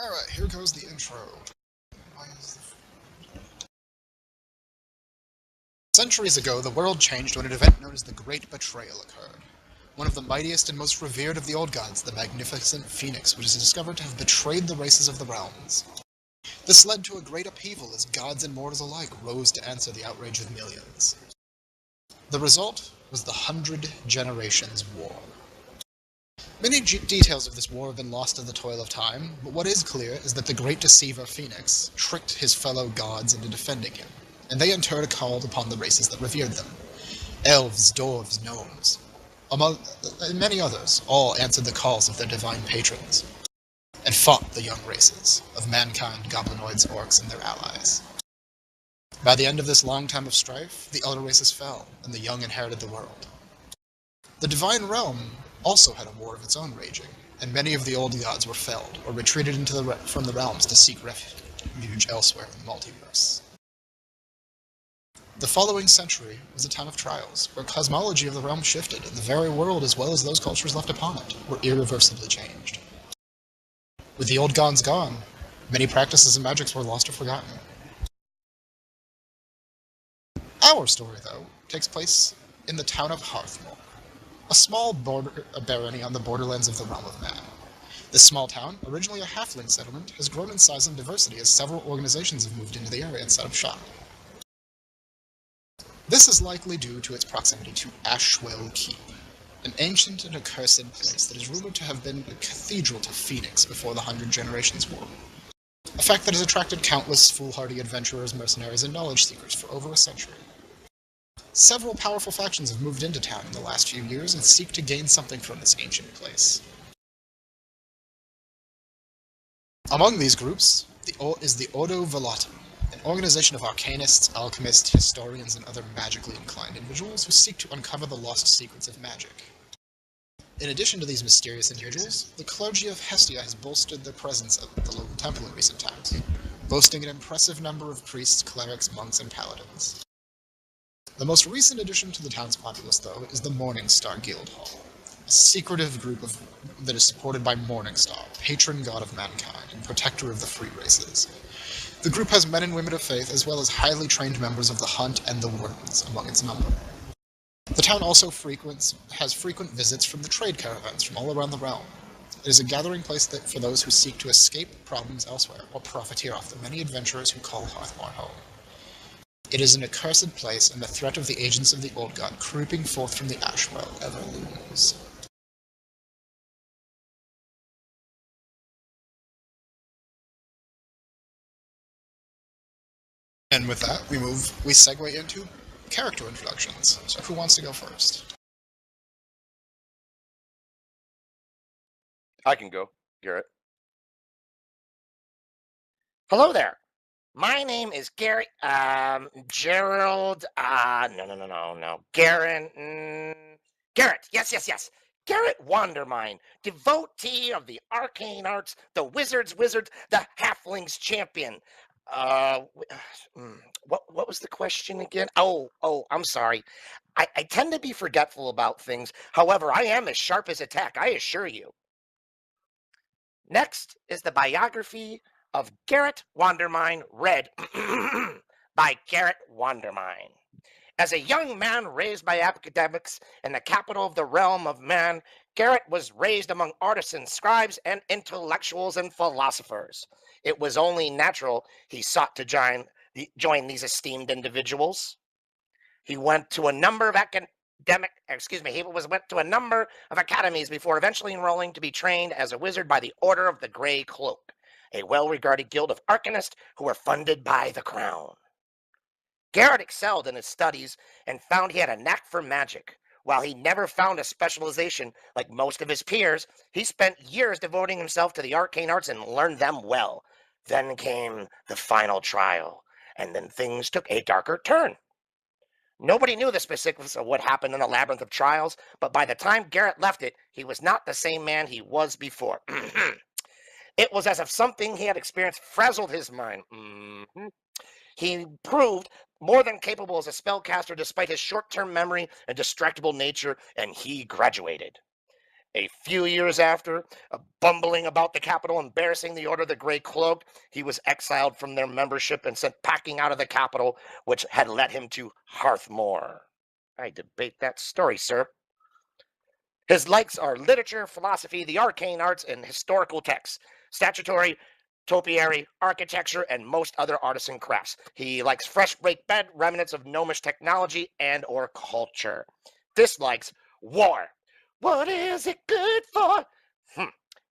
Alright, here goes the intro. Centuries ago, the world changed when an event known as the Great Betrayal occurred. One of the mightiest and most revered of the old gods, the magnificent Phoenix, was discovered to have betrayed the races of the realms. This led to a great upheaval as gods and mortals alike rose to answer the outrage of millions. The result was the 100 Generations War. Many details of this war have been lost in the toil of time, but what is clear is that the great deceiver Phoenix tricked his fellow gods into defending him, and they in turn called upon the races that revered them. Elves, dwarves, gnomes, among many others, all answered the calls of their divine patrons, and fought the young races of mankind, goblinoids, orcs, and their allies. By the end of this long time of strife, the elder races fell, and the young inherited the world. The divine realm also had a war of its own raging, and many of the old gods were felled, or retreated from the realms to seek refuge elsewhere in the multiverse. The following century was a time of trials, where cosmology of the realm shifted, and the very world as well as those cultures left upon it were irreversibly changed. With the old gods gone, many practices and magics were lost or forgotten. Our story, though, takes place in the town of Hearthmore, a small barony on the borderlands of the realm of man. This small town, originally a halfling settlement, has grown in size and diversity as several organizations have moved into the area and set up shop. This is likely due to its proximity to Ashwell Keep, an ancient and accursed place that is rumored to have been a cathedral to Phoenix before the 100 Generations War, a fact that has attracted countless foolhardy adventurers, mercenaries, and knowledge seekers for over a century. Several powerful factions have moved into town in the last few years and seek to gain something from this ancient place. Among these groups is the Ordo Velatum, an organization of arcanists, alchemists, historians, and other magically inclined individuals who seek to uncover the lost secrets of magic. In addition to these mysterious individuals, the clergy of Hestia has bolstered their presence at the local temple in recent times, boasting an impressive number of priests, clerics, monks, and paladins. The most recent addition to the town's populace, though, is the Morningstar Guildhall, a secretive group that is supported by Morningstar, patron god of mankind and protector of the free races. The group has men and women of faith, as well as highly trained members of the Hunt and the Wardens among its number. The town also has frequent visits from the trade caravans from all around the realm. It is a gathering place for those who seek to escape problems elsewhere or profiteer off the many adventurers who call Hearthmore home. It is an accursed place, and the threat of the agents of the old god creeping forth from the Ashwell ever looms. And with that, we segue into character introductions. So who wants to go first? I can go, Garret. Hello there. My name is Garret, Gerald, no. Garret, yes. Garret Wandermind, devotee of the arcane arts, the wizard's wizard, the halfling's champion. What was the question again? Oh, I'm sorry. I tend to be forgetful about things. However, I am as sharp as a tack, I assure you. Next is the biography of Garret Wandermind, read by Garret Wandermind. As a young man raised by academics in the capital of the realm of man, Garret was raised among artisans, scribes, and intellectuals and philosophers. It was only natural he sought to join these esteemed individuals. He went to a number of went to a number of academies before eventually enrolling to be trained as a wizard by the Order of the Grey Cloak, a well-regarded guild of arcanists who were funded by the crown. Garret excelled in his studies and found he had a knack for magic. While he never found a specialization like most of his peers, he spent years devoting himself to the arcane arts and learned them well. Then came the final trial, and then things took a darker turn. Nobody knew the specifics of what happened in the Labyrinth of Trials, but by the time Garret left it, he was not the same man he was before. It was as if something he had experienced frazzled his mind. He proved more than capable as a spellcaster despite his short-term memory and distractible nature, and he graduated. A few years after, bumbling about the capital, embarrassing the Order of the Grey Cloak, he was exiled from their membership and sent packing out of the capital, which had led him to Hearthmoor. I debate that story, sir. His likes are literature, philosophy, the arcane arts, and historical texts, statutory, topiary, architecture, and most other artisan crafts. He likes fresh baked bread, remnants of gnomish technology, and or culture. Dislikes war. What is it good for?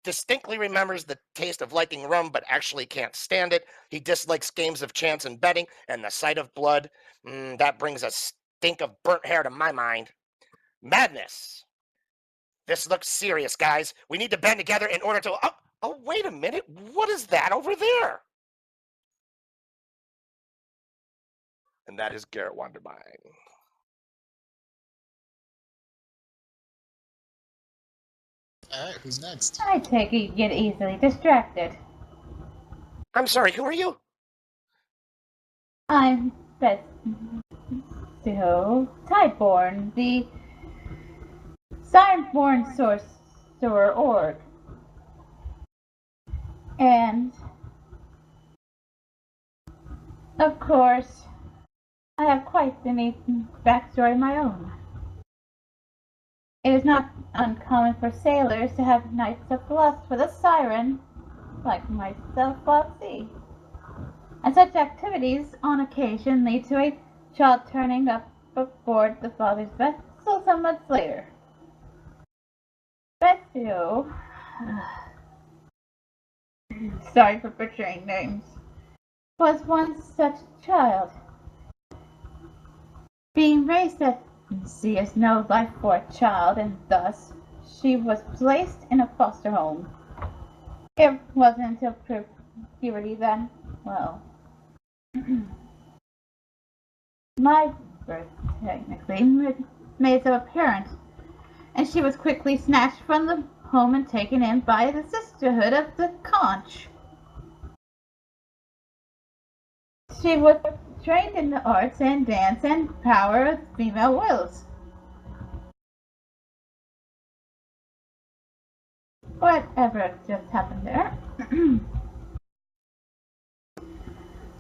Distinctly remembers the taste of liking rum, but actually can't stand it. He dislikes games of chance and betting, and the sight of blood. That brings a stink of burnt hair to my mind. Madness. This looks serious, guys. We need to band together in order to... Oh, wait a minute. What is that over there? And that is Garret Wandermind. Alright, who's next? I take it you get easily distracted. I'm sorry, who are you? I'm Peisithoe Tideborn, the Sirenborn Sorcerer Org. And, of course, I have quite the neat backstory of my own. It is not uncommon for sailors to have nights of lust with a siren, like myself at sea. And such activities on occasion lead to a child turning up aboard the father's vessel some months later. Peisithoe, sorry for butchering names, was once such a child. Being raised at sea is no life for a child, and thus she was placed in a foster home. It wasn't until puberty then, well, my birth technically made so apparent, and she was quickly snatched from the home and taken in by the sisterhood of the conch. She was trained in the arts and dance and power of female wills. Whatever just happened there.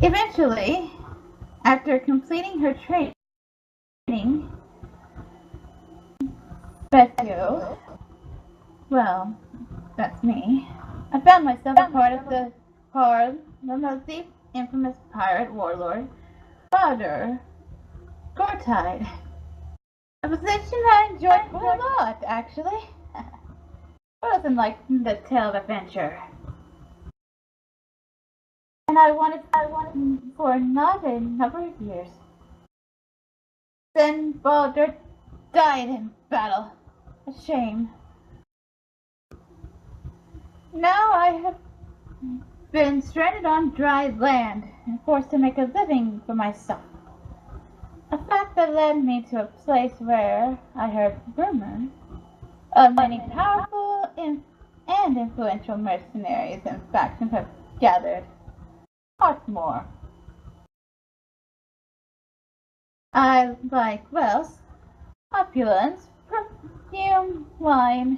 Eventually, after completing her training, Peisithoe, well, that's me, I found myself a part of the infamous pirate warlord, Gruthrit. A position I enjoyed quite a lot, actually. It wasn't like the tale of adventure. And I wanted for not a number of years. Then Baldur died in battle. A shame. Now I have been stranded on dry land and forced to make a living for myself. A fact that led me to a place where I heard rumors of many powerful and influential mercenaries and factions have gathered. Hearthmoor. I like wealth, opulence, perfume, wine.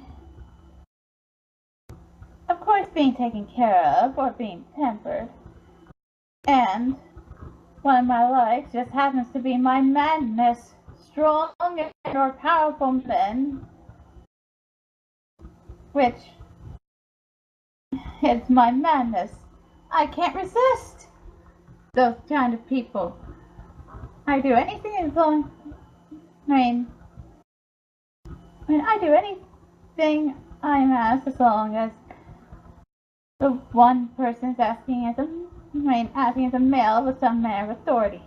Of course, being taken care of or being pampered. And one of my likes just happens to be my madness. Strong and or powerful men, which is my madness. I can't resist those kind of people. I do anything as long. I do anything I'm asked as long as the one person's asking as a male with some manner of authority.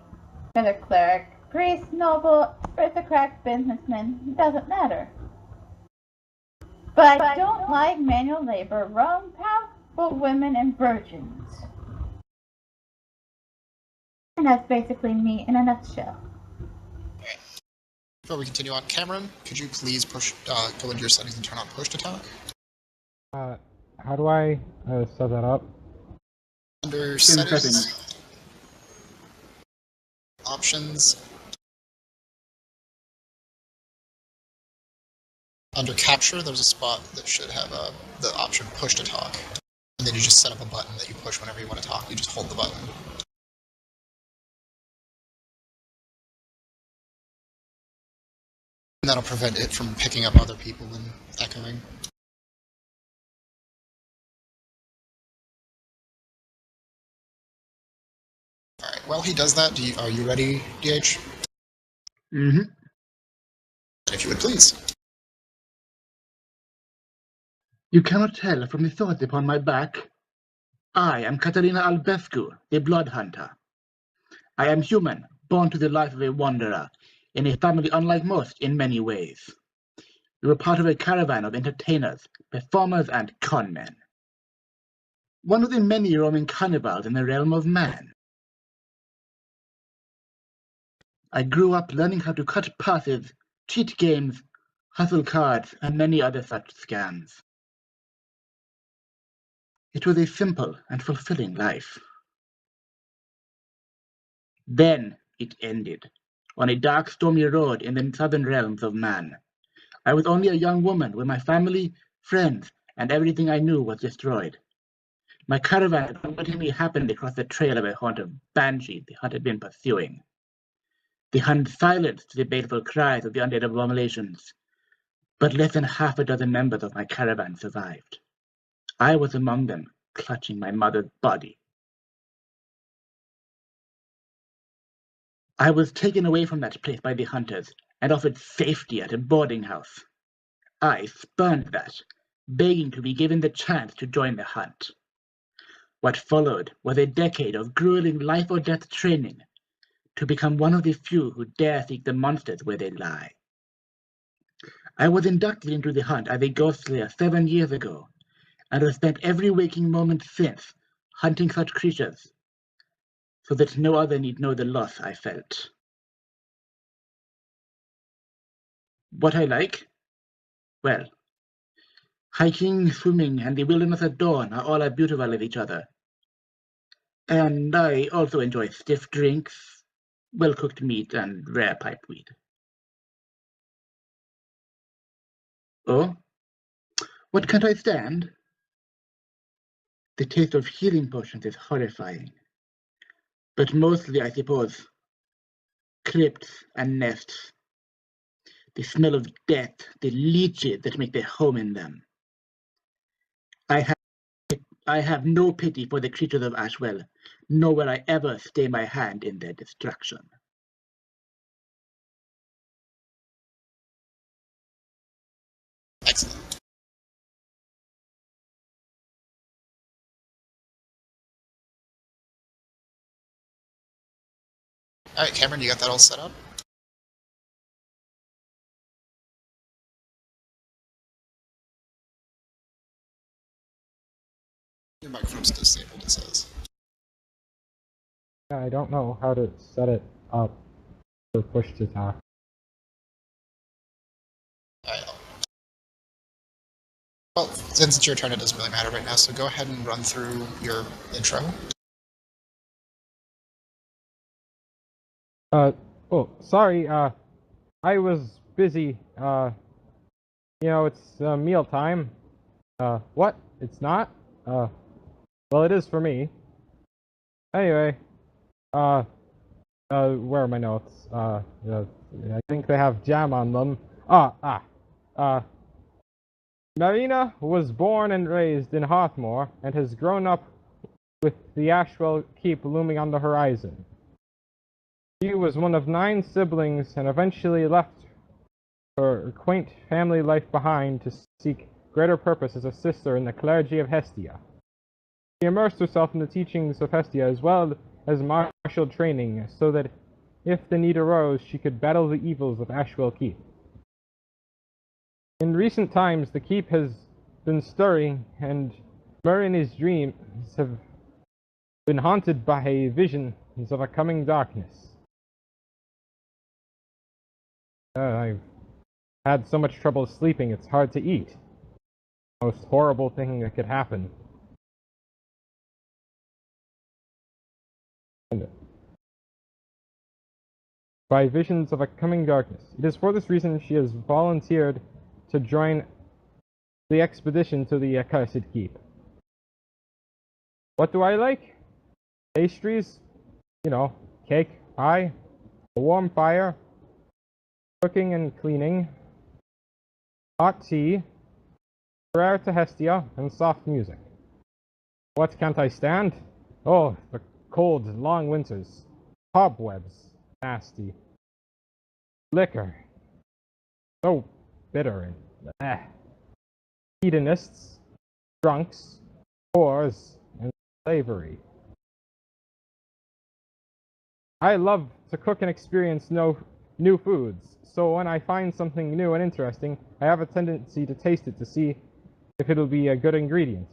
Whether cleric, priest, noble, aristocrat, businessman, doesn't matter. But I don't like manual labor, wrong, powerful women, and virgins. And that's basically me in a nutshell. Before we continue on, Cameron, could you please go into your settings and turn on push to talk? How do I set that up? Under settings, options, Under capture, there's a spot that should have the option push to talk. And then you just set up a button that you push whenever you want to talk. You just hold the button. And that'll prevent it from picking up other people and echoing. Alright, while he does that, are you ready, DH? Mm-hmm. If you would please. You cannot tell from the thoughts upon my back. I am Catalina Albescu, the Blood Hunter. I am human, born to the life of a wanderer, in a family unlike most in many ways. We were part of a caravan of entertainers, performers, and conmen. One of the many roaming cannibals in the realm of man. I grew up learning how to cut passes, cheat games, hustle cards, and many other such scams. It was a simple and fulfilling life. Then it ended, on a dark, stormy road in the southern realms of man. I was only a young woman when my family, friends, and everything I knew was destroyed. My caravan unwittingly happened across the trail of a haunt of banshees the hunt had been pursuing. The hunt silenced the baleful cries of the undead abominations, but less than half a dozen members of my caravan survived. I was among them, clutching my mother's body. I was taken away from that place by the hunters and offered safety at a boarding house. I spurned that, begging to be given the chance to join the hunt. What followed was a decade of grueling life-or-death training to become one of the few who dare seek the monsters where they lie. I was inducted into the hunt as a ghost slayer 7 years ago, and have spent every waking moment since hunting such creatures, so that no other need know the loss I felt. What I like? Well, hiking, swimming, and the wilderness at dawn are all as beautiful as each other. And I also enjoy stiff drinks, well-cooked meat, and rare pipeweed. Oh? What can't I stand? The taste of healing potions is horrifying. But mostly, I suppose, crypts and nests. The smell of death, the leeches that make their home in them. I have no pity for the creatures of Ashwell, nor will I ever stay my hand in their destruction. Excellent. Alright, Cameron, you got that all set up? Your microphone's disabled, it says. Yeah, I don't know how to set it up for push to talk. Alright. Well, since it's your turn, it doesn't really matter right now, so go ahead and run through your intro. Oh, sorry, I was busy, it's meal time. What? It's not? Well, it is for me. Anyway, where are my notes? I think they have jam on them. Mareena was born and raised in Hawthmoor and has grown up with the Ashwell keep looming on the horizon. She was one of 9 siblings and eventually left her quaint family life behind to seek greater purpose as a sister in the clergy of Hestia. She immersed herself in the teachings of Hestia as well as martial training so that if the need arose, she could battle the evils of Ashwell Keep. In recent times, the keep has been stirring, and Mareena's dreams have been haunted by visions of a coming darkness. I've had so much trouble sleeping, it's hard to eat. Most horrible thing that could happen. By visions of a coming darkness. It is for this reason she has volunteered to join the expedition to the accursed keep. What do I like? Pastries, you know, cake, pie, a warm fire, cooking and cleaning, hot tea, prayer to Hestia, and soft music. What can't I stand? Oh, the cold, long winters. Cobwebs. Nasty. Liquor. So bitter and hedonists, drunks, whores, and slavery. I love to cook and experience new foods, so when I find something new and interesting, I have a tendency to taste it to see if it'll be a good ingredient.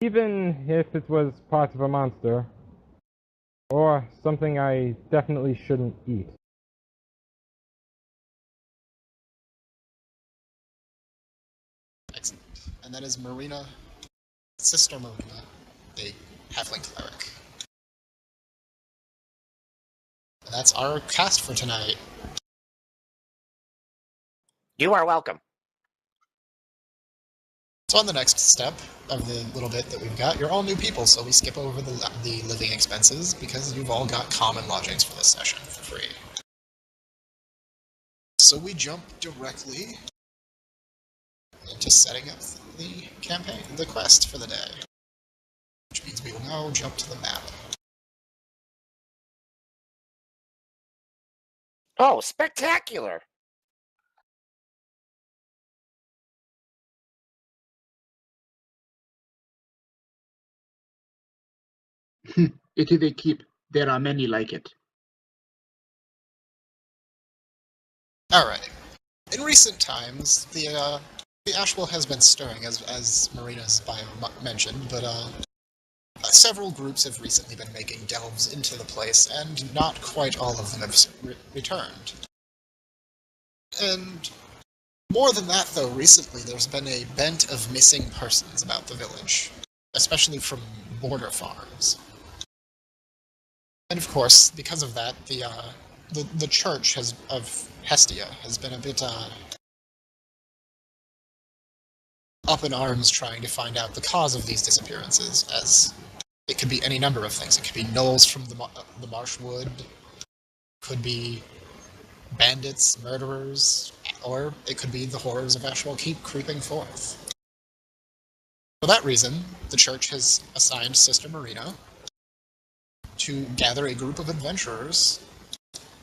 Even if it was part of a monster, or something I definitely shouldn't eat. Excellent. And that is Mareena, Sister Mareena, a halfling cleric. And that's our cast for tonight. You are welcome. So on the next step of the little bit that we've got, you're all new people, so we skip over the living expenses because you've all got common lodgings for this session for free. So we jump directly into setting up the campaign, the quest for the day. Which means we will now jump to the map. Oh, spectacular! It is a keep. There are many like it. Alright. In recent times, the Ashwell has been stirring, as Mareena's bio mentioned, but several groups have recently been making delves into the place, and not quite all of them have returned. And more than that, though, recently there's been a bent of missing persons about the village, especially from border farms. And of course, because of that, the church of Hestia has been a bit up in arms trying to find out the cause of these disappearances, as it could be any number of things. It could be gnolls from the marshwood, could be bandits, murderers, or it could be the horrors of Ashwell Keep creeping forth. For that reason, the church has assigned Sister Mareena to gather a group of adventurers,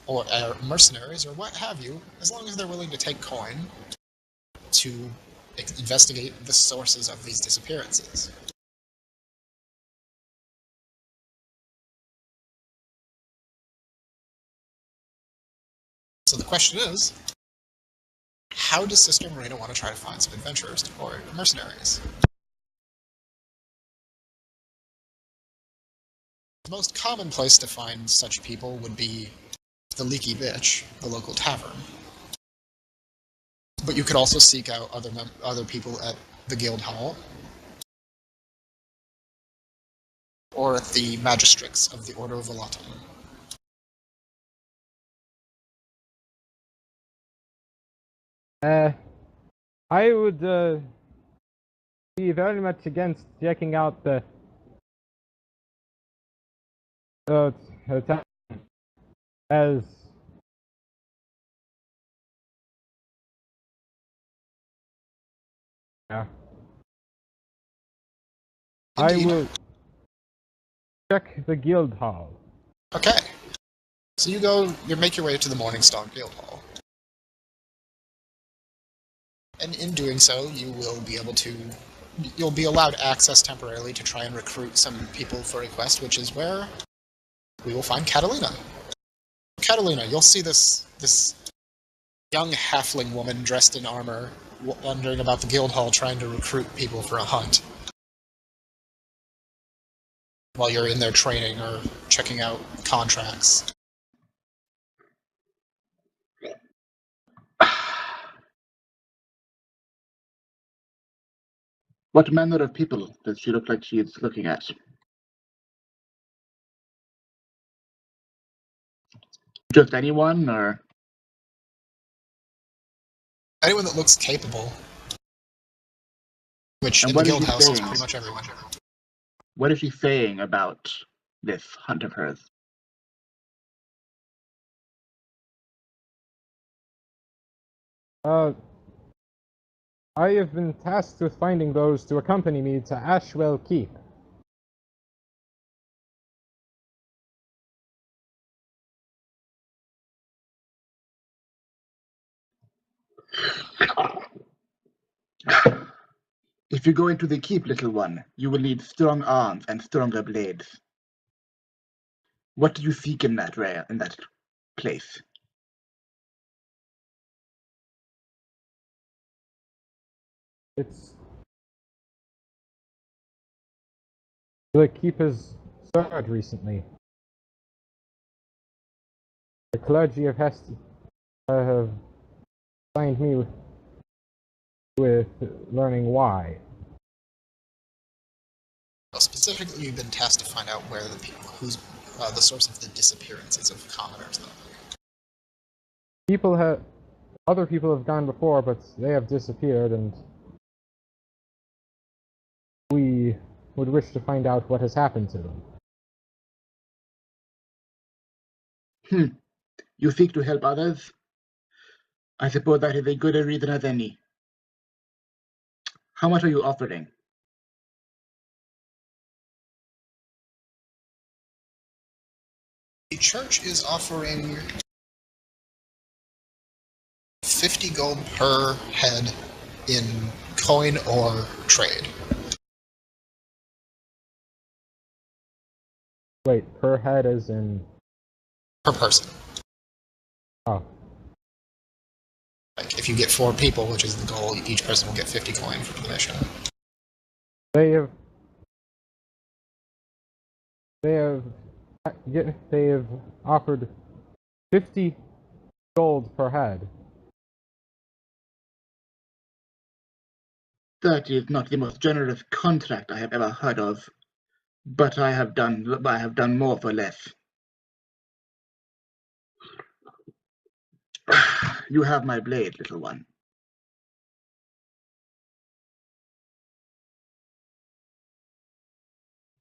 or mercenaries, or what have you, as long as they're willing to take coin, to investigate the sources of these disappearances. So the question is, how does Sister Mareena want to try to find some adventurers or mercenaries? The most common place to find such people would be the Leaky Bitch, the local tavern. But you could also seek out other people at the guild hall, or at the magistrates of the Order of Volatum. I would be very much against checking out the as yeah. I Indeed. will check the guild hall. Okay. So you make your way to the Morningstar Guild Hall. And in doing so, you'll be allowed access temporarily to try and recruit some people for a quest, which is where we will find Catalina. Catalina, you'll see this young halfling woman dressed in armor wandering about the guild hall trying to recruit people for a hunt, while you're in there training or checking out contracts. What manner of people does she look like she is looking at? Just anyone, or? Anyone that looks capable. Which, And in the what is guild he house, is saying? pretty much everyone. What is she saying about this hunt of hers? I have been tasked with finding those to accompany me to Ashwell Keep. If you go into the keep, little one, you will need strong arms and stronger blades. What do you seek in that place? It's the keep has stirred recently. The clergy of Hestia have signed me with learning why. Well, specifically, you've been tasked to find out where the people who's the source of the disappearances of commoners. Other people have gone before, but they have disappeared, and we would wish to find out what has happened to them. You seek to help others? I suppose that is a good a reason as any. How much are you offering? The church is offering 50 gold per head in coin or trade. Wait, per head as in... Per person. Oh. Like, if you get 4 people, which is the goal, each person will get 50 coin for the mission. They have offered 50 gold per head. That is not the most generous contract I have ever heard of, but I have done more for less. You have my blade, little one.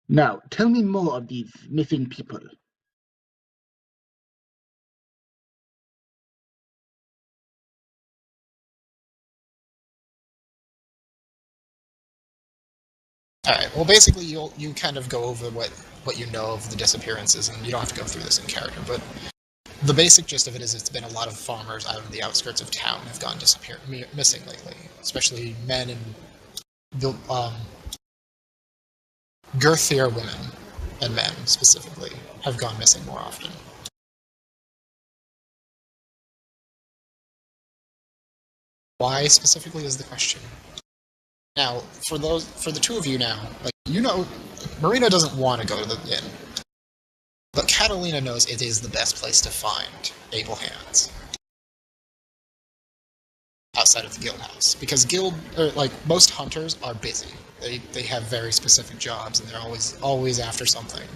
Now, tell me more of these missing people. Alright, well basically you kind of go over what you know of the disappearances, and you don't have to go through this in character, but the basic gist of it is it's been a lot of farmers out on the outskirts of town have gone missing lately, especially men and girthier women, and men specifically, have gone missing more often. Why specifically is the question. Now, for the two of you now, like, you know, Mareena doesn't want to go to the inn, but Catalina knows it is the best place to find able hands outside of the guild house, because most hunters are busy. They have very specific jobs, and they're always after something.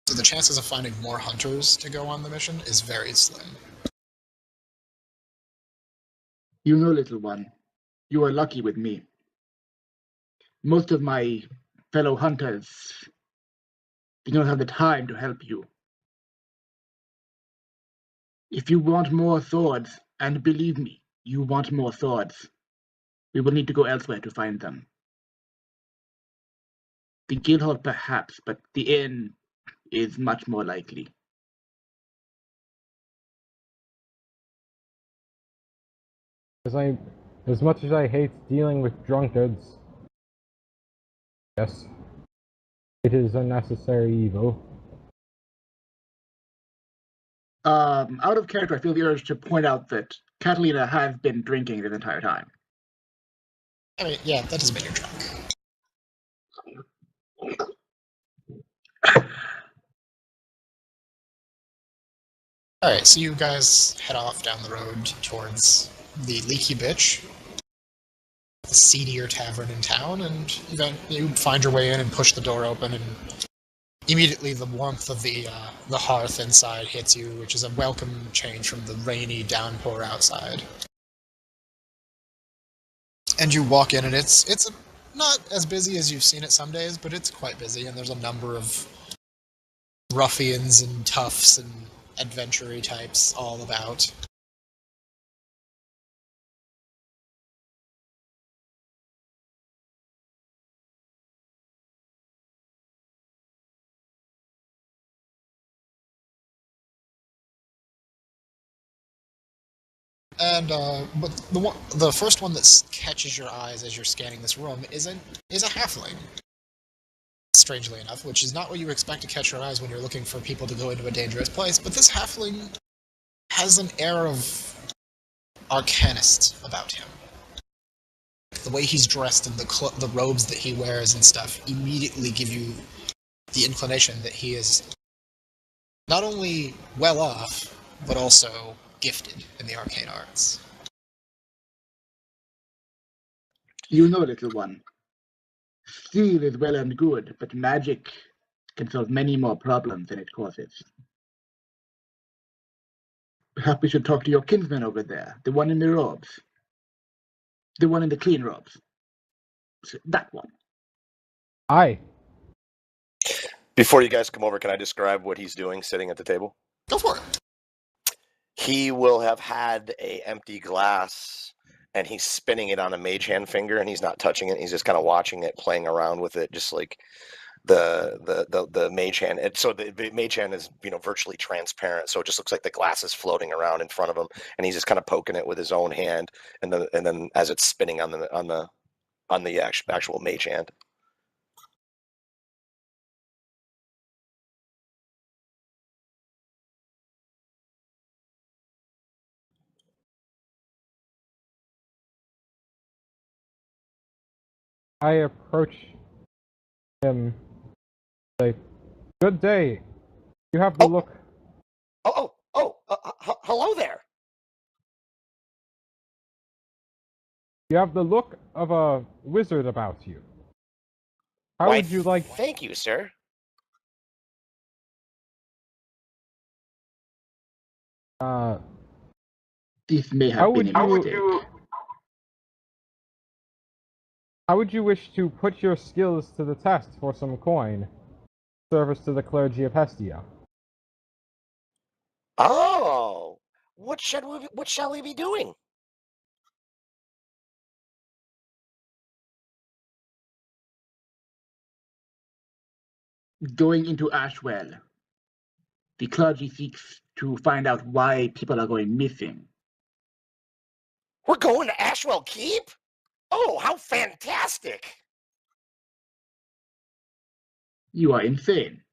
So the chances of finding more hunters to go on the mission is very slim. You know, little one, you are lucky with me. Most of my fellow hunters do not have the time to help you. If you want more swords, and believe me, you want more swords, we will need to go elsewhere to find them. The guild hall perhaps, but the inn is much more likely. As much as I hate dealing with drunkards, yes, it is a necessary evil. Out of character, I feel the urge to point out that Catalina has been drinking this entire time. I mean, yeah, that doesn't make her drunk. Alright, so you guys head off down the road towards the Leaky Bitch, the seedier tavern in town, and you find your way in and push the door open, and Immediately, the warmth of the hearth inside hits you, which is a welcome change from the rainy downpour outside. And you walk in, and it's not as busy as you've seen it some days, but it's quite busy, and there's a number of ruffians and toughs and adventure-y types all about. And but the first one that catches your eyes as you're scanning this room is a halfling. Strangely enough, which is not what you expect to catch your eyes when you're looking for people to go into a dangerous place. But this halfling has an air of arcanist about him. The way he's dressed and the robes that he wears and stuff immediately give you the inclination that he is not only well off, but also gifted in the arcane arts. You know, little one, steel is well and good, but magic can solve many more problems than it causes. Perhaps we should talk to your kinsman over there, the one in the robes. The one in the clean robes. That one. Aye. Before you guys come over, can I describe what he's doing sitting at the table? Go for it. He will have had an empty glass, and he's spinning it on a mage hand finger, and he's not touching it. He's just kind of watching it, playing around with it, just like the mage hand. And so the mage hand is virtually transparent, so it just looks like the glass is floating around in front of him, and he's just kind of poking it with his own hand, and then as it's spinning on the actual mage hand. I approach him, say, "Good day. You have the look." Hello there. You have the look of a wizard about you. How would you like? Thank you, sir. This may have been a mistake. How would you wish to put your skills to the test for some coin? Service to the clergy of Hestia. Oh, what shall we be doing? Going into Ashwell. The clergy seeks to find out why people are going missing. We're going to Ashwell Keep? Oh, how fantastic! You are insane.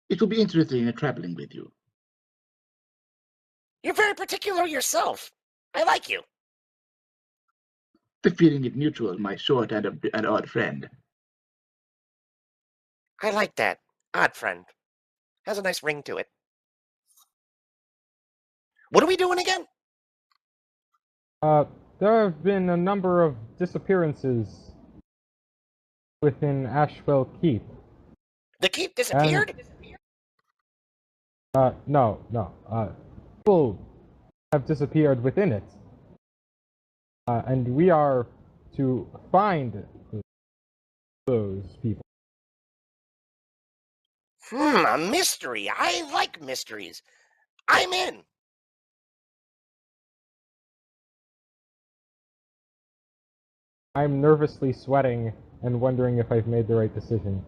It will be interesting in traveling with you. You're very particular yourself. I like you. The feeling is mutual, my short and odd friend. I like that. Odd friend. Has a nice ring to it. What are we doing again? There have been a number of disappearances within Ashwell Keep. The keep disappeared? No. People have disappeared within it. And we are to find those people. A mystery. I like mysteries. I'm in. I'm nervously sweating and wondering if I've made the right decision.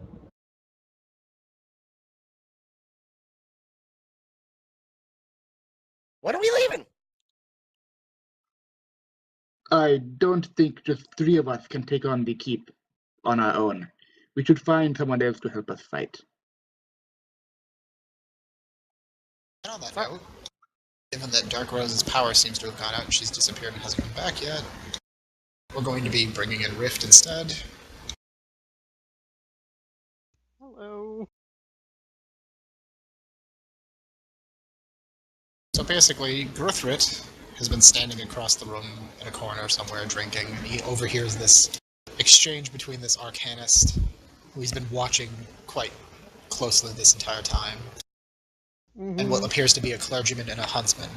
When are we leaving? I don't think just 3 of us can take on the keep on our own. We should find someone else to help us fight. And on that note, given that Dark Rose's power seems to have gone out and she's disappeared and hasn't come back yet, we're going to be bringing in Rift instead. Hello. So basically, Gruthrit has been standing across the room in a corner somewhere drinking, and he overhears this exchange between this arcanist, who he's been watching quite closely this entire time, Mhm. and what appears to be a clergyman and a huntsman.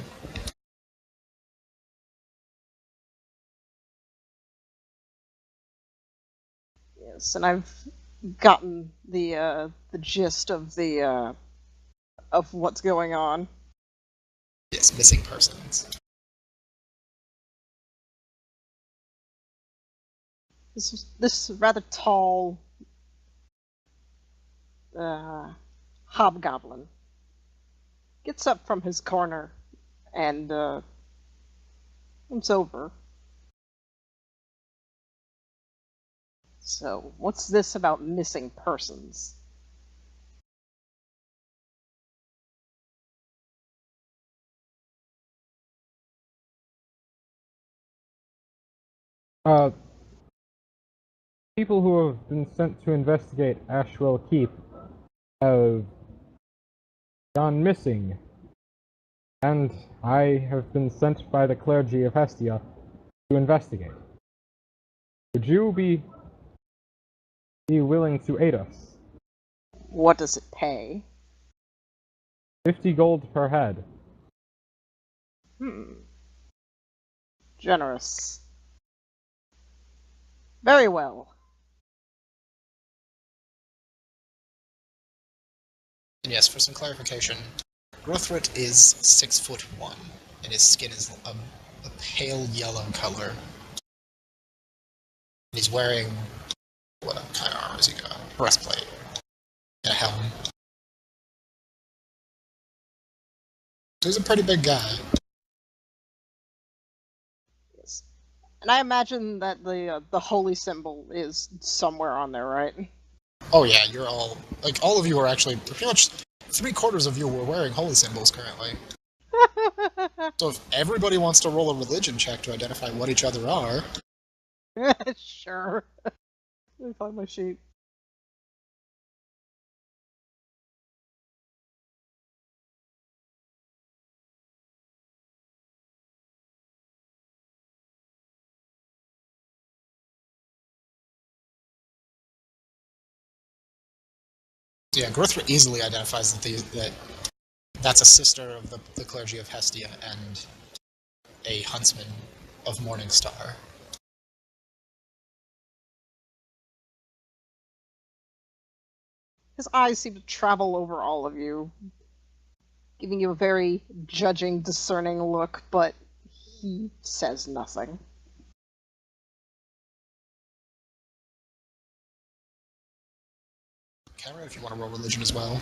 Yes, and I've gotten the gist of the of what's going on. Yes, missing persons. This rather tall hobgoblin gets up from his corner and comes over. So, what's this about missing persons? People who have been sent to investigate Ashwell Keep have gone missing, and I have been sent by the clergy of Hestia to investigate. Would you be willing to aid us? What does it pay? 50 gold per head. Generous. Very well. And yes, for some clarification, Gruthrit is 6'1", and his skin is a pale yellow color. And he's wearing, what kind of armor has he got? Breastplate. And a helm. So he's a pretty big guy. Yes. And I imagine that the holy symbol is somewhere on there, right? Oh yeah, you're all, like, all of you are actually, pretty much 3/4 of you were wearing holy symbols currently. So if everybody wants to roll a religion check to identify what each other are... Sure. Let me find my sheet. Yeah, Gruthrit easily identifies that that's a sister of the clergy of Hestia and a huntsman of Morningstar. His eyes seem to travel over all of you, giving you a very judging, discerning look, but he says nothing. Kara, if you want to roll religion as well.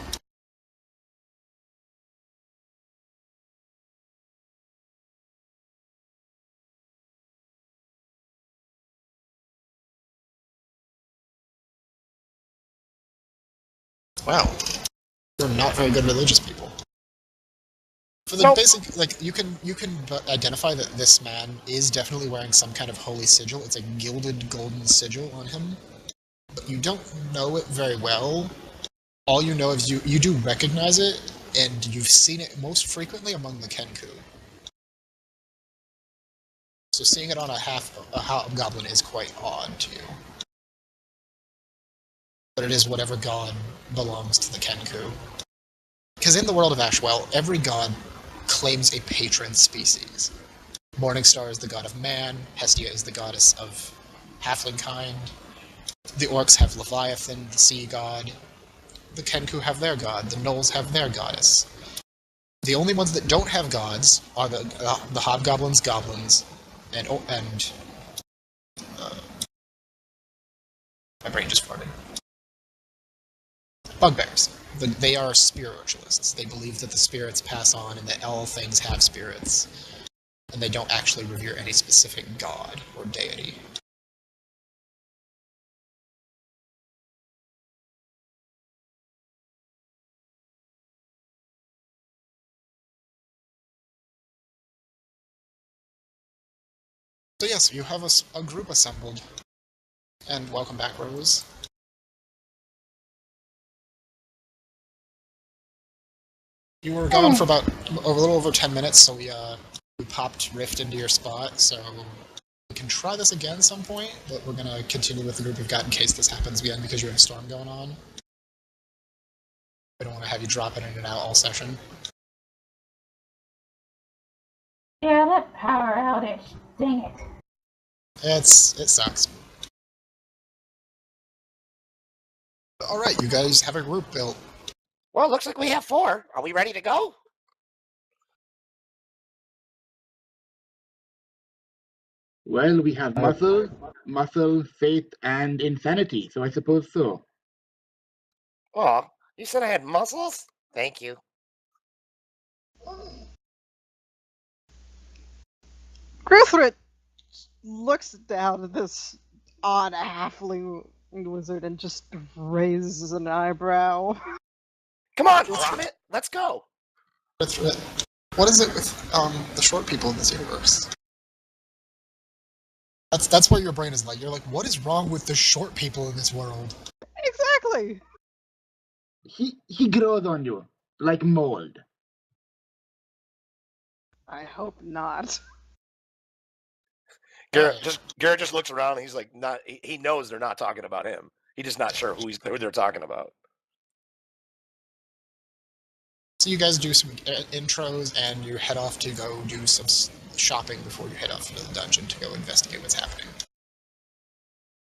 Wow. You're not very good religious people. For the basic, like, you can identify that this man is definitely wearing some kind of holy sigil. It's a gilded golden sigil on him. But you don't know it very well. All you know is you do recognize it, and you've seen it most frequently among the Kenku. So seeing it on a hobgoblin is quite odd to you. But it is whatever god belongs to the Kenku. Because in the world of Ashwell, every god claims a patron species. Morningstar is the god of man, Hestia is the goddess of halfling kind, the orcs have Leviathan, the sea god, the Kenku have their god, the gnolls have their goddess. The only ones that don't have gods are the hobgoblins, goblins, and my brain just farted. Bugbears. They are spiritualists. They believe that the spirits pass on and that all things have spirits. And they don't actually revere any specific god or deity. So yes, you have a group assembled. And welcome back, Rose. You were gone for about a little over 10 minutes, so we popped Rift into your spot, so we can try this again some point, but we're going to continue with the group we've got in case this happens again because you have a storm going on. I don't want to have you dropping in and out all session. Yeah, that power outage. Dang it. It sucks. Alright, you guys have a group built. Well, looks like we have 4. Are we ready to go? Well, we have muscle, faith, and insanity, so I suppose so. Oh, you said I had muscles? Thank you. Gruthrit looks down at this odd halfling wizard and just raises an eyebrow. Come on, Gromit, let's go. What is it with the short people in this universe? That's where your brain is like. You're like, what is wrong with the short people in this world? Exactly. He grows on you like mold. I hope not. Garret just looks around and he's like, he knows they're not talking about him. He's just not sure who they're talking about. So you guys do some intros and you head off to go do some shopping before you head off into the dungeon to go investigate what's happening.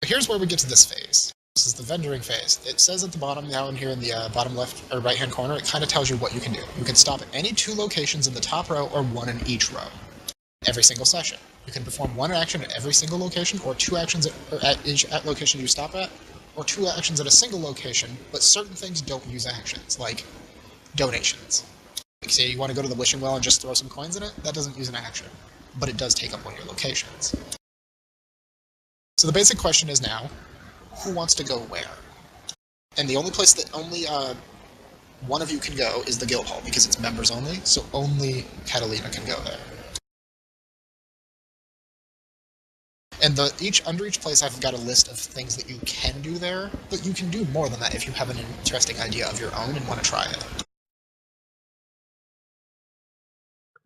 But here's where we get to this phase. This is the vendoring phase. It says at the bottom down here in the bottom left or right hand corner, it kind of tells you what you can do. You can stop at any 2 locations in the top row or 1 in each row. Every single session. You can perform 1 action at every single location, or 2 actions at each location you stop at, or 2 actions at a single location, but certain things don't use actions, like donations. Like say you want to go to the wishing well and just throw some coins in it, that doesn't use an action, but it does take up 1 of your locations. So the basic question is now, who wants to go where? And the only place that only one of you can go is the guild hall, because it's members only, so only Catalina can go there. And under each place I've got a list of things that you can do there, but you can do more than that if you have an interesting idea of your own and want to try it.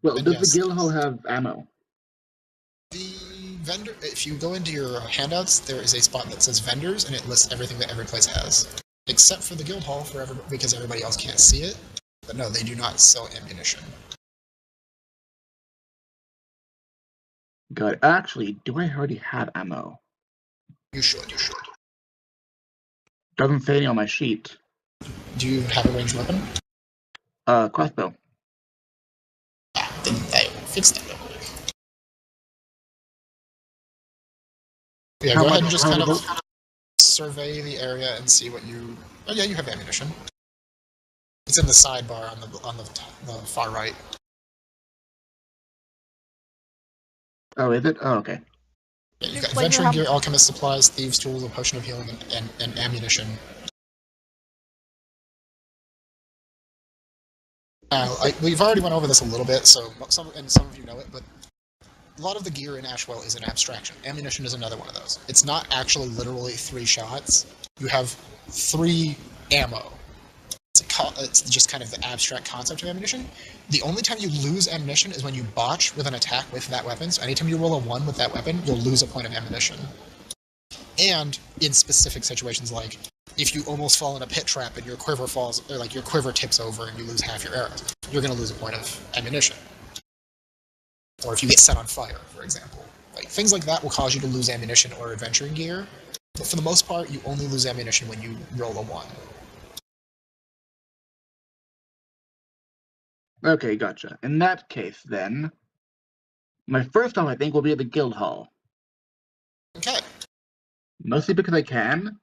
Well, And does yes, the guild hall have ammo? The vendor, if you go into your handouts, there is a spot that says vendors, and it lists everything that every place has. Except for the guild hall, because everybody else can't see it. But no, they do not sell ammunition. God, actually, do I already have ammo? You should. Doesn't say any on my sheet. Do you have a ranged weapon? Crossbow. Then I will fix that real quick. Yeah, go ahead and just kind of survey the area and see what you... Oh yeah, you have ammunition. It's in the sidebar on the far right. Oh, is it? Oh, okay. Yeah, you've got adventuring gear, alchemist supplies, thieves' tools, a potion of healing, and ammunition. We've already went over this a little bit, so some of you know it, but a lot of the gear in Ashwell is an abstraction. Ammunition is another one of those. It's not actually literally 3 shots. You have 3 ammo. It's just kind of the abstract concept of ammunition. The only time you lose ammunition is when you botch with an attack with that weapon. So anytime you roll a 1 with that weapon, you'll lose a point of ammunition. And in specific situations like if you almost fall in a pit trap and your quiver falls, or like your quiver tips over and you lose half your arrows, you're going to lose a point of ammunition. Or if you get set on fire, for example. Like things like that will cause you to lose ammunition or adventuring gear. But for the most part, you only lose ammunition when you roll a 1. Okay, gotcha. In that case, then, my first stop, I think, will be at the guild hall. Okay. Mostly because I can,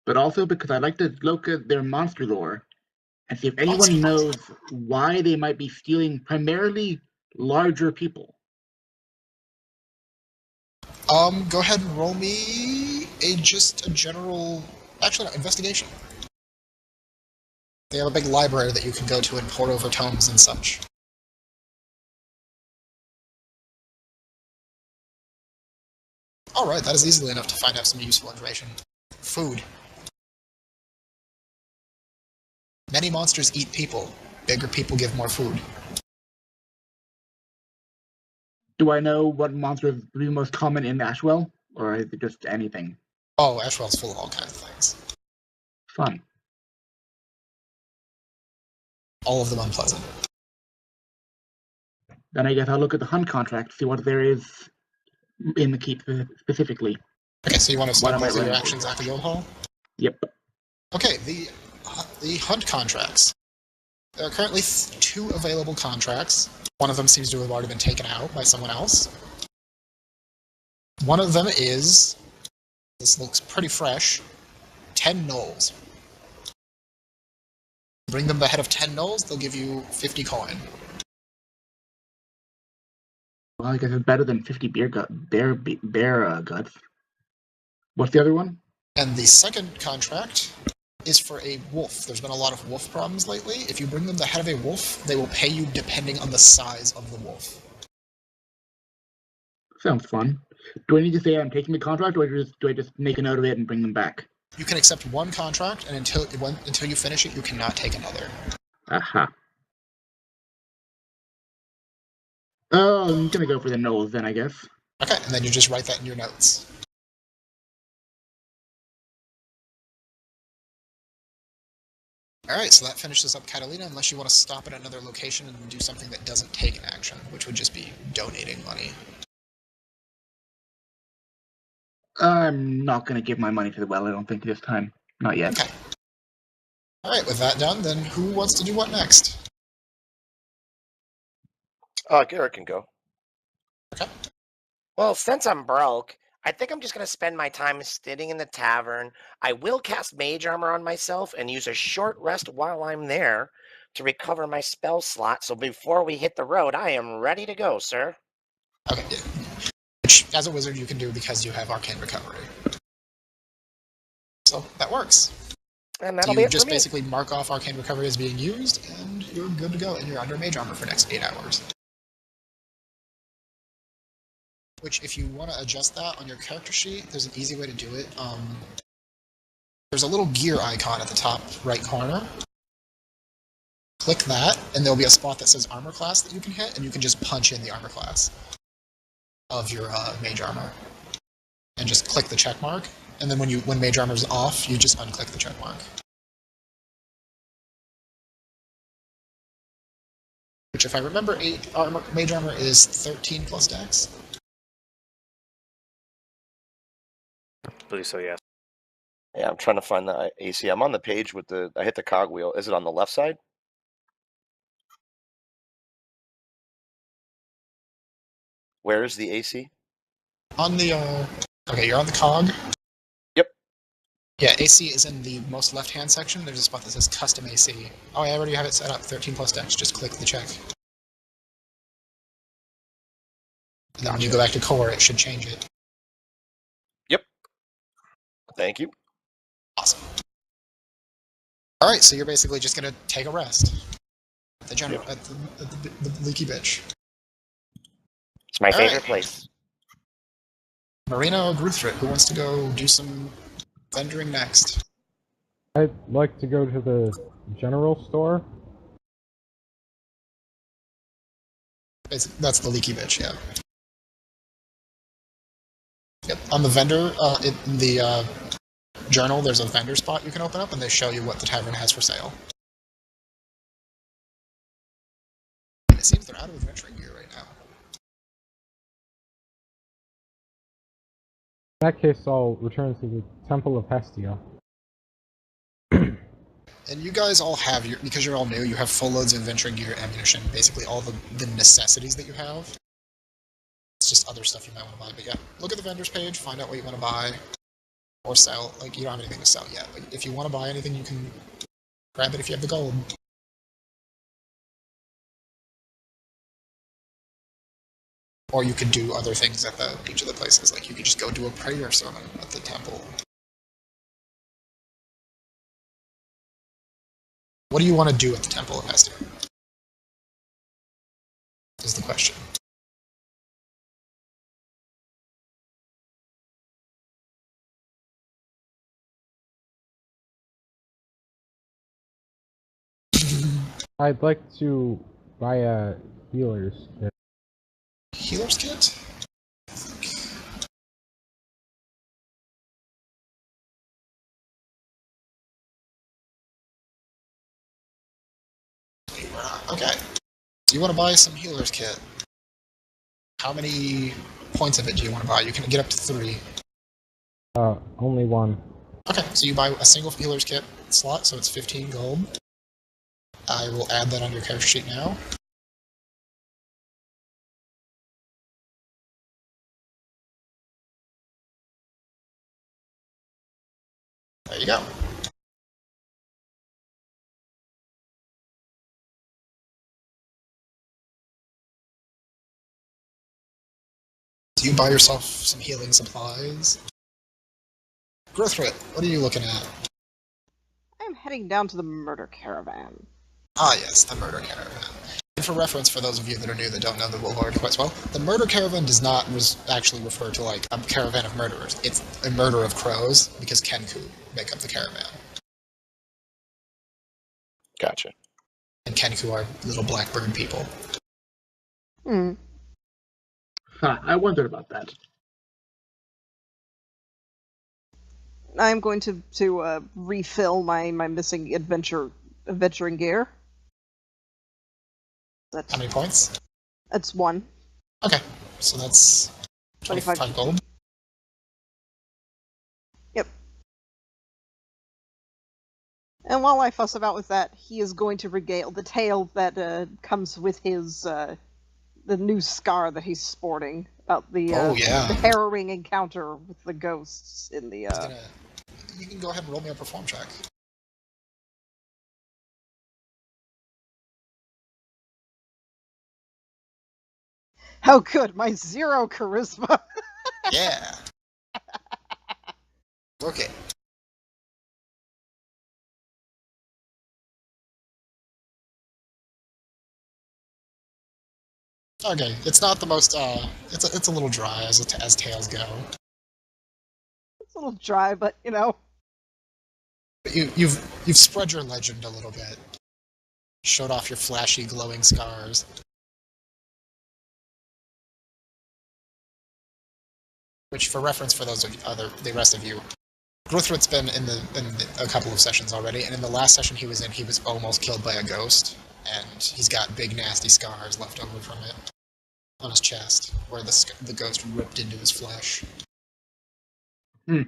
but also because I like to look at their monster lore and see if anyone knows why they might be stealing primarily larger people. Go ahead and roll me just a general... Actually, no, investigation. They have a big library that you can go to and pore over tomes and such. Alright, that is easily enough to find out some useful information. Food. Many monsters eat people. Bigger people give more food. Do I know what monsters would be most common in Ashwell, or is it just anything? Oh, Ashwell's full of all kinds of things. Fun. All of them unpleasant. Then I guess I'll look at the hunt contract, see what there is in the keep specifically. Okay, so you want to What spend am I both of your running actions at the guild hall? Yep. Okay, the hunt contracts. There are currently 2 available contracts. One of them seems to have already been taken out by someone else. One of them is, this looks pretty fresh, 10 gnolls. Bring them the head of 10 gnolls, they'll give you 50 coin. Well, I guess it's better than 50 bear guts. What's the other one? And the second contract is for a wolf. There's been a lot of wolf problems lately. If you bring them the head of a wolf, they will pay you depending on the size of the wolf. Sounds fun. Do I need to say I'm taking the contract, or do I just make a note of it and bring them back? You can accept one contract, and until you finish it, you cannot take another. Aha. Oh, I'm gonna go for the gnolls then, I guess. Okay, and then you just write that in your notes. Alright, so that finishes up Catalina, unless you want to stop at another location and do something that doesn't take an action, which would just be donating money. I'm not gonna give my money to the well, I don't think, this time. Not yet. Okay. Alright, with that done, then who wants to do what next? Garret can go. Okay. Well, since I'm broke, I think I'm just going to spend my time sitting in the tavern. I will cast Mage Armor on myself and use a short rest while I'm there to recover my spell slot, so before we hit the road, I am ready to go, sir. Okay, yeah. Which, as a wizard, you can do because you have Arcane Recovery. So, that works. And that'll be You it just for me. basically mark off Arcane Recovery as being used, and you're good to go, and you're under Mage Armor for the next 8 hours. Which, if you want to adjust that on your character sheet, there's an easy way to do it. There's a little gear icon at the top right corner. Click that, and there'll be a spot that says Armor Class that you can hit, and you can just punch in the Armor Class of your Mage Armor. And just click the check mark, and then when Mage Armor's off, you just unclick the check mark. Which, if I remember, Mage Armor is 13 plus Dex. I believe so, yes. Yeah, I'm trying to find the AC. I'm on the page with I hit the cogwheel. Is it on the left side? Where is the AC? On the, okay, you're on the cog. Yep. Yeah, AC is in the most left-hand section. There's a spot that says Custom AC. Oh, I already have it set up, 13 plus Dex. Just click the check. And then when you go back to core, it should change it. Yep. Thank you. Awesome. Alright, so you're basically just gonna take a rest. At the general, at the leaky bitch. It's my favorite Alright. place. Mareena or Gruthrit, who wants to go do some vendoring next? I'd like to go to the general store. That's the leaky bitch, yeah. Yep. On the vendor, in the journal, there's a vendor spot you can open up, and they show you what the tavern has for sale. And it seems they're out of adventuring gear right now. In that case, I'll return to the Temple of Hestia. And you guys all have, because you're all new, you have full loads of adventuring gear, ammunition, basically all the necessities that you have. It's just other stuff you might want to buy, but yeah, look at the vendor's page, find out what you want to buy, or sell. Like, you don't have anything to sell yet, but if you want to buy anything, you can grab it if you have the gold. Or you could do other things at each of the places, like you could just go do a prayer sermon at the temple. What do you want to do at the Temple of Hestia? Is the question. I'd like to buy a healer's kit. Healer's kit? Okay. Do you want to buy some healer's kit? How many points of it do you want to buy? You can get up to 3. Only 1. Okay, so you buy a single healer's kit slot, so it's 15 gold. I will add that on your character sheet now. There you go. Do you buy yourself some healing supplies? Gruthrit, what are you looking at? I'm heading down to the murder caravan. Ah yes, the murder caravan. And for reference, for those of you that are new that don't know the Lord quite well, the murder caravan does not actually refer to like a caravan of murderers. It's a murder of crows, because Kenku make up the caravan. Gotcha. And Kenku are little blackbird people. Hmm. Huh, I wondered about that. I'm going to refill my missing adventuring gear. How many points? That's 1. Okay, so that's 25 gold. Yep. And while I fuss about with that, he is going to regale the tale that comes with his the new scar that he's sporting about the the harrowing encounter with the ghosts in the. You can go ahead and roll me a perform check. Oh, good! My 0 charisma. Yeah. Okay. Okay, it's not the most. It's a little dry as tales go. It's a little dry, but you know. But you've spread your legend a little bit. Showed off your flashy, glowing scars. Which, for reference, for those of the rest of you, Gruthrit's been in a couple of sessions already, and in the last session he was in, he was almost killed by a ghost, and he's got big, nasty scars left over from it on his chest, where the ghost ripped into his flesh. Hmm.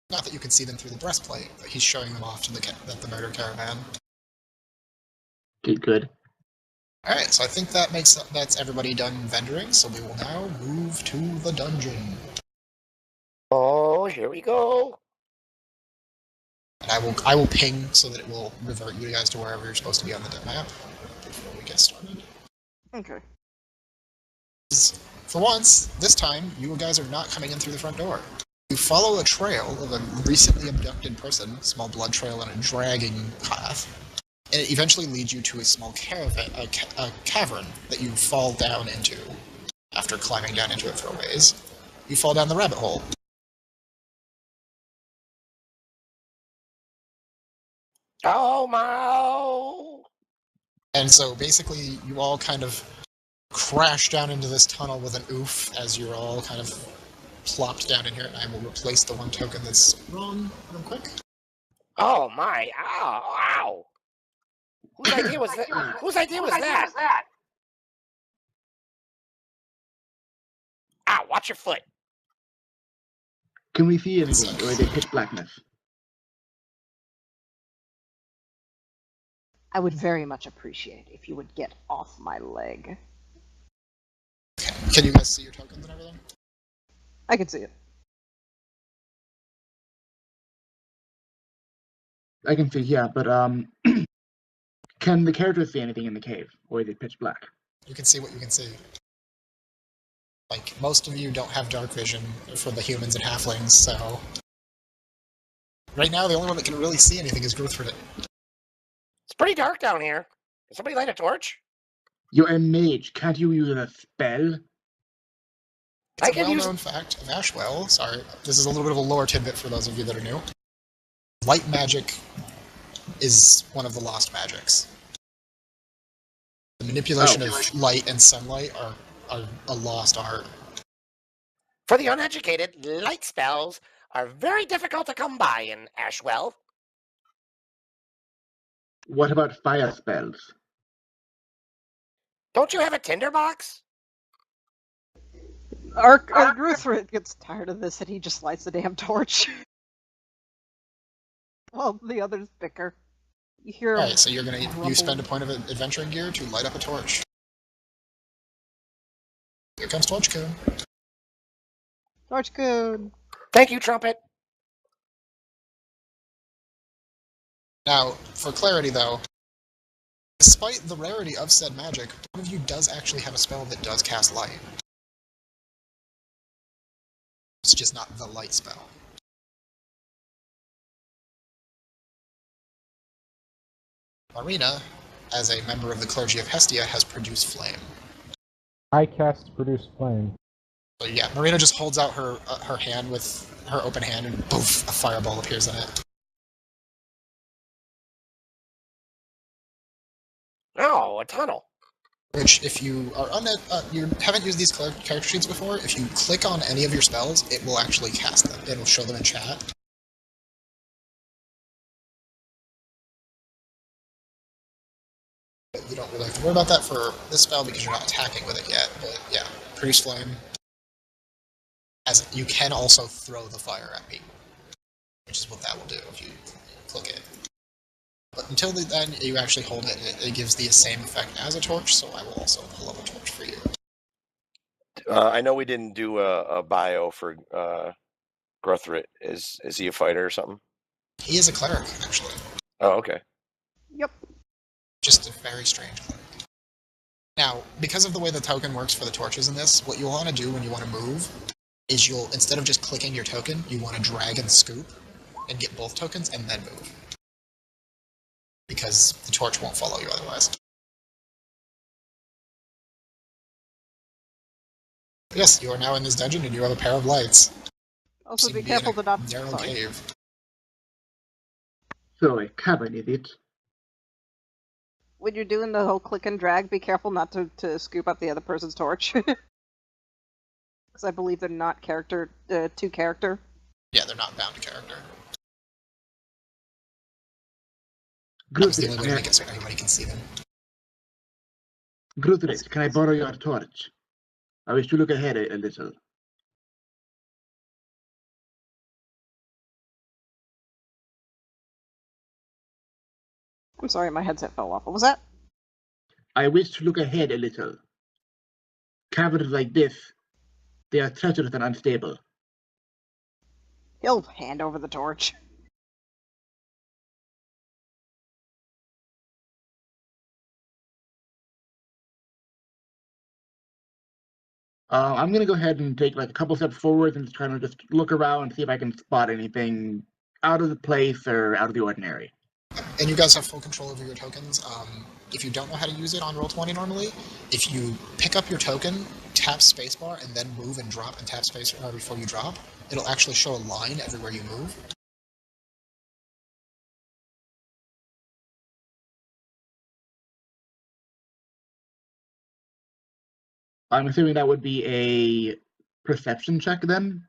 Not that you can see them through the breastplate, but he's showing them off to the murder caravan. Good. Alright, so I think that's everybody done vendoring, so we will now move to the dungeon. Oh, here we go. And I will ping so that it will revert you guys to wherever you're supposed to be on the map before we get started. Okay. For once, this time, you guys are not coming in through the front door. You follow a trail of a recently abducted person, small blood trail and a dragging path, and it eventually leads you to a small cavern that you fall down into after climbing down into it for a ways. You fall down the rabbit hole. Oh, my. And so basically, you all kind of crash down into this tunnel with an oof as you're all kind of plopped down in here, and I will replace the 1 token that's wrong real quick. Oh, my. Ow, ow. Whose idea was that? Whose idea was that? Ow, watch your foot. Can we see anything, or is it pitch blackness? I would very much appreciate if you would get off my leg. Okay. Can you guys see your tokens and everything? I can see it. I can see, yeah, but can the characters see anything in the cave, or is it pitch black? You can see what you can see. Like, most of you don't have dark vision for the humans and halflings, so... Right now, the only one that can really see anything is Gruthrit. It's pretty dark down here. Can somebody light a torch? You're a mage, can't you use a spell? It's a well-known fact of Ashwell. Sorry, this is a little bit of a lore tidbit for those of you that are new. Light magic is one of the lost magics. The manipulation of light and sunlight are a lost art. For the uneducated, light spells are very difficult to come by in Ashwell. What about fire spells? Don't you have a tinderbox? Gruthrit gets tired of this and he just lights the damn torch. Well, the others bicker. You hear Alright, so you're gonna rumble. spend a point of adventuring gear to light up a torch. Here comes Torch Coon. Torch Coon. Thank you, Trumpet. Now, for clarity though, despite the rarity of said magic, one of you does actually have a spell that does cast light. It's just not the light spell. Mareena, as a member of the clergy of Hestia, has produced flame. I cast Produce Flame. So yeah, Mareena just holds out her hand with her open hand, and poof, a fireball appears in it. Oh, a tunnel. Which, if you are you haven't used these character sheets before, if you click on any of your spells, it will actually cast them. It'll show them in chat. But you don't really have to worry about that for this spell because you're not attacking with it yet. But yeah, Produce Flame. As you can also throw the fire at people, which is what that will do if you click it. But until then, you actually hold it, and it gives the same effect as a torch, so I will also pull up a torch for you. I know we didn't do a bio for Gruthrit. Is he a fighter or something? He is a cleric, actually. Oh, okay. Yep. Just a very strange cleric. Now, because of the way the token works for the torches in this, what you'll want to do when you want to move is instead of just clicking your token, you want to drag and scoop and get both tokens and then move. Because the torch won't follow you otherwise. Yes, you are now in this dungeon and you have a pair of lights. Also, Seem be to be in careful a to not. narrow Sorry. cave. So a cavern, is it? When you're doing the whole click and drag, be careful not to scoop up the other person's torch. Because I believe they're not to character. Yeah, they're not bound to character. Gruthrit, The only way to make it so everybody can see them. Gruthrit, can I borrow your torch? I wish to look ahead a little. I'm sorry, my headset fell off. What was that? I wish to look ahead a little. Caverns like this, they are treacherous and unstable. He'll hand over the torch. I'm going to go ahead and take like a couple steps forward and kind of just look around and see if I can spot anything out of the place or out of the ordinary. And you guys have full control over your tokens. If you don't know how to use it on Roll20 normally, if you pick up your token, tap spacebar, and then move and drop and tap spacebar before you drop, it'll actually show a line everywhere you move. I'm assuming that would be a perception check then?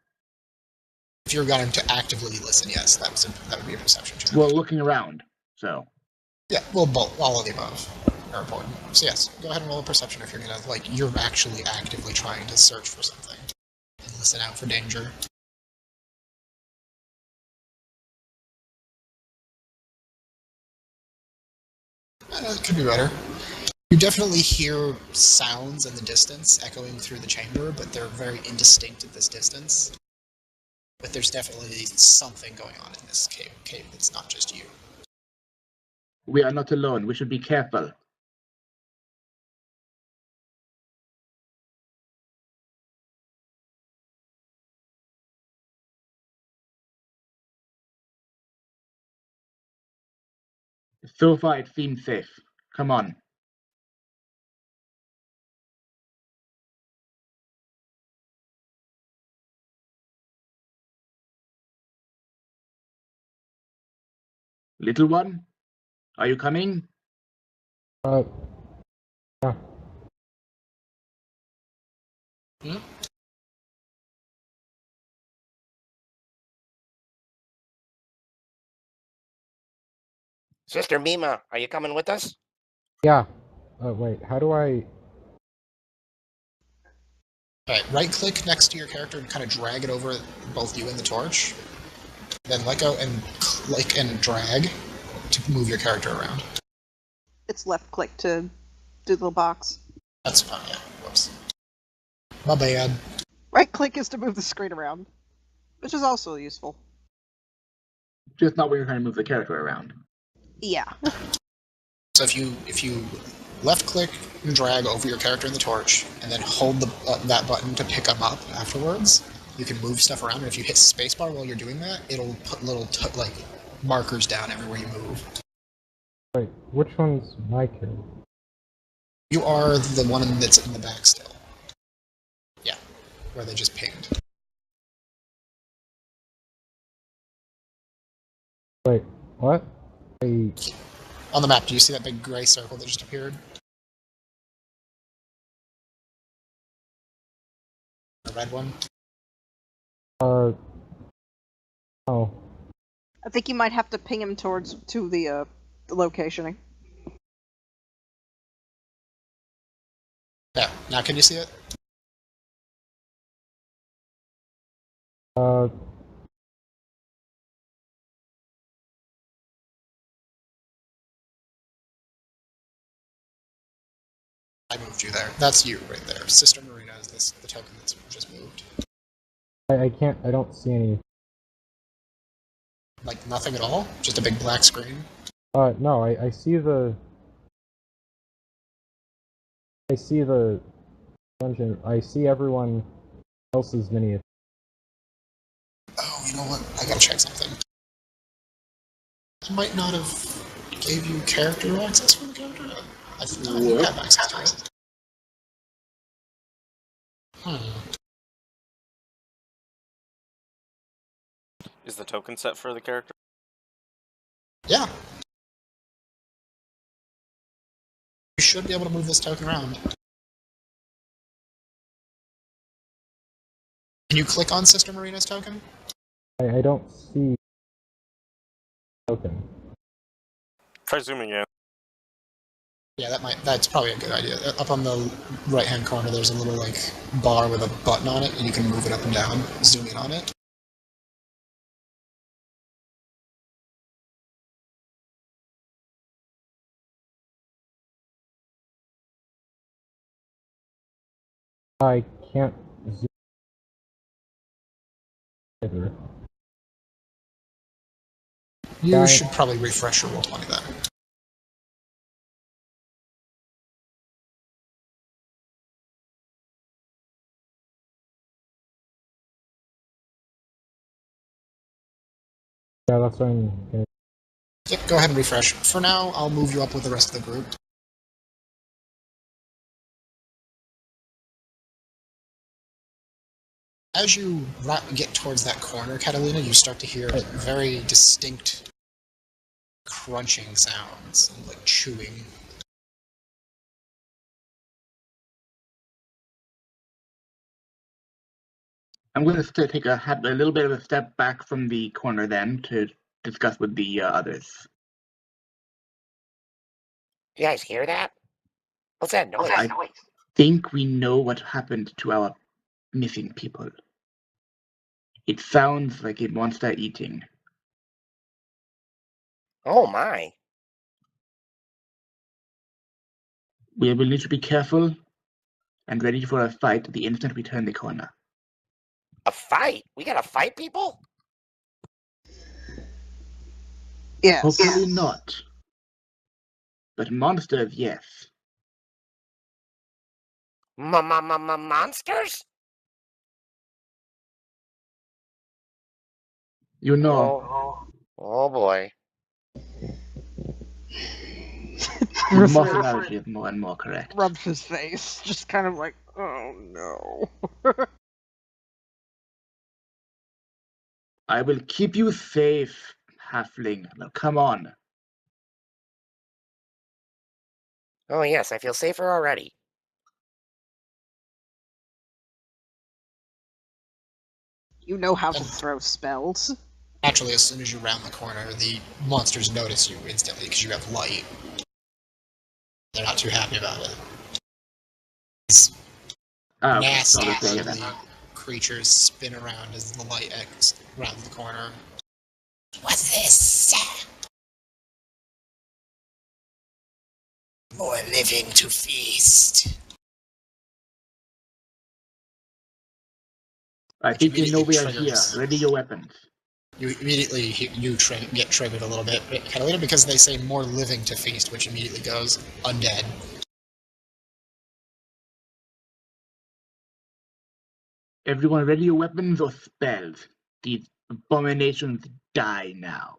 If you're going to actively listen, yes, that would be a perception check. Well, looking around, so. Yeah, well, all of the above are important. So yes, go ahead and roll a perception if you're gonna, you're actually actively trying to search for something. And listen out for danger. It could be better. You definitely hear sounds in the distance echoing through the chamber, but they're very indistinct at this distance. But there's definitely something going on in this cave that's not just you. We are not alone. We should be careful. So far, it seems safe. Come on. Little one, are you coming? Yeah. Hmm? Sister Mima, are you coming with us? Yeah. Wait, how do I... Alright, right-click next to your character and kind of drag it over both you and the torch. Then let go and click and drag to move your character around. It's left-click to do the box. That's fine, yeah. Whoops. My bad. Right-click is to move the screen around, which is also useful. Just not when you're trying to move the character around. Yeah. So if you left-click and drag over your character in the torch, and then hold that button to pick them up afterwards, you can move stuff around, and if you hit spacebar while you're doing that, it'll put little markers down everywhere you move. Wait, which one's my character? You are the one that's in the back still. Yeah, where they just pinged. Wait, what? On the map, do you see that big gray circle that just appeared? The red one? Oh. I think you might have to ping him to the locationing. Yeah, now can you see it? I moved you there. That's you right there. Sister Mareena is the token that's just moved. I don't see any. Like nothing at all? Just a big black screen? No, I see the dungeon. I see everyone else's mini. Oh, you know what? I gotta check something. I might not have gave you character access for the character? I thought you have access to it. Is the token set for the character? Yeah. You should be able to move this token around. Can you click on Sister Mareena's token? I don't see token. Try zooming in. Yeah, that's probably a good idea. Up on the right-hand corner, there's a little, bar with a button on it, and you can move it up and down, zoom in on it. I can't zoom either. You should probably refresh your Roll20 then. Yeah, that's what I'm gonna... Yep, go ahead and refresh. For now, I'll move you up with the rest of the group. As you get towards that corner, Catalina, you start to hear very distinct crunching sounds, like chewing. I'm going to take a little bit of a step back from the corner then to discuss with the others. You guys hear that? What's that noise? I think we know what happened to our missing people. It sounds like a monster eating. Oh my. We will need to be careful and ready for a fight the instant we turn the corner. A fight? We gotta fight people? Yes. Hopefully not. But monsters, yes. Monsters? You know. Oh boy. The moth analogy is more and more correct. Rubs his face, just kind of like, oh no. I will keep you safe, halfling. Now come on. Oh yes, I feel safer already. You know how to throw spells. Naturally, as soon as you round the corner, the monsters notice you instantly because you have light. They're not too happy about it. nasty okay, ugly creatures spin around as the light echoes around the corner. What's this? More living to feast. I think you know we are here. Ready your weapons. You immediately get triggered a little bit, Catalina, because they say more living to feast, which immediately goes undead. Everyone ready your weapons or spells. These abominations die now.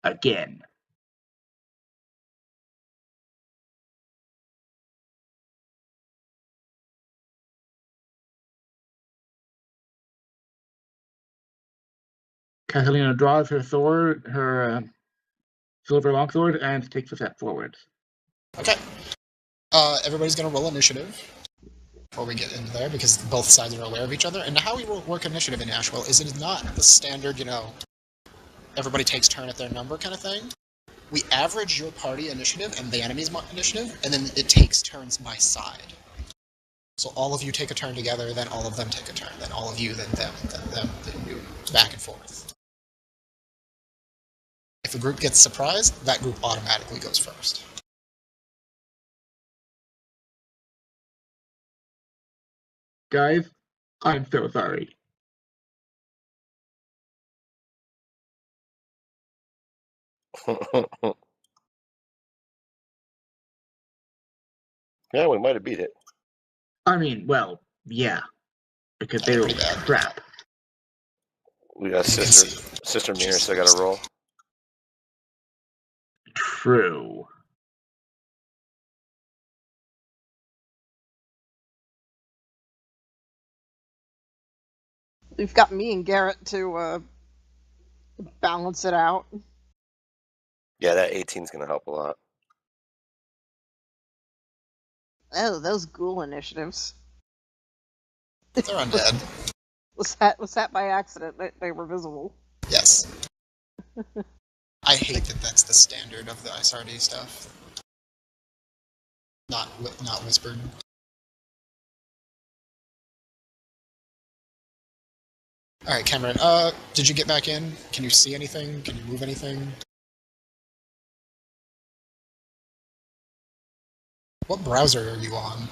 Again. Catalina draws her sword, her silver longsword, and takes a step forward. Okay. Everybody's going to roll initiative before we get into there, because both sides are aware of each other. And how we work initiative in Ashwell is it is not the standard, everybody takes turn at their number kind of thing. We average your party initiative and the enemy's initiative, and then it takes turns by side. So all of you take a turn together, then all of them take a turn, then all of you, then them, then you, back and forth. If a group gets surprised, that group automatically goes first. Guys, I'm so sorry. Yeah, we might have beat it. I mean, well, yeah. Because they were crap. We got Sister Mir still got a roll. True. We've got me and Garret to balance it out. Yeah, that 18's going to help a lot. Oh, those ghoul initiatives. They're undead. Was that by accident? They were visible. Yes. I hate that that's the standard of the ISRD stuff. Not whispered. Alright, Cameron, did you get back in? Can you see anything? Can you move anything? What browser are you on?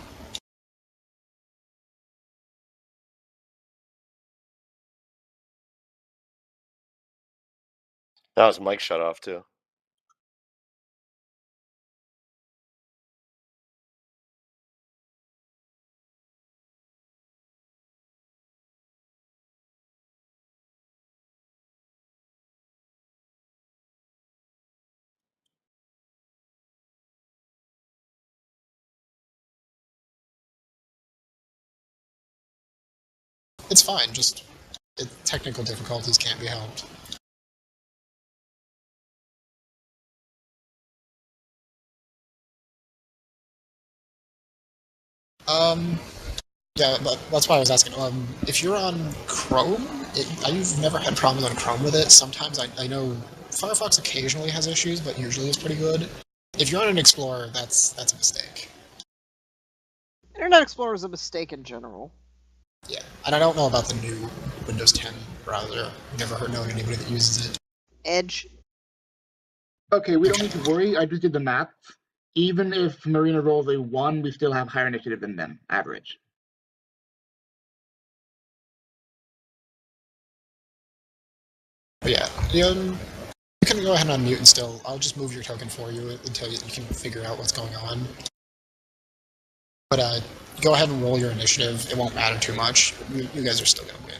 That was Mike shut off too. It's fine, just technical difficulties can't be helped. Yeah, but that's why I was asking. If you're on Chrome, I've never had problems on Chrome with it. Sometimes I know Firefox occasionally has issues, but usually it's pretty good. If you're on an Explorer, that's a mistake. Internet Explorer is a mistake in general. Yeah, and I don't know about the new Windows 10 browser. Never known anybody that uses it. Edge. Okay, we don't need to worry. I just did the math. Even if Mareena rolls a 1, we still have higher initiative than them, average. But yeah, you can go ahead and unmute and still. I'll just move your token for you until you can figure out what's going on. But go ahead and roll your initiative. It won't matter too much. You guys are still going to win.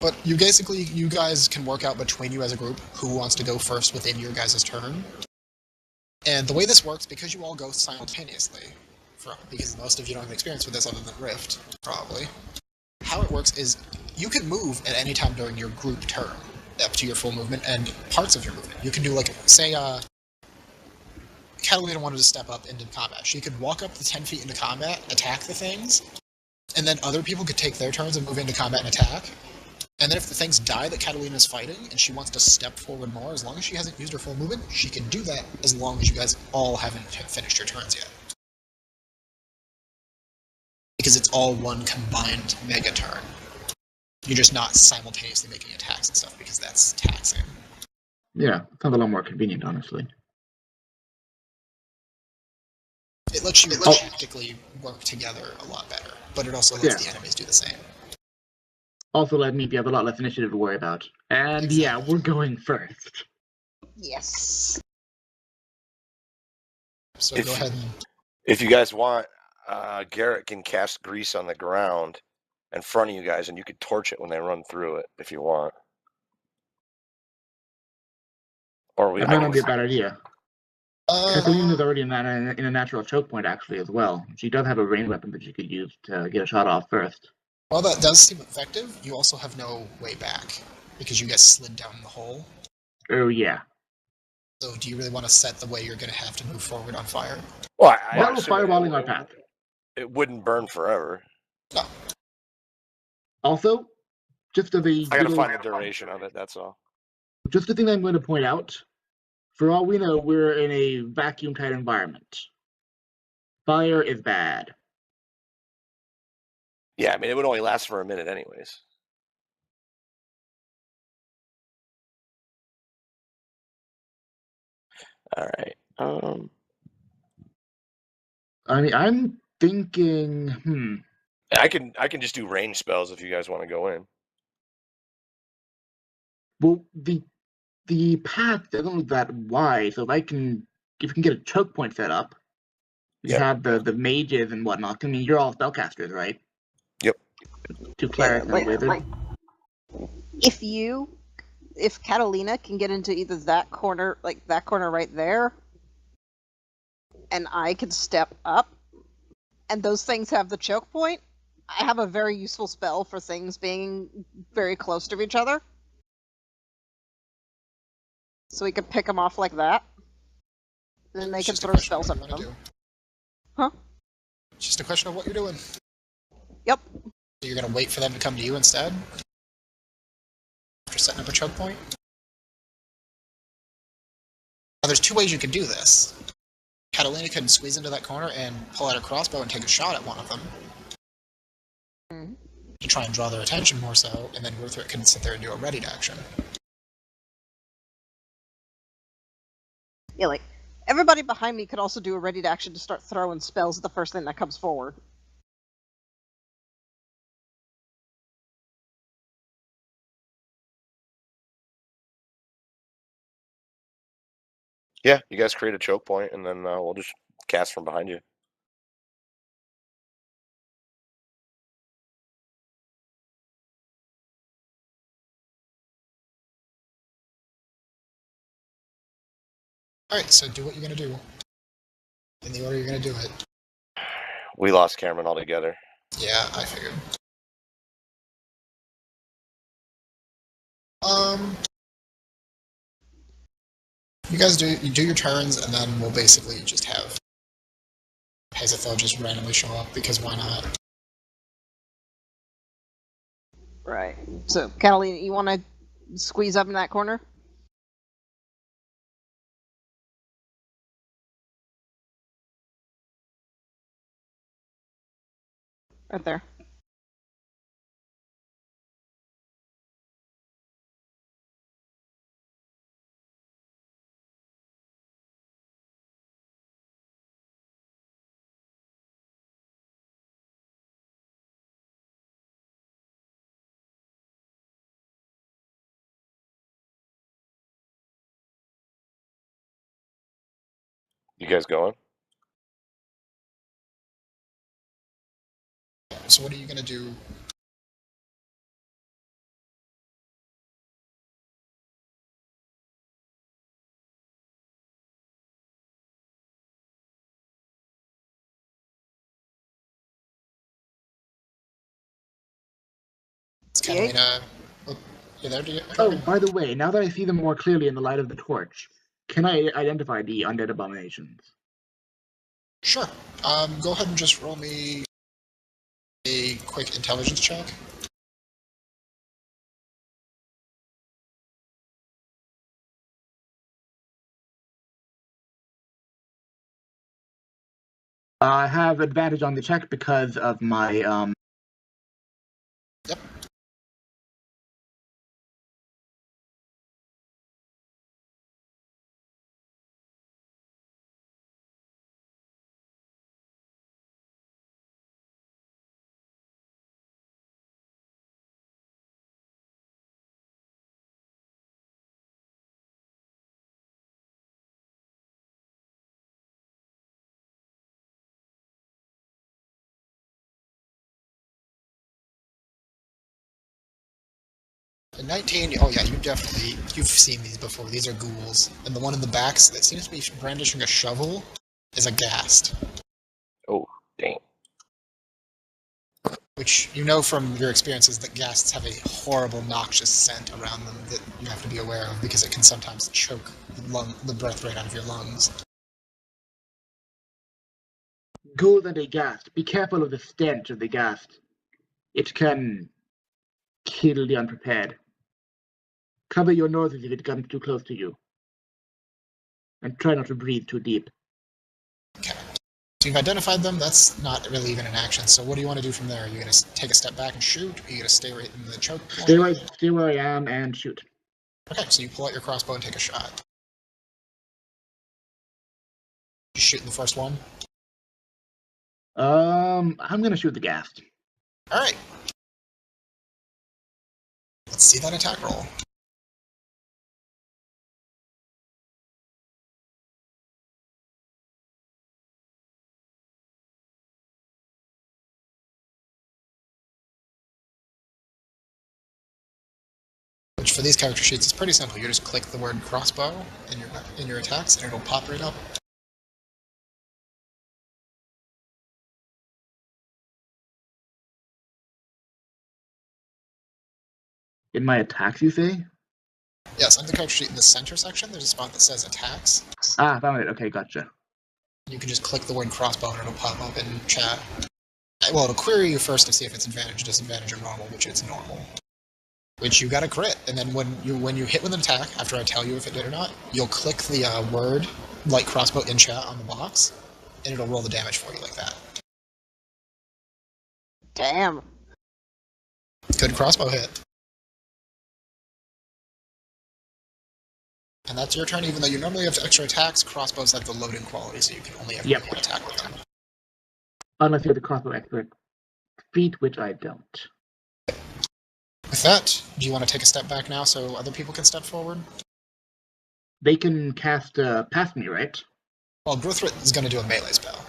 But you guys can work out between you as a group who wants to go first within your guys' turn. And the way this works, because you all go simultaneously, because most of you don't have experience with this other than Rift, probably, how it works is you can move at any time during your group turn, up to your full movement and parts of your movement. You can do, like, say, Catalina wanted to step up into combat. She could walk up the 10 feet into combat, attack the things, and then other people could take their turns and move into combat and attack. And then if the things die that Catalina's fighting, and she wants to step forward more, as long as she hasn't used her full movement, she can do that as long as you guys all haven't finished your turns yet. Because it's all one combined mega turn. You're just not simultaneously making attacks and stuff, because that's taxing. Yeah, sounds a lot more convenient, honestly. It lets you tactically work together a lot better, but it also lets the enemies do the same. Also let me have a lot less initiative to worry about. And yeah, we're going first. Yes. So go ahead and... If you guys want, Garret can cast grease on the ground in front of you guys, and you could torch it when they run through it, if you want. Or that might not be a bad idea. Catalina's already in a natural choke point, actually, as well. She does have a ranged weapon that she could use to get a shot off first. While that does seem effective, you also have no way back, because you get slid down the hole. Oh, yeah. So do you really want to set the way you're going to have to move forward on fire? Well, that was fireballing our path. It wouldn't burn forever. No. Also, just as a... I gotta find the duration of it, that's all. Just a thing I'm going to point out. For all we know, we're in a vacuum-tight environment. Fire is bad. Yeah, I mean, it would only last for a minute anyways. All right. I mean, I'm thinking, I can just do range spells if you guys want to go in. Well, the path doesn't look that wide, so if we can get a choke point set up, you have the mages and whatnot. I mean, you're all spellcasters, right? Yep. 2 clerics and a wizard. If Catalina can get into either that corner right there, and I can step up, and those things have the choke point, I have a very useful spell for things being very close to each other. So we can pick them off like that. And then they can throw spells at them. Huh? It's just a question of what you're doing. Yep. So you're going to wait for them to come to you instead? After setting up a choke point? Now, there's 2 ways you can do this. Catalina can squeeze into that corner and pull out a crossbow and take a shot at one of them. To try and draw their attention more so, and then Gruthrit can sit there and do a readied action. Yeah, like, everybody behind me could also do a readied action to start throwing spells at the first thing that comes forward. Yeah, you guys create a choke point, and then we'll just cast from behind you. Alright, so do what you're going to do. In the order you're going to do it. We lost Cameron altogether. Yeah, I figured. You guys do your turns, and then we'll basically just have Peisithoe just randomly show up, because why not? Right. So, Catalina, you want to squeeze up in that corner? Right there. You guys going? So what are you going to do? It's Catalina. Oh, you there? Oh, by the way, now that I see them more clearly in the light of the torch, can I identify the undead abominations? Sure. Go ahead and just roll me a quick intelligence check. I have advantage on the check because of my Yep. In 19, oh yeah, you've seen these before. These are ghouls. And the one in the back that seems to be brandishing a shovel is a ghast. Oh, dang. Which you know from your experiences that ghasts have a horrible, noxious scent around them that you have to be aware of because it can sometimes choke the breath right out of your lungs. ghouls and a ghast. Be careful of the stench of the ghast. It can kill the unprepared. Cover your noses if it comes too close to you. And try not to breathe too deep. Okay. So you've identified them, that's not really even an action, so what do you want to do from there? Are you going to take a step back and shoot? Are you going to stay right in the choke point? Stay where I am and shoot. Okay, so you pull out your crossbow and take a shot. You shooting the first one? I'm gonna shoot the ghast. Alright. Let's see that attack roll. Which for these character sheets is pretty simple. You just click the word crossbow in your attacks and it'll pop right up. In my attacks, you say? Yes, on the character sheet in the center section, there's a spot that says attacks. Ah, found it. Okay, gotcha. You can just click the word crossbow and it'll pop up in chat. Well, it'll query you first to see if it's advantage, disadvantage, or normal, which it's normal. Which you got a crit, and then when you hit with an attack, after I tell you if it did or not, you'll click the word, like crossbow in chat on the box, and it'll roll the damage for you like that. Damn. Good crossbow hit. And that's your turn, even though you normally have extra attacks, crossbows have the loading quality, so you can only have one attack with them. Unless you're the crossbow expert feat, which I don't. With that, do you want to take a step back now so other people can step forward? They can cast past me, right? Well, Gruthrit is going to do a melee spell.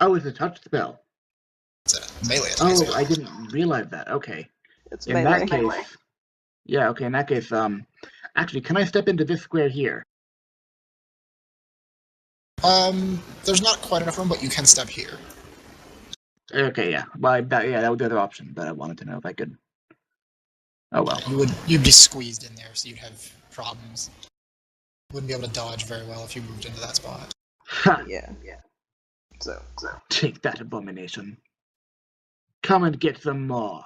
Oh, it's a touch spell. It's a melee attack spell. I didn't realize that. Okay. It's in that case, yeah. Okay. In that case, actually, can I step into this square here? There's not quite enough room, but you can step here. Okay, yeah. Well, that was the other option, but I wanted to know if I could. Oh well. You'd be squeezed in there, so you'd have problems. Wouldn't be able to dodge very well if you moved into that spot. Ha! Yeah. So. Take that, abomination. Come and get some more.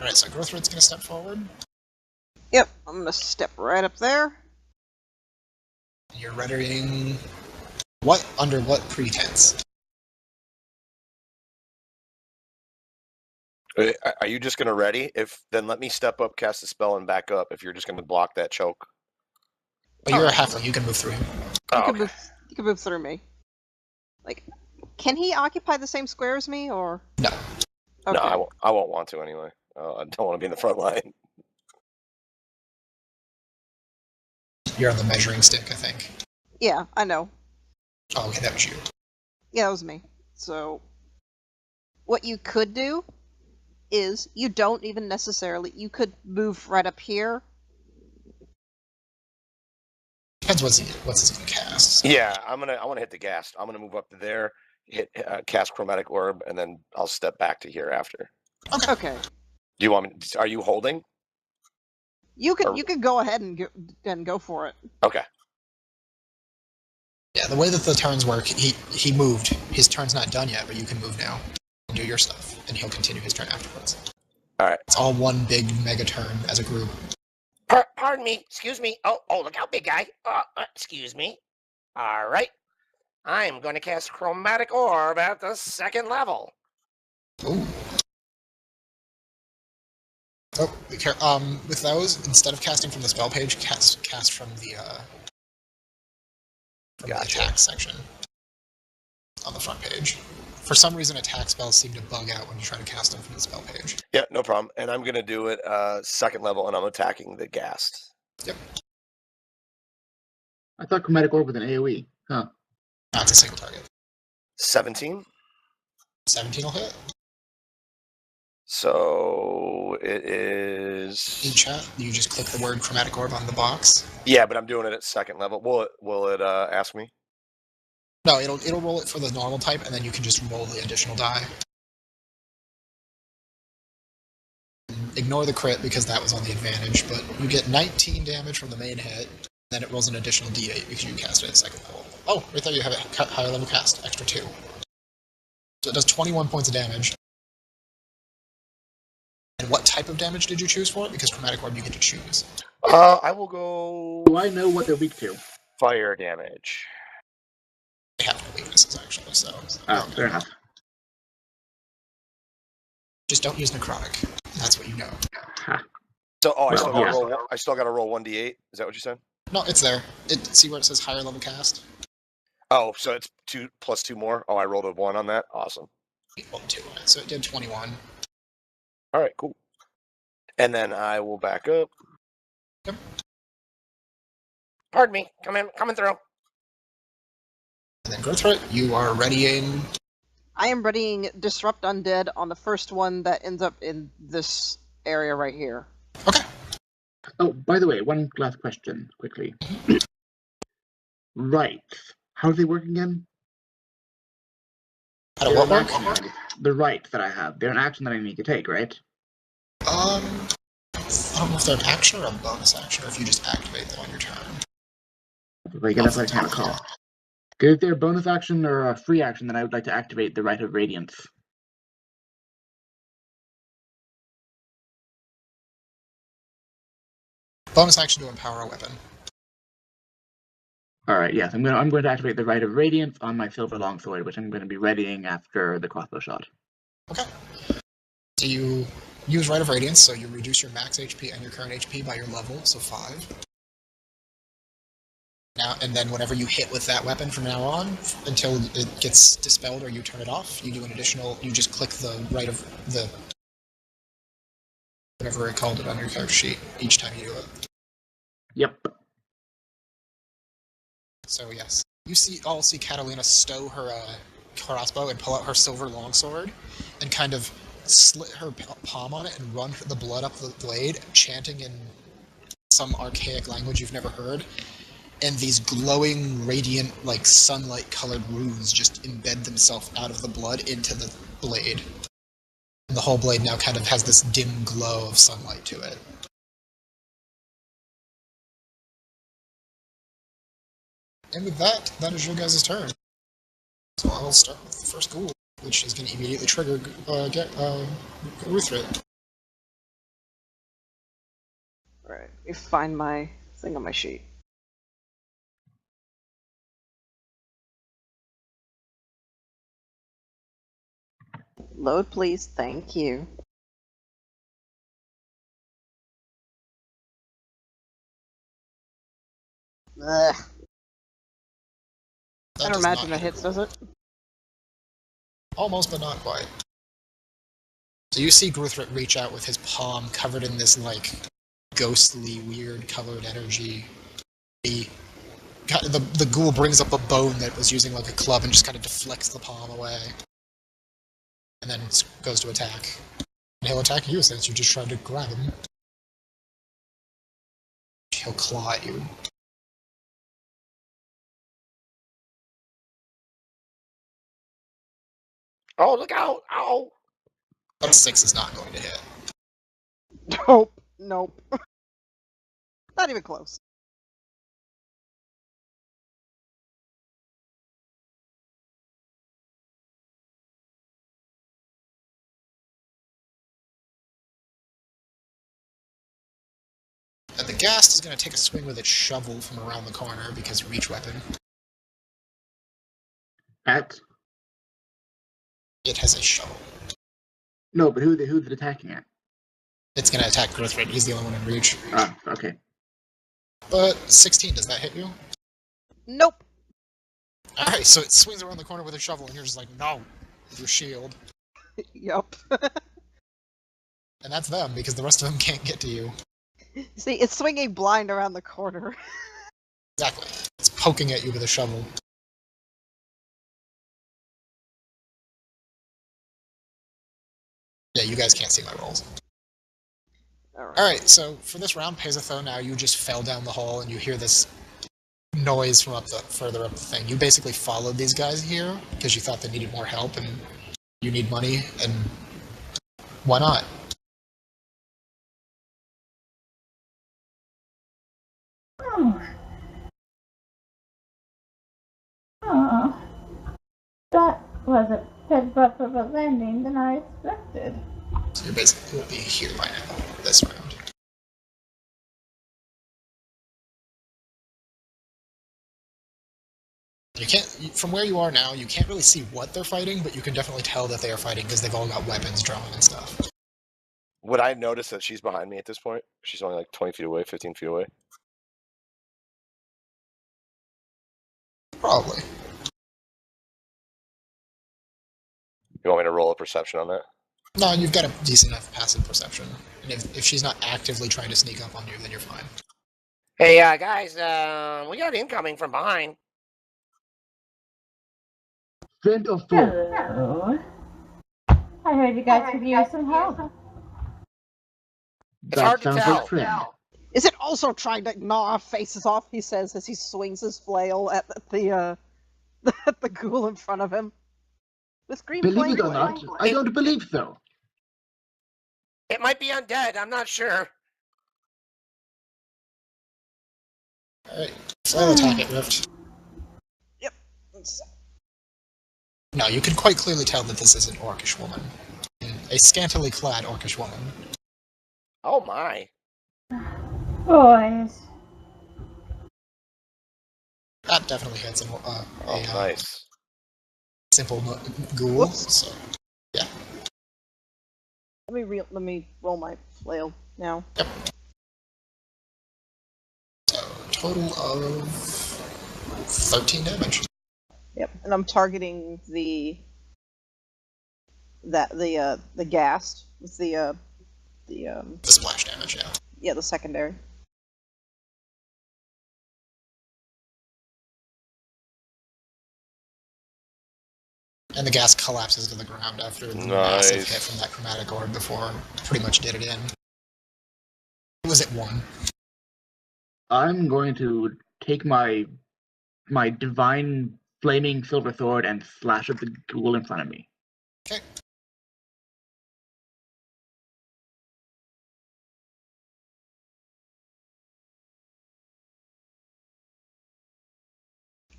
Alright, so Gruthrit's gonna step forward. Yep, I'm gonna step right up there. You're readying what? Under what pretense? Are you just going to ready? Then let me step up, cast a spell, and back up if you're just going to block that choke. Well, you're a halfling. You can move through him. You can move through me. Like, can he occupy the same square as me, or? No. Okay. No, I won't want to anyway. I don't want to be in the front line. You're on the measuring stick, I think. Yeah, I know. Oh, okay, that was you. Yeah, that was me. So, what you could do is you don't even necessarily. You could move right up here. Depends what's he gonna cast. So. Yeah, I want to hit the ghast. I'm gonna move up to there, hit cast chromatic orb, and then I'll step back to here after. Okay. Do you want me? Are you holding? You could go ahead and go for it. Okay. Yeah, the way that the turns work, he moved. His turn's not done yet, but you can move now and do your stuff, and he'll continue his turn afterwards. All right. It's all one big mega turn as a group. Pardon me. Excuse me. Oh, look out, big guy. Excuse me. All right. I'm going to cast Chromatic Orb at the 2nd level. Ooh. Oh, with those, instead of casting from the spell page, cast from the attack section on the front page. For some reason, attack spells seem to bug out when you try to cast them from the spell page. Yeah, no problem. And I'm going to do it 2nd level, and I'm attacking the ghast. Yep. I thought Chromatic Orb was an AoE. Huh. No, it's a single target. 17? 17 will hit. So it is... In chat, you just click the word Chromatic Orb on the box. Yeah, but I'm doing it at 2nd level. Will it ask me? No, it'll roll it for the normal type, and then you can just roll the additional die. Ignore the crit because that was on the advantage, but you get 19 damage from the main hit, then it rolls an additional d8 because you cast it at 2nd level. Oh, right there you have a higher level cast, extra 2. So it does 21 points of damage. And what type of damage did you choose for it? Because Chromatic Orb you get to choose. I will go... Do I know what they're weak to? Fire damage. They have no weaknesses, actually, so... Oh, fair enough. Just don't use Necrotic. That's what you know. So, I Well, still got to roll 1d8? Is that what you said? No, it's there. See where it says higher level cast? Oh, so it's 2 plus 2 more? Oh, I rolled a 1 on that? Awesome. Well, 2 on it, so it did 21. Alright, cool. And then I will back up. Yep. Pardon me. Coming through. And then Gruthrit, you are readying... I am readying Disrupt Undead on the first one that ends up in this area right here. Okay. Oh, by the way, one last question, quickly. Right. How do they work again? How do what work? The right that I have. They're an action that I need to take, right? I don't know if they're an action or a bonus action, or if you just activate them on your turn. Like, that's what I can't recall. If they're a bonus action or a free action, then I would like to activate the Rite of Radiance. Bonus action to empower a weapon. Alright, yes, I'm going to activate the Rite of Radiance on my Silver Longsword, which I'm going to be readying after the crossbow shot. Okay. So you use Rite of Radiance, so you reduce your max HP and your current HP by your level, so 5. Now, and then whenever you hit with that weapon from now on, until it gets dispelled or you turn it off, you do an additional, you just click the right of the, whatever it called it on your character sheet, each time you do it. Yep. So yes, you all see Catalina stow her crossbow and pull out her silver longsword, and kind of slit her palm on it and run the blood up the blade, chanting in some archaic language you've never heard. And these glowing, radiant, like sunlight-colored runes just embed themselves out of the blood into the blade. And the whole blade now kind of has this dim glow of sunlight to it. And with that, that is your guys' turn. So I will start with the first ghoul, which is going to immediately trigger Gruthrit. Right. Let me find my thing on my sheet. Load, please. Thank you. Ugh. I don't imagine that hits, does it? Almost, but not quite. So you see Gruthrit reach out with his palm covered in this, like, ghostly, weird colored energy. The ghoul brings up a bone that was using, like, a club and just kind of deflects the palm away. And then goes to attack. And he'll attack you since you just tried to grab him. He'll claw at you. Oh, look out! Ow! But 6 is not going to hit. Nope. Nope. Not even close. And the ghast is going to take a swing with its shovel from around the corner because reach weapon. At? It has a shovel. No, but who's it attacking at? It's going to attack Gruthrit. He's the only one in reach. Ah, okay. But 16, does that hit you? Nope. Alright, so it swings around the corner with a shovel, and you're just like, no, with your shield. Yup. And that's them, because the rest of them can't get to you. See, it's swinging blind around the corner. Exactly. It's poking at you with a shovel. Yeah, you guys can't see my rolls. Alright, so for this round, Peisithoe, now you just fell down the hole and you hear this noise from further up the thing. You basically followed these guys here because you thought they needed more help and you need money, and why not? Oh, that was a bit rougher of a landing than I expected. So you're basically will be here by now, this round. You can't, from where you are now, you can't really see what they're fighting, but you can definitely tell that they are fighting because they've all got weapons drawn and stuff. Would I notice that she's behind me at this point? She's only like 20 feet away, 15 feet away. Probably. You want me to roll a perception on that? No, you've got a decent enough passive perception. And if she's not actively trying to sneak up on you, then you're fine. Hey, guys, we got incoming from behind. Friend or foe? Hello. I heard you guys could use some help. It's hard to Sounds tell. like friend. Is it also trying to gnaw our faces off, he says as he swings his flail at the at the ghoul in front of him? This green Believe flame it or not, blade. I don't believe so. It might be undead, I'm not sure. Alright, flail attack at Rift. Yep. No, you can quite clearly tell that this is an orcish woman. A scantily clad orcish woman. Oh my. Boys. That definitely hits Nice. simple ghoul. Whoops. So, yeah. Let me roll my flail now. Yep. So, total of 13 damage. Yep, and I'm targeting the ghast with the splash damage, yeah. Yeah, the secondary. And the gas collapses to the ground after the Nice. massive hit from that chromatic orb before pretty much did it in. It was at 1. I'm going to take my divine flaming silver sword and slash at the ghoul in front of me. Okay.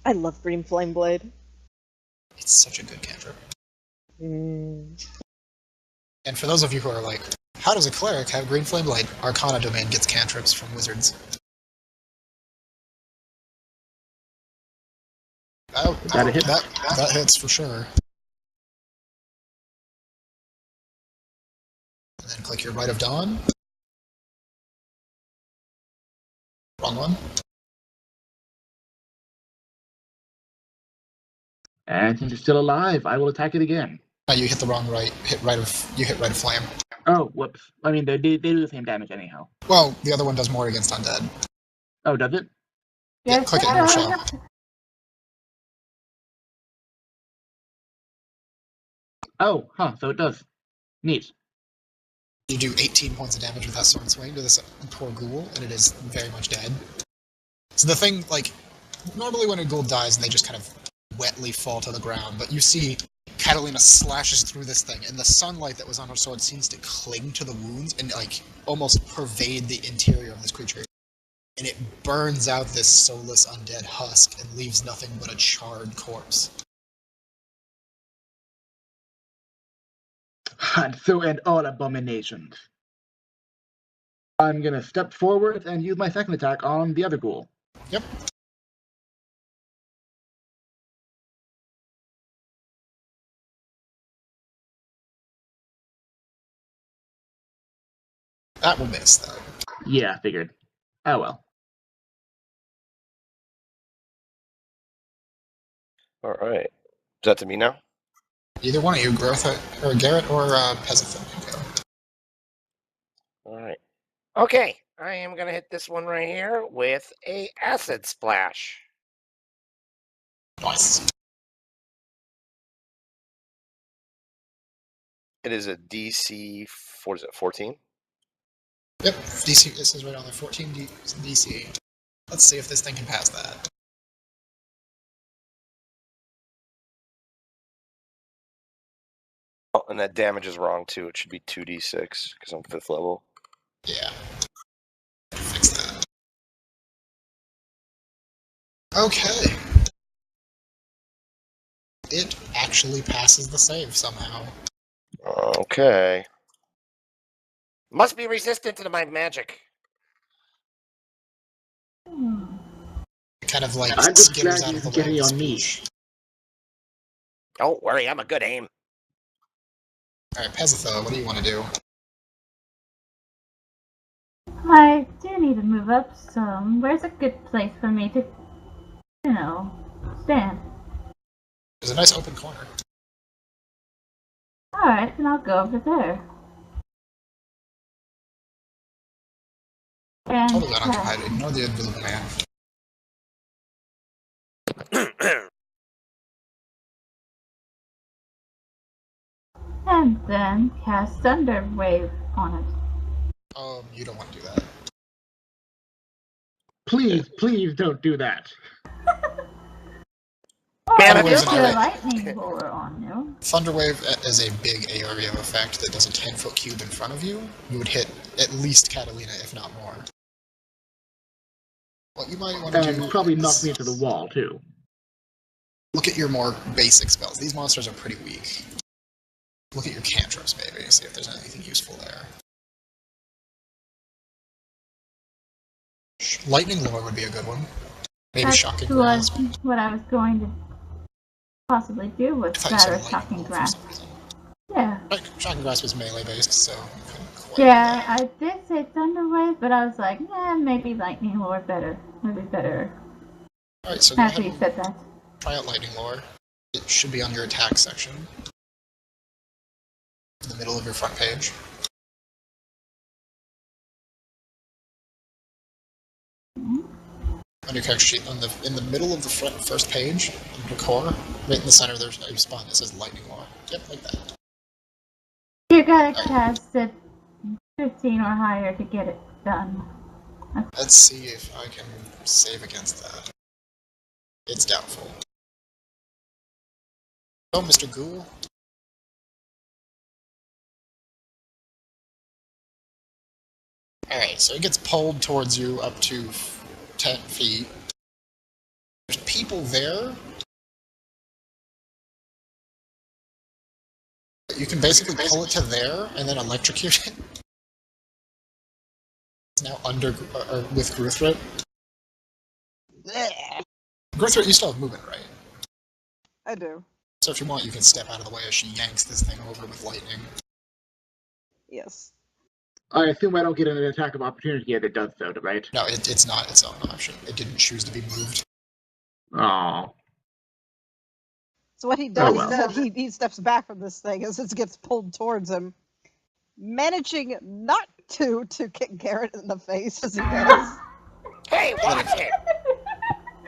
I love Green Flame Blade. It's such a good cantrip. And for those of you who are like, how does a cleric have Green Flame Blade? Arcana Domain gets cantrips from wizards. Oh, That a hit? That hits for sure. And then click your Rite of Dawn. Wrong one. And since it's still alive, I will attack it again. Oh, you hit the wrong right. You hit Rite of Flame. Oh, whoops. I mean, they do the same damage anyhow. Well, the other one does more against undead. Oh, does it? Yeah, click it in your shell. Oh, huh, so it does. Neat. You do 18 points of damage with that sword swing to this poor ghoul, and it is very much dead. So the thing, like, normally when a ghoul dies, they just kind of wetly fall to the ground, but you see Catalina slashes through this thing, and the sunlight that was on her sword seems to cling to the wounds and, like, almost pervade the interior of this creature. And it burns out this soulless undead husk and leaves nothing but a charred corpse. And so end all abominations. I'm gonna step forward and use my second attack on the other ghoul. Yep. That will miss, though. Yeah, I figured. Oh well. Alright. Is that to me now? Either one of you, Gruthrit, or Garret, or Peisithoe can go. Alright. Okay, I am going to hit this one right here with a acid splash. Nice. It is a DC, what is it, 14? Yep, DC, this is right on there, 14 DC. Let's see if this thing can pass that. Oh, and that damage is wrong too. It should be 2d6 because I'm 5th level. Yeah. Fix that. Okay. It actually passes the save somehow. Okay. Must be resistant to my magic. It kind of like I'm just skitters glad out of the you get way. it with on me. sploosh. Don't worry, I'm a good aim. Alright, Peisithoe, what do you want to do? I do need to move up some. Where's a good place for me to, stand? There's a nice open corner. Alright, then I'll go over there. And Totally unoccupied. Ignore the invisible man. and then cast Thunder Wave on it. You don't want to do that. Please don't do that. Man, I if put you're the my- lightning lure on you. Thunderwave is a big area of effect that does a 10-foot cube in front of you. You would hit at least Catalina, if not more. What you might want to do And probably is knock me into the wall, too. look at your more basic spells. These monsters are pretty weak. Look at your cantrips, maybe, see if there's anything useful there. Lightning Lure would be a good one. Maybe That's Shocking Grasp. what I was going to possibly do was I thought you said batter Lightning Shocking Lure for Grasp. some reason. Yeah. Shocking Grasp is melee based, so I couldn't quite Yeah, do that. I did say Thunder Wave, but I was like, maybe Lightning Lure better. Maybe better. Alright, so go After ahead you and said that. try out Lightning Lure. It should be on your attack section. In the middle of your front page. On your character sheet, in the middle of the first page, on the core, right in the center, there's a spot that says Lightning Lure. Yep, like that. You gotta cast it 15 or higher to get it done. Let's see if I can save against that. It's doubtful. Oh, Mr. Ghoul. Alright, so it gets pulled towards you up to 10 feet. There's people there. You can basically pull it to there and then electrocute it. It's now under with Gruthrit. Gruthrit, you still have movement, right? I do. So if you want, you can step out of the way as she yanks this thing over with lightning. Yes. I assume I don't get an attack of opportunity if it does so, right? No, it's not its own option. It didn't choose to be moved. Oh. So what he does well. is that he steps back from this thing as it gets pulled towards him, managing not to kick Garret in the face as he does. Hey, watch it!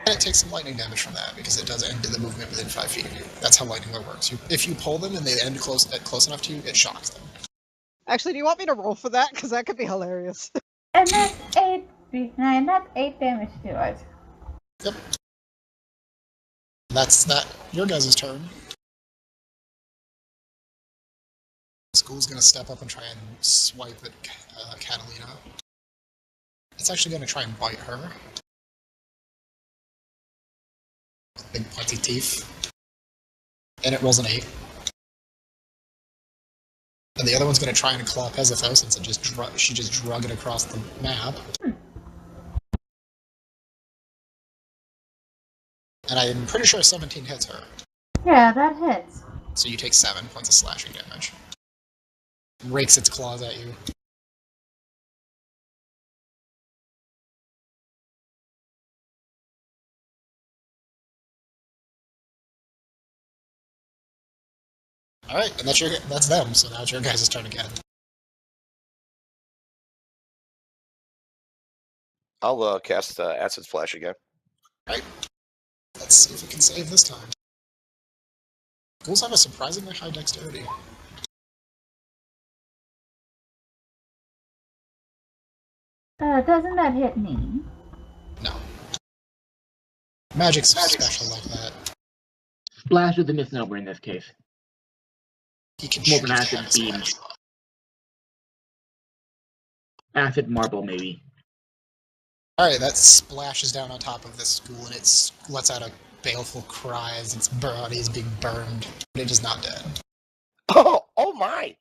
And it takes some lightning damage from that, because it does end the movement within 5 feet of you. That's how lightning lure works. If you pull them and they end close enough to you, it shocks them. Actually, do you want me to roll for that? Because that could be hilarious. And that's 8d9, that's 8 damage to it. Yep. That's that. Your guys' turn. School's gonna step up and try and swipe at Catalina. It's actually gonna try and bite her. Big pointy teeth. And it rolls an 8. And the other one's gonna try and claw Peisithoe since she just drug it across the map. And I'm pretty sure 17 hits her. Yeah, that hits. So you take 7 points of slashing damage. Rakes its claws at you. Alright, and that's them, so now it's your guys' turn again. I'll cast Acid Splash again. Alright. Let's see if we can save this time. Ghouls have a surprisingly high dexterity. Doesn't that hit me? No. Magic's special like that. Splash is a misnomer in this case. He can More shoot of an acid his beam. hands. Acid marble, maybe. Alright, that splashes down on top of this ghoul, and it lets out a baleful cry as its body is being burned, but it is not dead. Oh my!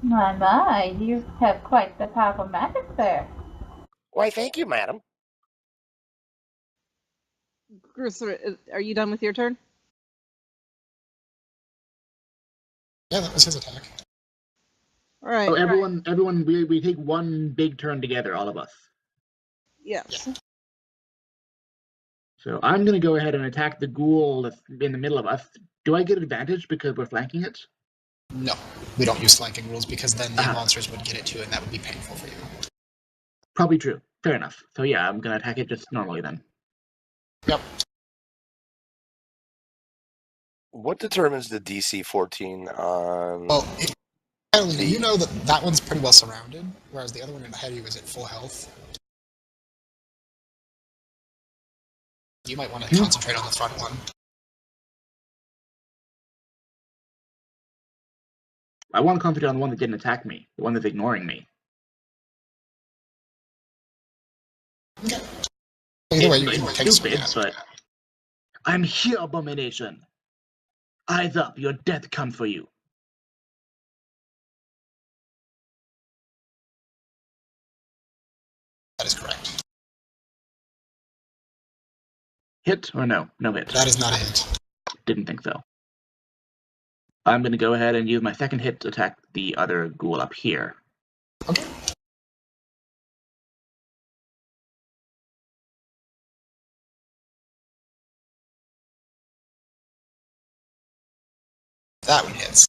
My, you have quite the powerful magic there. Why, thank you, madam. Gruthrit, are you done with your turn? Yeah, that was his attack. All right. So everyone, we take one big turn together, all of us. Yes. Yeah. So I'm going to go ahead and attack the ghoul that's in the middle of us. Do I get advantage because we're flanking it? No, we don't use flanking rules because then the monsters would get it too, and that would be painful for you. Probably true. Fair enough. So yeah, I'm going to attack it just normally then. Yep. What determines the DC 14 on... Well, Catalina, you know that one's pretty well surrounded, whereas the other one ahead of you is at full health. You might want to concentrate on the front one. I want to concentrate on the one that didn't attack me, the one that's ignoring me. Okay. Either way, you can take stupid, but I'm here, abomination. Eyes up, your death comes for you. That is correct. Hit or no? No hit. That is not a hit. Didn't think so. I'm going to go ahead and use my second hit to attack the other ghoul up here. Okay. That one hits.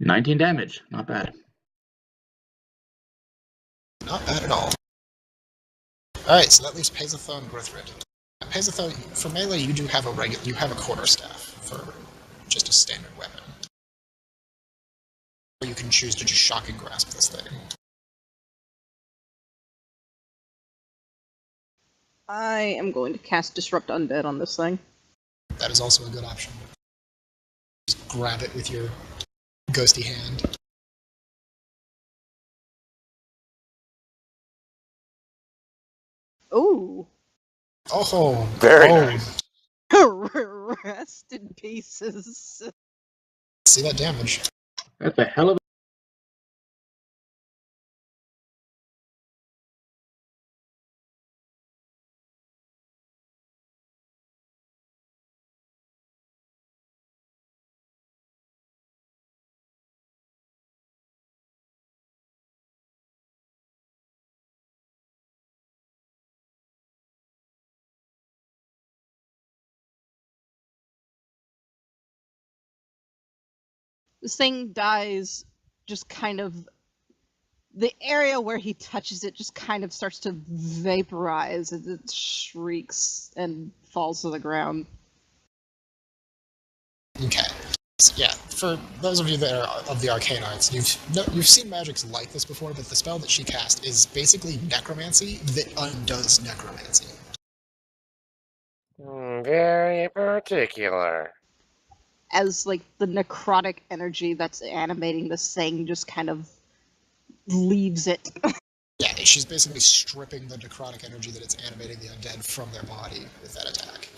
$19 damage. Not bad. Not bad at all. Alright, so that leaves Peisithoe and Gruthrit. Peisithoe, for melee, you do have a quarterstaff for just a standard weapon. Or you can choose to just shock and grasp this thing. I am going to cast Disrupt Undead on this thing. That is also a good option. Just grab it with your ghosty hand. Ooh. Oh, very nice. Rest in pieces. See that damage? That's a hell of a... This thing dies just kind of... The area where he touches it just kind of starts to vaporize as it shrieks and falls to the ground. Okay. So, yeah, for those of you that are of the arcane arts, you've seen magics like this before, but the spell that she cast is basically necromancy that undoes necromancy. Very particular. As, like, the necrotic energy that's animating this thing just kind of leaves it. Yeah, she's basically stripping the necrotic energy that it's animating the undead from their body with that attack.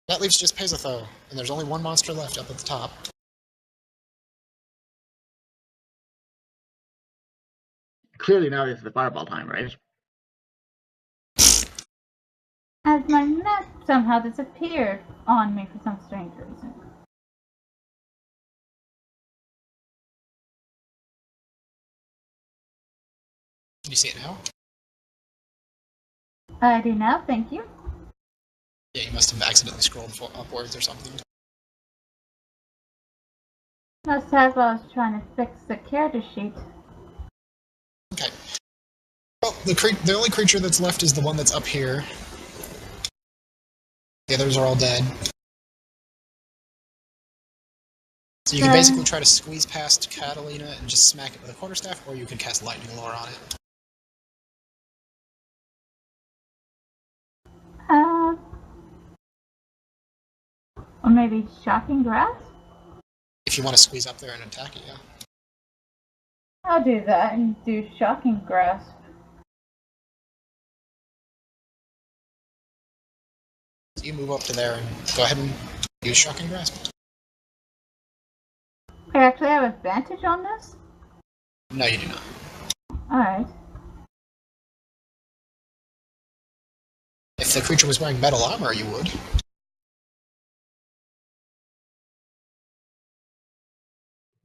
That leaves just Peisithoe, and there's only one monster left up at the top. Clearly now this is the fireball time, right? As my map somehow disappeared on me for some strange reason. Can you see it now? I do now, thank you. Yeah, you must have accidentally scrolled upwards or something. Must have while I was trying to fix the character sheet. Okay. Well, the only creature that's left is the one that's up here. The others are all dead. So you can basically try to squeeze past Catalina and just smack it with a quarterstaff, or you can cast Lightning Lore on it. Or maybe Shocking Grass? If you want to squeeze up there and attack it, yeah. I'll do that and do Shocking Grasp. So you move up to there and go ahead and use Shocking Grasp. I actually have advantage on this? No, you do not. Alright. If the creature was wearing metal armor, you would.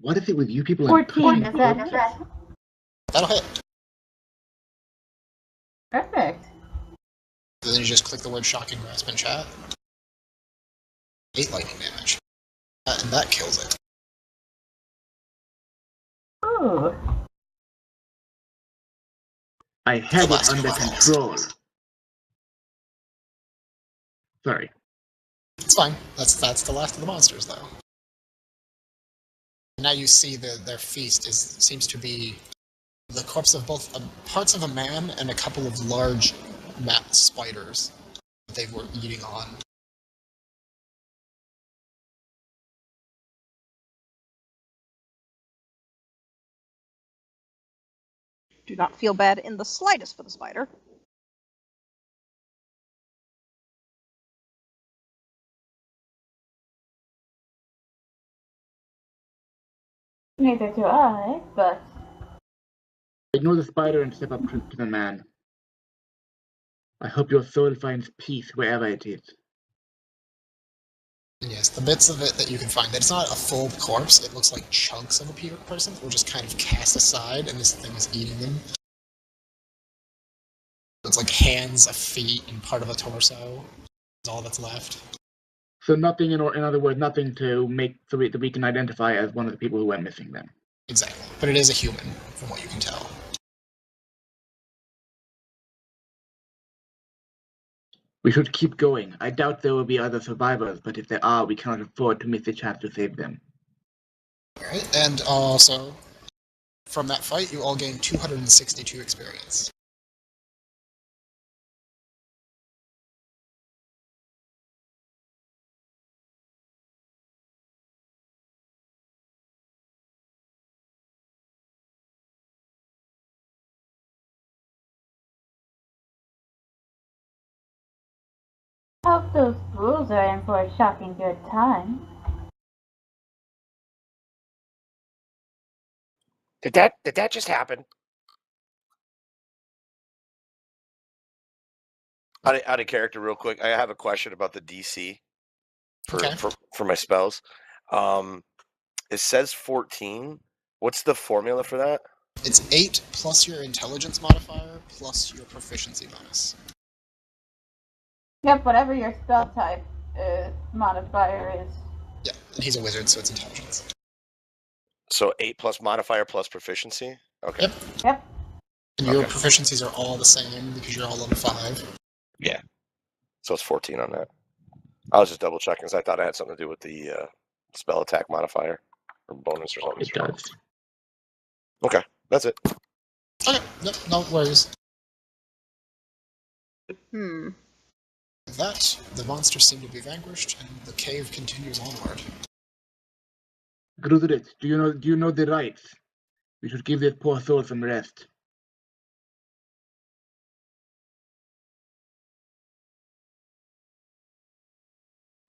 What is it with you people? 14, is that it? That'll hit. Perfect. So then you just click the word Shocking Grasp in chat. 8 lightning damage. And that kills it. Ooh. I had it under control. Sorry. It's fine. That's the last of the monsters, though. Now you see their feast seems to be the corpse of both parts of a man and a couple of large mat spiders that they were eating on. Do not feel bad in the slightest for the spider. Neither do I, but... Ignore the spider and step up to the man. I hope your soul finds peace wherever it is. Yes, the bits of it that you can find, it's not a full corpse, it looks like chunks of a person that were just kind of cast aside, and this thing is eating them. It's like hands, a feet, and part of a torso. That's all that's left. So nothing, in other words, nothing to make so that we can identify as one of the people who went missing then. Exactly. But it is a human, from what you can tell. We should keep going. I doubt there will be other survivors, but if there are, we cannot afford to miss the chance to save them. Alright, and also, from that fight, you all gain 262 experience. Hope those fools are in for a shocking good time. Did that just happen? Out of character, real quick, I have a question about the DC for my spells. It says 14. What's the formula for that? It's 8 plus your intelligence modifier plus your proficiency bonus. Yep, whatever your spell type modifier is. Yeah, and he's a wizard, so it's intelligence. So 8 plus modifier plus proficiency? Okay. Yep. And your proficiencies are all the same because you're all level 5. Yeah. So it's 14 on that. I was just double checking because I thought it had something to do with the spell attack modifier or bonus or something. It does. Okay, that's it. Okay, no worries. With that, the monsters seem to be vanquished, and the cave continues onward. Gruthrit, do you know the rites? We should give this poor soul some rest.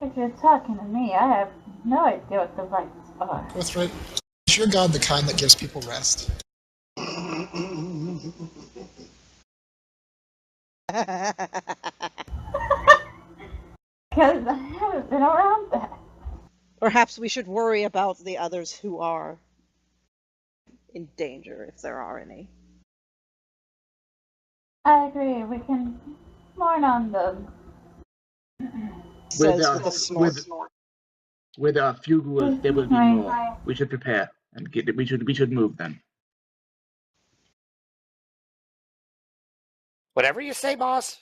If you're talking to me, I have no idea what the rights are. Gruthrit, is your god the kind that gives people rest? Because I haven't been around that. Perhaps we should worry about the others who are in danger, if there are any. I agree. We can mourn on them. Says with a snort. With a few ghouls, there will be more. We should prepare and we should move them. Whatever you say, boss.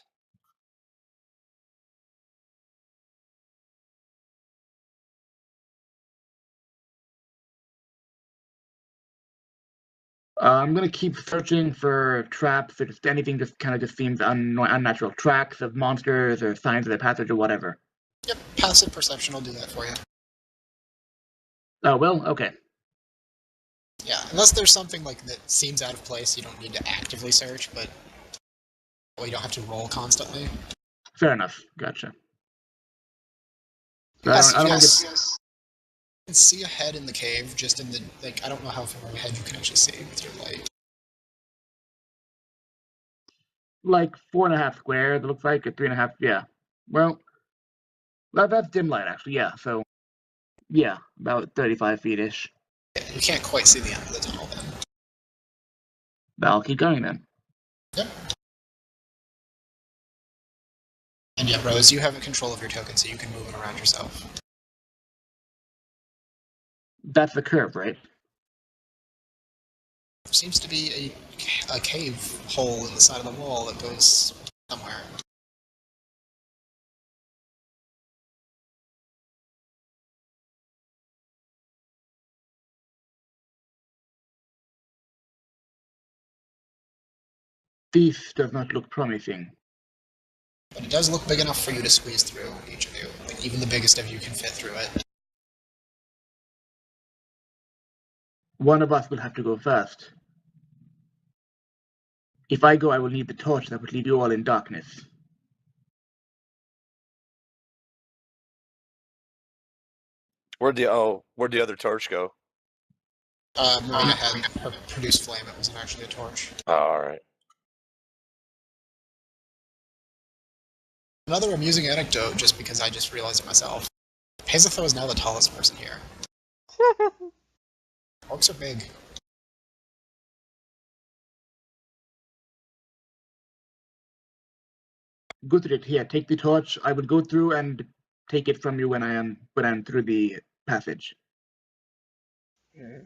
I'm gonna keep searching for traps or just anything just kind of just seems unnatural tracks of monsters or signs of their passage or whatever. Yep, passive perception will do that for you. Oh, well, okay. Yeah, unless there's something like that seems out of place, you don't need to actively search, but well, you don't have to roll constantly. Fair enough. Gotcha. Yes, I don't you can see ahead in the cave, just in the, like, I don't know how far ahead you can actually see with your light. Like 4.5 square, it looks like, or 3.5, yeah. Well, that's dim light, actually, yeah, so, yeah, about 35 feet-ish. Yeah, you can't quite see the end of the tunnel then. I'll keep going then. Yep. And yeah, Rose, you have control of your token, so you can move it around yourself. That's the curve, right? There seems to be a cave hole in the side of the wall that goes somewhere. This does not look promising. But it does look big enough for you to squeeze through, each of you. Like, even the biggest of you can fit through it. One of us will have to go first. If I go, I will need the torch that would leave you all in darkness. Where'd the other torch go? Mareena had her produced flame, it wasn't actually a torch. Oh, alright. Another amusing anecdote, just because I just realized it myself. Peisithoe is now the tallest person here. Orcs are big. Gruthrit, here, take the torch. I would go through and take it from you when I'm through the passage. Yeah,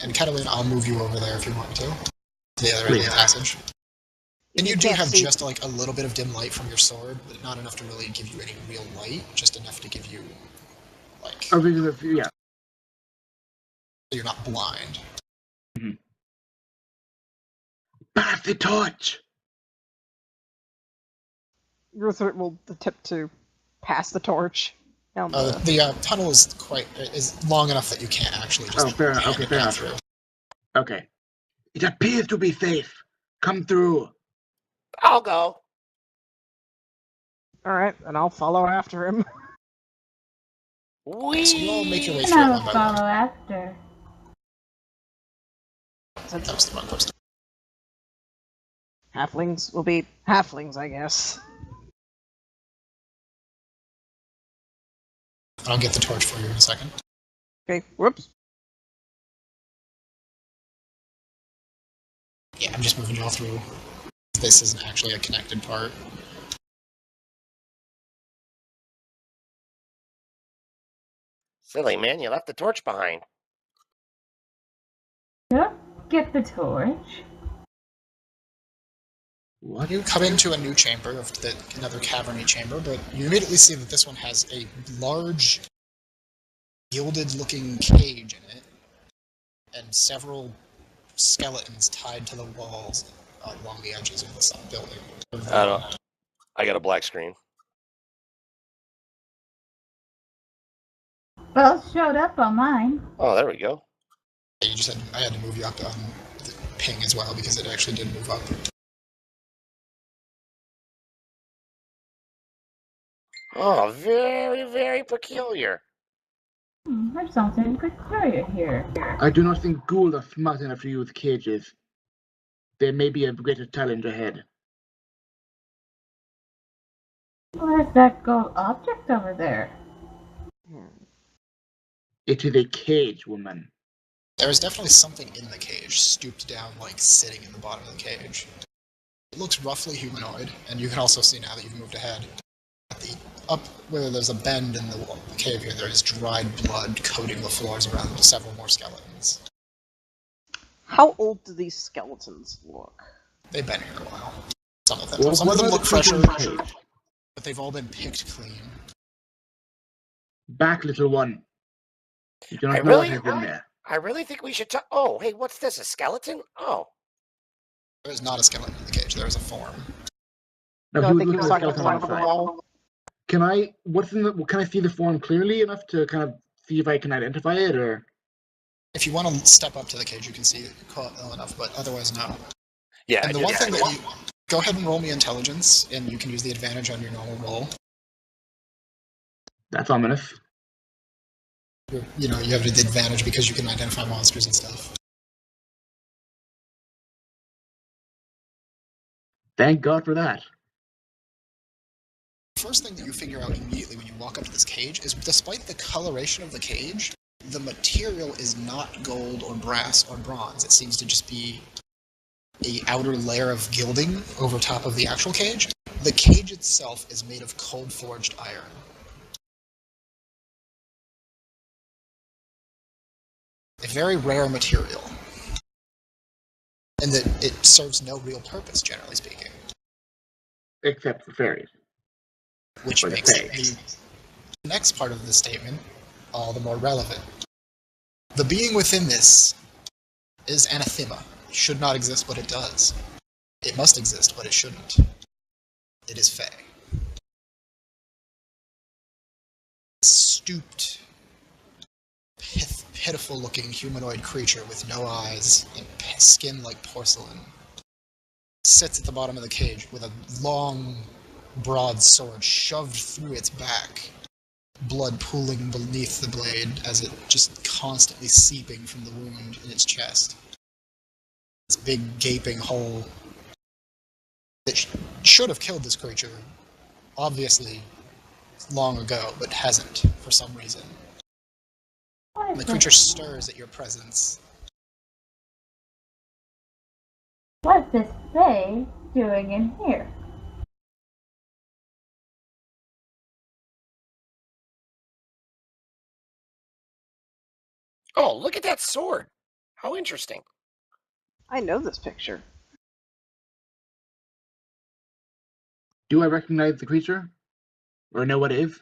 and Catalina, I'll move you over there if you want to. To the other end of the passage. And you do have just like a little bit of dim light from your sword, but not enough to really give you any real light, just enough to give you, like... Oh, yeah. So you're not blind. Mm-hmm. Pass the torch! Gruthrit will attempt to pass the torch. The tunnel is long enough that you can't actually just... Oh, fair enough. Okay, fair enough. Through. Okay. It appears to be safe. Come through. I'll go. Alright, and I'll follow after him. Okay, so you all make your way And through I one will by follow one. after. That was the wrong person. Halflings will be halflings, I guess. I'll get the torch for you in a second. Okay, whoops. Yeah, I'm just moving you all through. This isn't actually a connected part. Silly man, you left the torch behind. Yep, get the torch. What? You come into a new chamber, another cavern-y chamber, but you immediately see that this one has a large, gilded-looking cage in it, and several skeletons tied to the walls along the edges of the building. I got a black screen. Well, it showed up on mine. Oh, there we go. Yeah, I had to move you up on the ping as well, because it actually did move up. Oh, very, very peculiar. There's something peculiar here. I do not think ghouls are smart enough to use cages. There may be a greater challenge ahead. What is that gold object over there? It is a cage, woman. There is definitely something in the cage, stooped down, like sitting in the bottom of the cage. It looks roughly humanoid, and you can also see now that you've moved ahead. Up where there's a bend in the cave here, there is dried blood coating the floors around several more skeletons. How old do these skeletons look? They've been here a while. Some of them. Well, some of them look fresher, but they've all been picked clean. Back, little one. You do not know what has been there. I really think we should talk. Oh, hey, what's this? A skeleton? Oh. There is not a skeleton in the cage. There is a form. No, I think he was talking about the wall. Can I? Can I see the form clearly enough to kind of see if I can identify it, or? If you want to step up to the cage, you can see it well enough, but otherwise, no. Yeah. And the one thing that you go ahead and roll me intelligence, and you can use the advantage on your normal roll. That's ominous. You know, you have the advantage because you can identify monsters and stuff. Thank God for that. The first thing that you figure out immediately when you walk up to this cage is, despite the coloration of the cage, the material is not gold or brass or bronze. It seems to just be an outer layer of gilding over top of the actual cage. The cage itself is made of cold-forged iron. A very rare material. And that it serves no real purpose, generally speaking. Except for fairies. Which makes the next part of the statement all the more relevant. The being within this is anathema. It should not exist, but it does. It must exist, but it shouldn't. It is Fae. Stooped, pitiful-looking humanoid creature with no eyes and skin like porcelain sits at the bottom of the cage with a long, broad sword shoved through its back, blood pooling beneath the blade as it just constantly seeping from the wound in its chest. This big gaping hole that should have killed this creature, obviously, long ago, but hasn't for some reason. The creature stirs at your presence. What's this Fae doing in here? Oh, look at that sword. How interesting. I know this picture. Do I recognize the creature? Or know what it is?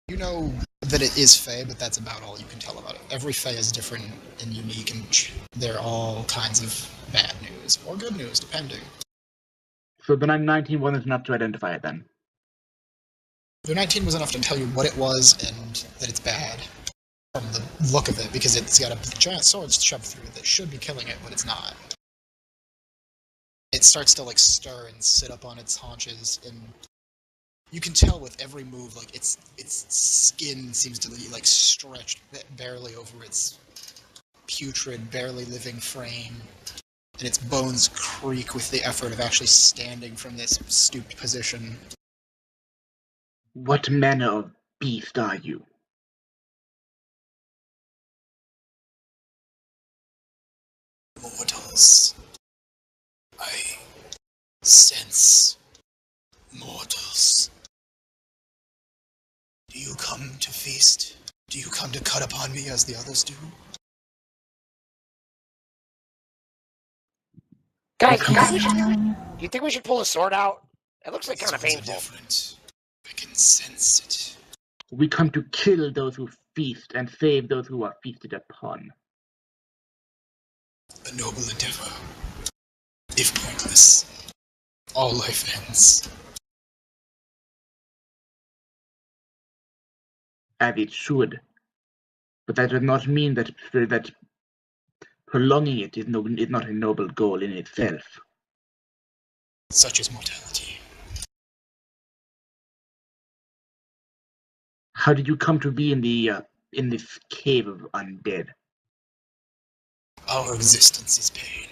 You know that it is Fae, but that's about all you can tell about it. Every Fae is different and unique, and they're all kinds of bad news, or good news, depending. So the 19 wasn't enough to identify it then? The 19 was enough to tell you what it was and that it's bad, from the look of it, because it's got a giant sword shoved through it that should be killing it, but it's not. It starts to like stir and sit up on its haunches, and you can tell with every move, like its skin seems to be like stretched barely over its putrid, barely living frame, and its bones creak with the effort of actually standing from this stooped position. What manner of beast are you? Mortals. I sense mortals. Do you come to feast? Do you come to cut upon me as the others do? Guys, do you think we should pull a sword out? It looks like kind of painful. Different. I can sense it. We come to kill those who feast and save those who are feasted upon. A noble endeavor. If pointless, all life ends. As it should. But that does not mean that prolonging it is not a noble goal in itself. Such is mortality. How did you come to be in this cave of undead? Our existence is pain.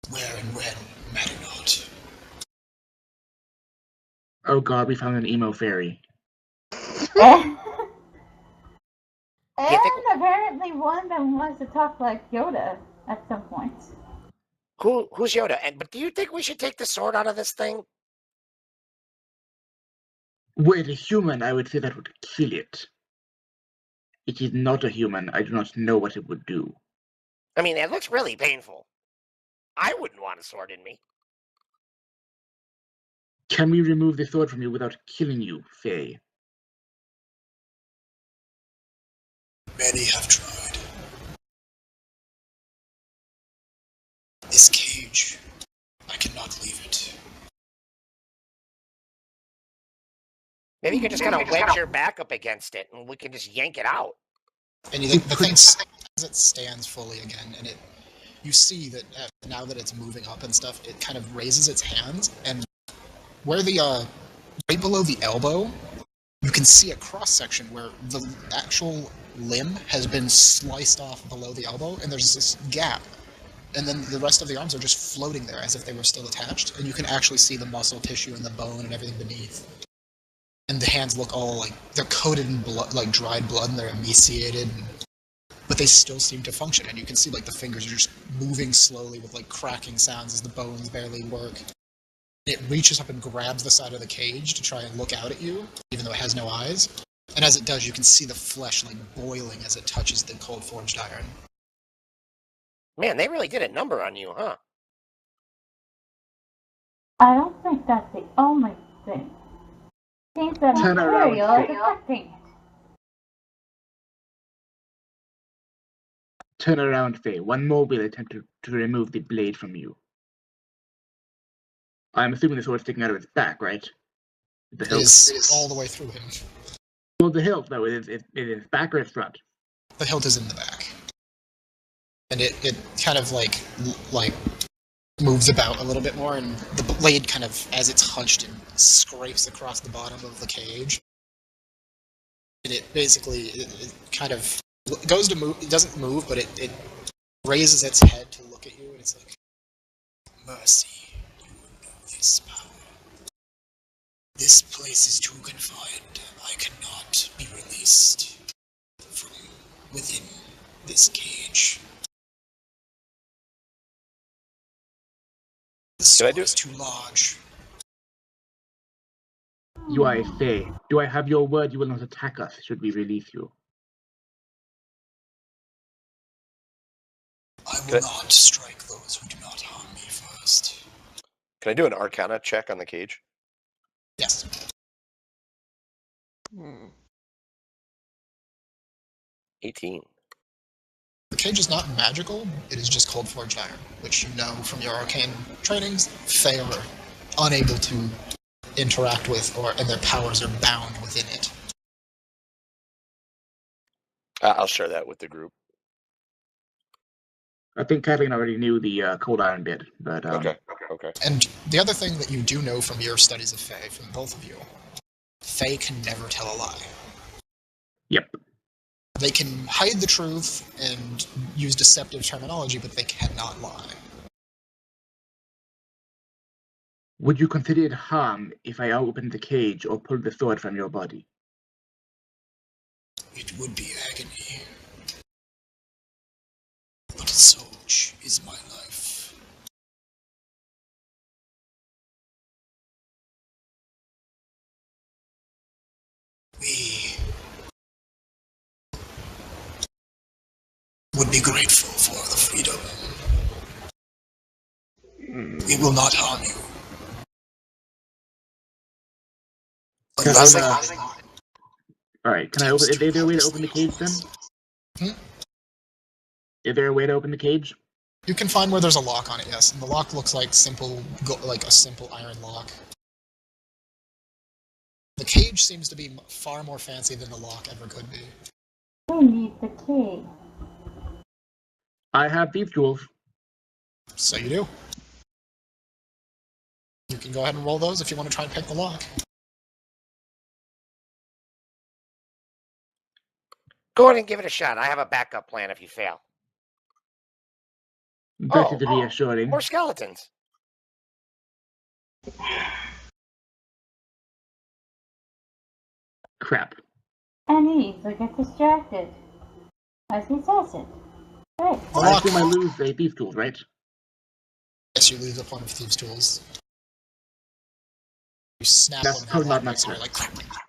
Where and when matter not. Oh god, we found an emo fairy. And apparently one of them wants to talk like Yoda at some point. Who's Yoda? But do you think we should take the sword out of this thing? Were it a human, I would say that would kill it. It is not a human. I do not know what it would do. I mean, it looks really painful. I wouldn't want a sword in me. Can we remove the sword from you without killing you, Faye? Many have tried. This cage, I cannot leave it. Maybe you could just kind of wedge your back up against it, and we can just yank it out. And the thing, as it stands fully again, and you see that now that it's moving up and stuff, it kind of raises its hands, and where right below the elbow, you can see a cross section where the actual limb has been sliced off below the elbow, and there's this gap. And then the rest of the arms are just floating there as if they were still attached, and you can actually see the muscle tissue and the bone and everything beneath. And the hands look all like they're coated in blood, like dried blood, and they're emaciated, but they still seem to function. And you can see like the fingers are just moving slowly with like cracking sounds as the bones barely work. It reaches up and grabs the side of the cage to try and look out at you, even though it has no eyes. And as it does, you can see the flesh like boiling as it touches the cold forged iron. Man, they really did a number on you, huh? I don't think that's the only thing. Seems the material is affecting it. Turn around, Faye. One more will attempt to remove the blade from you. I'm assuming the sword's sticking out of its back, right? The hilt. It is all the way through him. Well, the hilt, though, is it back or its front? The hilt is in the back. And it kind of like moves about a little bit more, and the blade kind of, as it's hunched, and scrapes across the bottom of the cage. And it basically, it kind of goes to move, it doesn't move, but it raises its head to look at you, and it's like, mercy, you know this power. This place is too confined. I cannot be released from within this cage. The sword is too large. You are a Fae. Do I have your word you will not attack us should we release you? I will not strike those who do not harm me first. Can I do an Arcana check on the cage? Yes. 18. The cage is not magical, it is just cold forged iron, which you know from your arcane trainings, Fae are unable to interact with, and their powers are bound within it. I'll share that with the group. I think Catalina already knew the cold iron bit, but Okay. And the other thing that you do know from your studies of Fae, from both of you, Fae can never tell a lie. Yep. They can hide the truth and use deceptive terminology, but they cannot lie. Would you consider it harm if I opened the cage or pulled the sword from your body? It would be agony. But such is my life. We would be grateful for the freedom. We will not harm you. Alright, can I open? Is there a way to open the cage then? Is there a way to open the cage? You can find where there's a lock on it, yes. And the lock looks like a simple iron lock. The cage seems to be far more fancy than the lock ever could be. We need the key. I have these tools. So you do. You can go ahead and roll those if you want to try and pick the lock. Go ahead and give it a shot. I have a backup plan if you fail. That is reassuring. More skeletons. Crap. And he easily gets distracted. As he says it. Right. I assume I lose the thief tools, right? course, you lose up one of Thieves' Tools. You snap That's one of probably your not my objects, and turn. you're like, crap, crap, crap.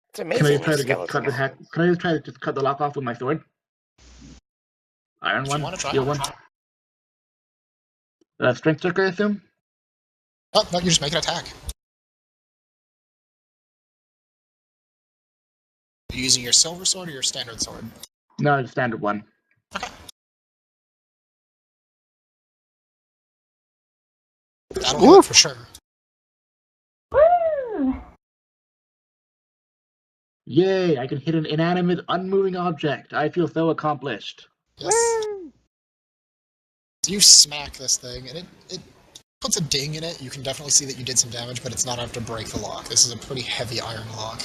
It's Can amazing. I try to just cut the hack? Can I just try to just cut the lock off with my sword? Iron If one, you want to try. steel one. Strength check, I assume. Oh, no, you just make an attack. Are you using your silver sword or your standard sword? No, the standard one. Okay. That'll do it for sure. Woo! Yay! I can hit an inanimate, unmoving object. I feel so accomplished. Yes. Woo! You smack this thing, and it puts a ding in it. You can definitely see that you did some damage, but it's not enough to break the lock. This is a pretty heavy iron lock.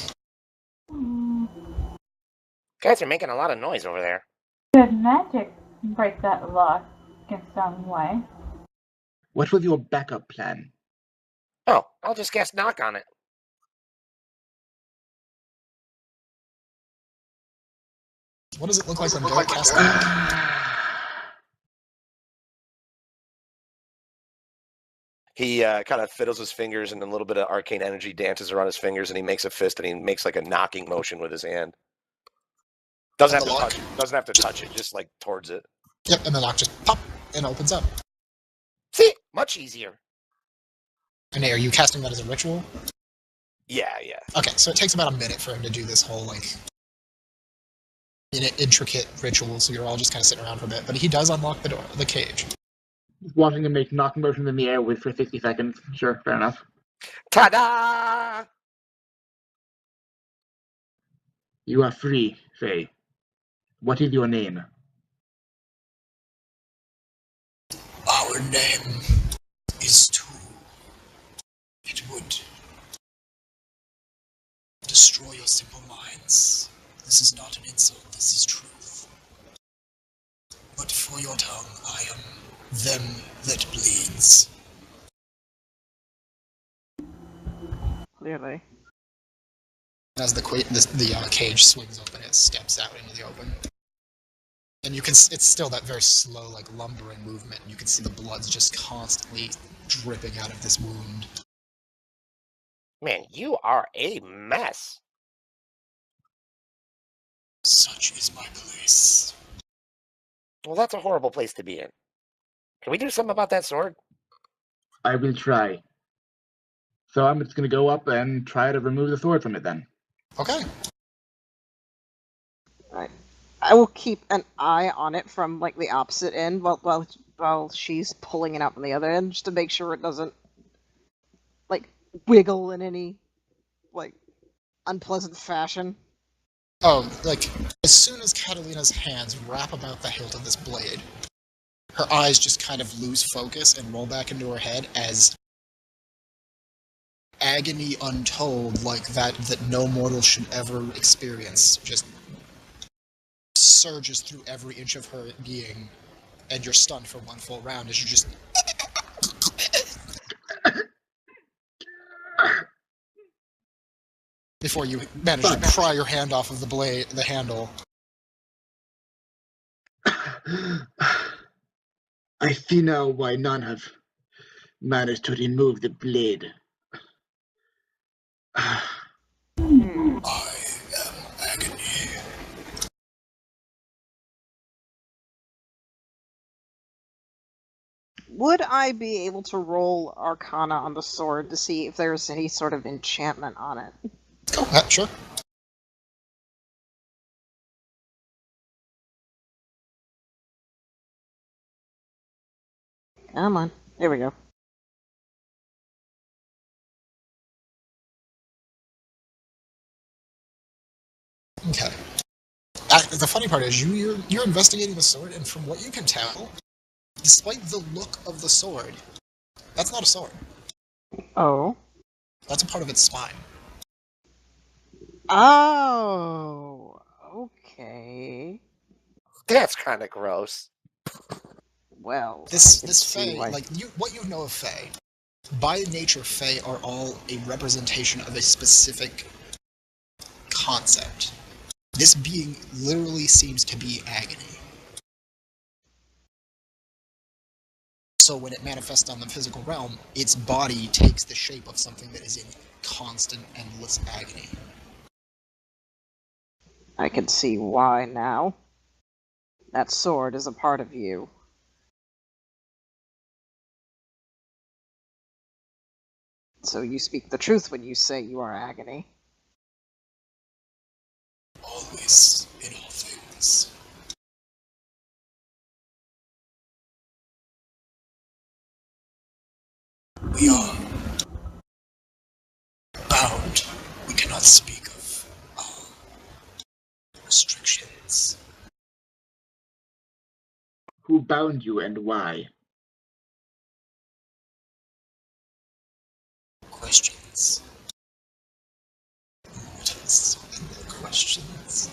Guys are making a lot of noise over there. Good magic can break that lock in some way. What was your backup plan? Oh, I'll just guess knock on it. What does it look like when Garret casts that? He kind of fiddles his fingers, and a little bit of arcane energy dances around his fingers, and he makes a fist, and he makes like a knocking motion with his hand. Doesn't have to touch it. Doesn't have to touch it. Just like towards it. Yep, and the lock just pop and opens up. See, much easier. And are you casting that as a ritual? Yeah, yeah. Okay, so it takes about a minute for him to do this whole like intricate ritual. So you're all just kind of sitting around for a bit, but he does unlock the door, the cage. Watching him make knocking motions in the air for 60 seconds. Sure, fair enough. Ta-da! You are free, Faye. What is your name? Our name is Two. It would destroy your simple minds. This is not an insult, this is truth. But for your tongue, I am them that bleeds. Clearly. As the cage swings open, it steps out into the open. And you can, it's still that very slow, like, lumbering movement, and you can see the blood's just constantly dripping out of this wound. Man, you are a mess. Such is my place. Well, that's a horrible place to be in. Can we do something about that sword? I will try. So I'm just going to go up and try to remove the sword from it then. Okay. Alright. I will keep an eye on it from like the opposite end while she's pulling it out from the other end, just to make sure it doesn't like wiggle in any like unpleasant fashion. Oh, like, as soon as Catalina's hands wrap about the hilt of this blade, her eyes just kind of lose focus and roll back into her head as agony untold, like that no mortal should ever experience, just surges through every inch of her being, and you're stunned for one full round as you just... before you manage to pry your hand off of the handle. I see now why none have managed to remove the blade. I am agony. Would I be able to roll Arcana on the sword to see if there's any sort of enchantment on it? Oh, sure. Come on. There we go. Okay. The funny part is, you're investigating the sword, and from what you can tell, despite the look of the sword, that's not a sword. Oh. That's a part of its spine. Oh. Okay. That's kind of gross. Well, This Fae, like, what you know of Fae, by nature, Fae are all a representation of a specific concept. This being literally seems to be agony. Also, when it manifests on the physical realm, its body takes the shape of something that is in constant, endless agony. I can see why now. That sword is a part of you. So you speak the truth when you say you are agony. Always, in all things. We are bound. We cannot speak of restrictions. Who bound you and why? Questions. Mortals and their questions.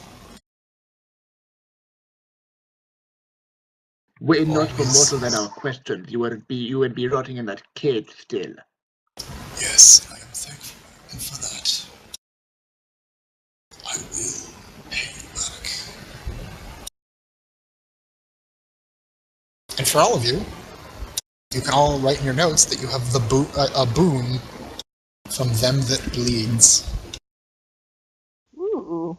Were it not for mortals and our questions, you would be rotting in that cage still. Yes, I am thankful, and for that, I will pay you back. And for all of you, you can all write in your notes that you have the a boon from them that bleeds. Ooh.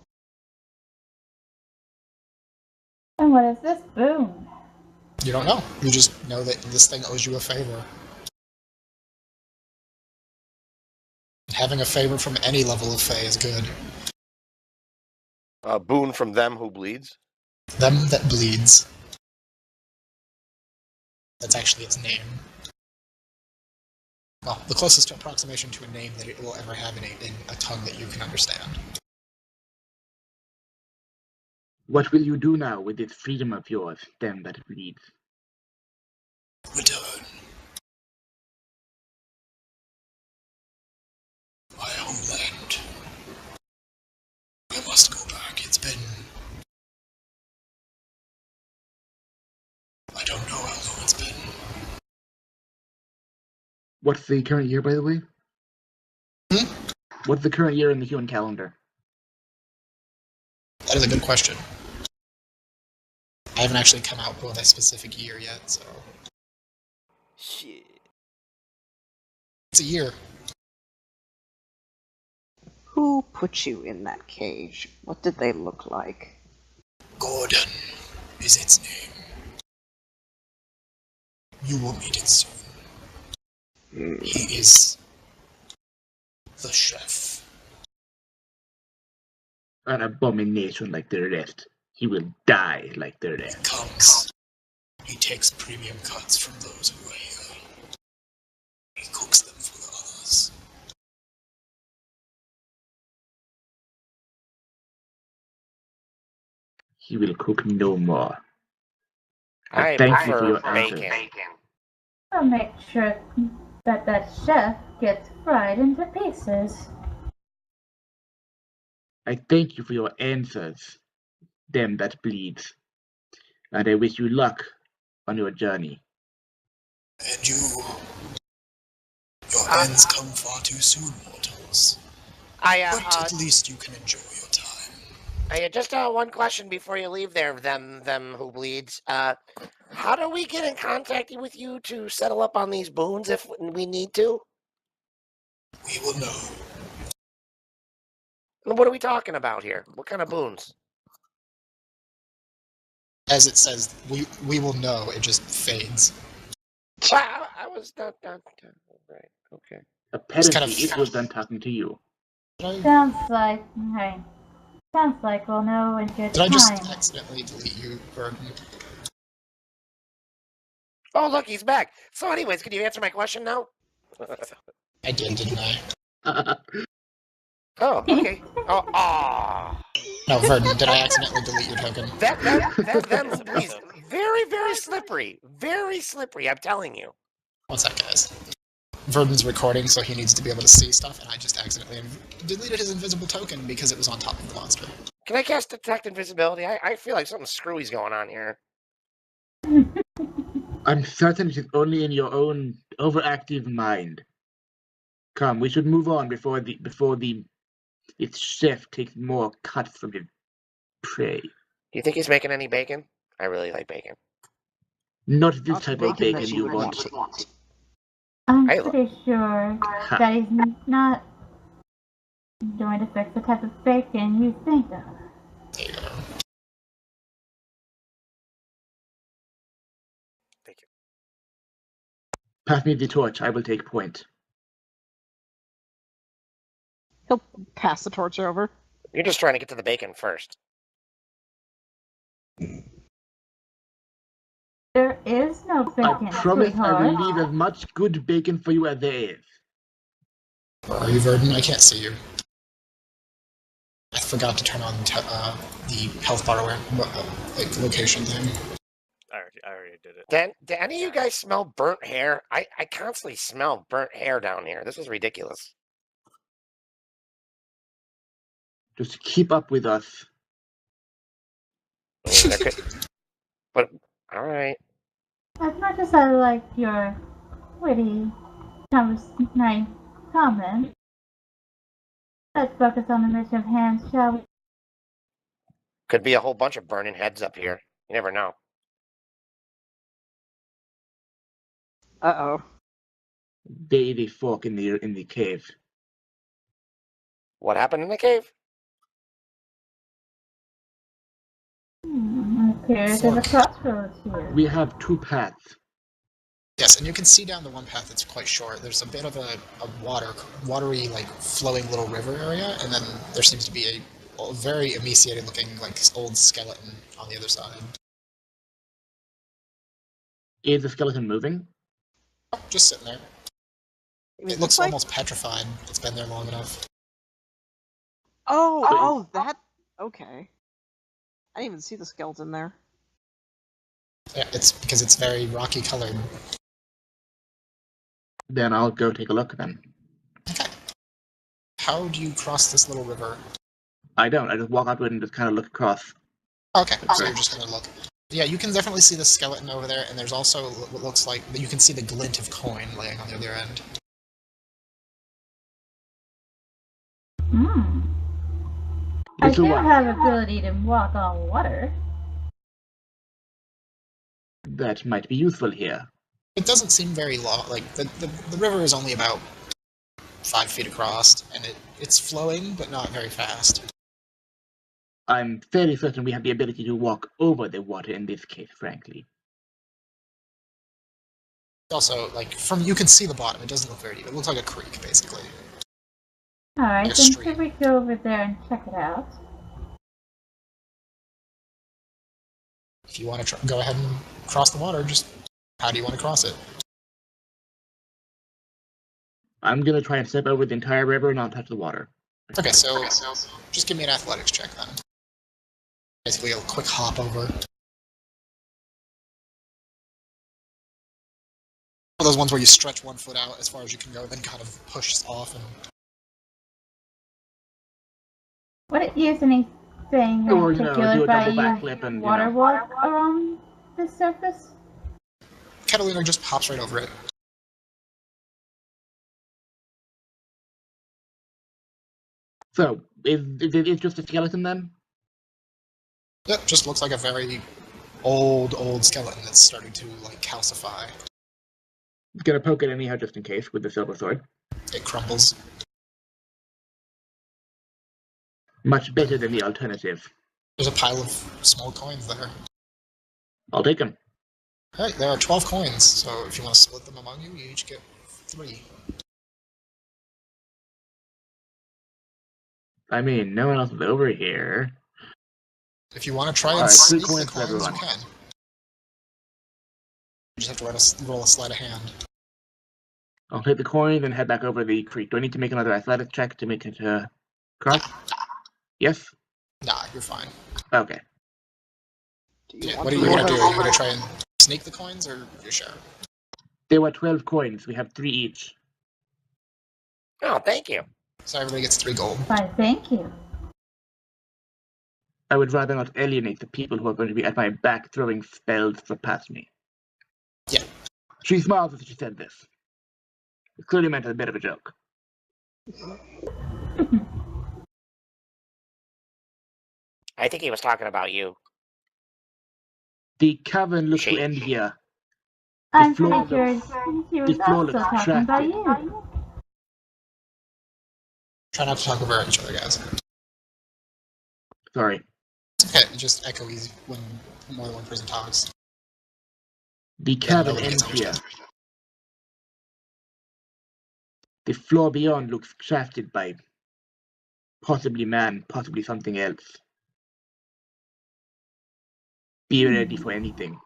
And what is this boon? You don't know. You just know that this thing owes you a favor. Having a favor from any level of Fae is good. A boon from them who bleeds? Them that bleeds. That's actually its name. Well, the closest approximation to a name that it will ever have in a tongue that you can understand. What will you do now with this freedom of yours, them that bleeds? Return. My homeland. I must go back. It's been... I don't know how long it's been. What's the current year, by the way? What's the current year in the human calendar? That is a good question. I haven't actually come out with a specific year yet, so... Shit. It's a year. Who put you in that cage? What did they look like? Gordon is its name. You will meet it soon. He is the chef. An abomination like the rest. He will die like the rest. He comes. He takes premium cuts from those who are here. He cooks them for the others. He will cook no more. I Thank you for prefer your answer. bacon. I'll make sure that chef gets fried into pieces. I thank you for your answers, them that bleeds. And I wish you luck on your journey. And your ends come far too soon, mortals. But at least you can enjoy your time. Just one question before you leave there, them who bleeds. How do we get in contact with you to settle up on these boons if we need to? We will know. What are we talking about here? What kind of boons? As it says, we will know. It just fades. Wow, I was not right. Okay. Apparently, it was done talking to you. Sounds like we'll know in good time. Did I just accidentally delete you, Burden? Oh, look, he's back. So anyways, can you answer my question now? I did, didn't I? Oh, okay. Oh. No, Verdun, did I accidentally delete your token? That please. Very, very slippery. Very slippery, I'm telling you. What's that, guys? Verdun's recording, so he needs to be able to see stuff, and I just accidentally deleted his invisible token because it was on top of the monster. Can I cast Detect Invisibility? I feel like something screwy's going on here. I'm certain it is only in your own overactive mind. Come, we should move on before its chef takes more cuts from his prey. Do you think he's making any bacon? I really like bacon. Not this type of bacon you want. I'm Hey, pretty sure that he's not going to fix the type of bacon you think of. There you go. Thank you. Pass me the torch, I will take point. He'll pass the torch over. You're just trying to get to the bacon first. There is no bacon, I promise I will sweetheart. leave as much good bacon for you as there is. Where are you, Verdun? I can't see you. I forgot to turn on the health bar like location thing. I already did it. Do any of you guys smell burnt hair? I constantly smell burnt hair down here. This is ridiculous. Just keep up with us. I mean, there could, but all right. As much as I like your witty, nice comment, let's focus on the mission of hand, shall we? Could be a whole bunch of burning heads up here. You never know. Uh-oh. There is a fork in the cave. What happened in the cave? It appears there's a crossroads here. We have two paths. Yes, and you can see down the one path that's quite short. There's a bit of a watery, like, flowing little river area, and then there seems to be a very emaciated looking, like, old skeleton on the other side. Is the skeleton moving? Oh, just sitting there. It looks like... almost petrified. It's been there long enough. Oh, that... Okay. I didn't even see the skeleton there. Yeah, it's because it's very rocky colored. Then I'll go take a look then. Okay. How do you cross this little river? I don't. I just walk up to it and just kind of look across. Okay, so you're just gonna look. Yeah, you can definitely see the skeleton over there, and there's also what looks like you can see the glint of coin laying on the other end. I do have ability to walk on water. That might be useful here. It doesn't seem very long. Like the river is only about 5 feet across, and it's flowing, but not very fast. I'm fairly certain we have the ability to walk over the water in this case, frankly. Also, like you can see the bottom. It doesn't look very deep. It looks like a creek, basically. Alright, Like then should we go over there and check it out? If you want to go ahead and cross the water, just how do you want to cross it? I'm gonna try and step over the entire river and not touch the water. Okay, so just give me an athletics check then. Basically, a quick hop over. One of those ones where you stretch one foot out as far as you can go, then kind of push off and. Would it use anything in particular if I use water walk around the surface? Catalina just pops right over it. So, is it just a skeleton then? Yep, just looks like a very old skeleton that's starting to, like, calcify. Gonna poke it anyhow just in case with the silver sword. It crumbles. Much better than the alternative. There's a pile of small coins there. I'll take them. Alright, there are 12 coins, so if you want to split them among you, you each get 3. I mean, no one else is over here. If you want to try and sneak the coins coins, you can. You just have to roll a sleight of hand. I'll take the coins and head back over the creek. Do I need to make another athletic check to make it cross? Yes? Nah, you're fine. Okay. Yeah, what are you going to do? Are you going to try and sneak the coins, or you share? There were 12 coins. We have 3 each. Oh, thank you. So everybody gets 3 gold. Why, thank you. I would rather not alienate the people who are going to be at my back throwing spells past me. Yeah. She smiles as she said this. It clearly meant a bit of a joke. I think he was talking about you. The cavern looks to end here. I'm pretty sure she was also looks talking about attractive. you. Try not to talk over each other, guys. Sorry. It's okay, just echo easy when more than one person talks. The Then cabin nobody gets ends here. understood. The floor beyond looks crafted by possibly man, possibly something else. Be ready for anything.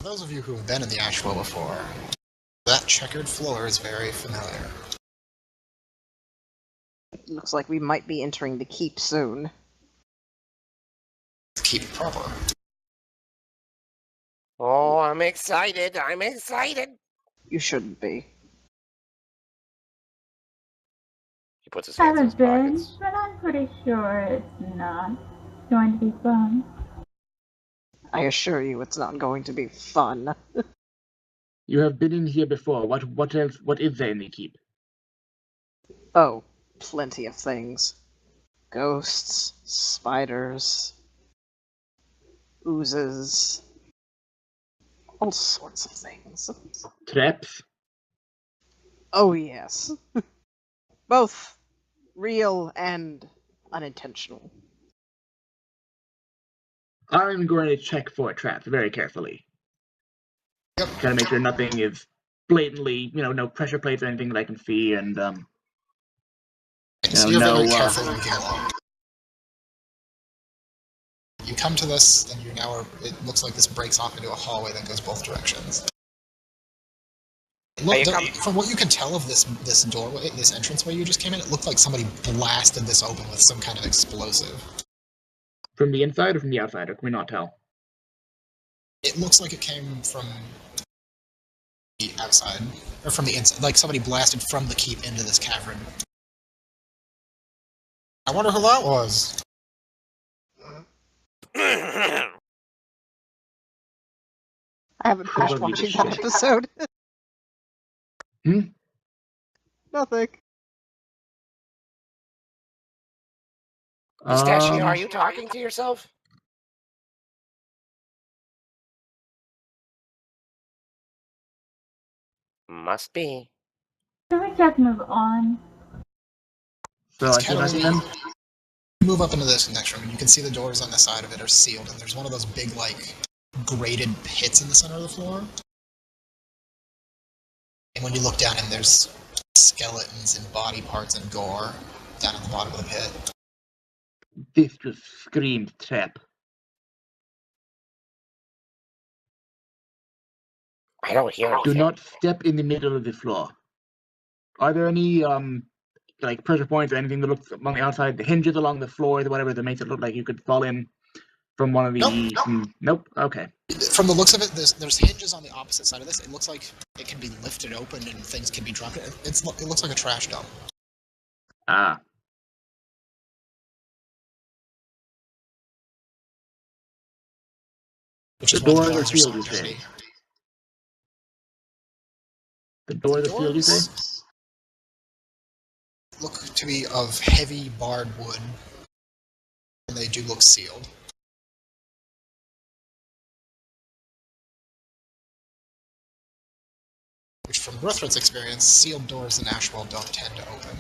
For those of you who have been in the Ashwell before, that checkered floor is very familiar. Looks like we might be entering the keep soon. Keep it proper. Oh, I'm excited. I'm excited. You shouldn't be. He puts his hands in his Haven't been, pockets. but I'm pretty sure it's not going to be fun. I assure you it's not going to be fun. You have been in here before. What else? What is there in the keep? Oh, plenty of things. Ghosts, spiders, oozes, all sorts of things. Traps? Oh yes. Both real and unintentional. I'm going to check for traps very carefully. Yep. Trying to make sure nothing is blatantly, no pressure plates or anything that I can see, and So you're very careful looking along. You come to this, and it looks like this breaks off into a hallway that goes both directions. From what you can tell of this doorway, this entranceway you just came in, it looked like somebody blasted this open with some kind of explosive. From the inside or from the outside, or can we not tell? It looks like it came from the outside, or from the inside, like somebody blasted from the keep into this cavern. I wonder who that was. I haven't finished watching that episode. Nothing. Pistachio, are you talking to yourself? Must be. Can we just move on? So I can Catalina, move up into this next room, and you can see the doors on the side of it are sealed, and there's one of those big, like, grated pits in the center of the floor. And when you look down in, there's skeletons and body parts and gore down at the bottom of the pit. This just screamed trap. I don't hear anything. Do not step in the middle of the floor. Are there any like pressure points or anything that looks on the outside, the hinges along the floor, or whatever that makes it look like you could fall in from one of the? Nope. Okay. From the looks of it, there's hinges on the opposite side of this. It looks like it can be lifted open and things can be dropped. It looks like a trash dump. Ah. Which is The why doors are sealed, so you say? dirty. The doors are sealed, you say? Look to be of heavy barred wood, and they do look sealed. Which, from Gruthrit's experience, sealed doors in Ashwell don't tend to open.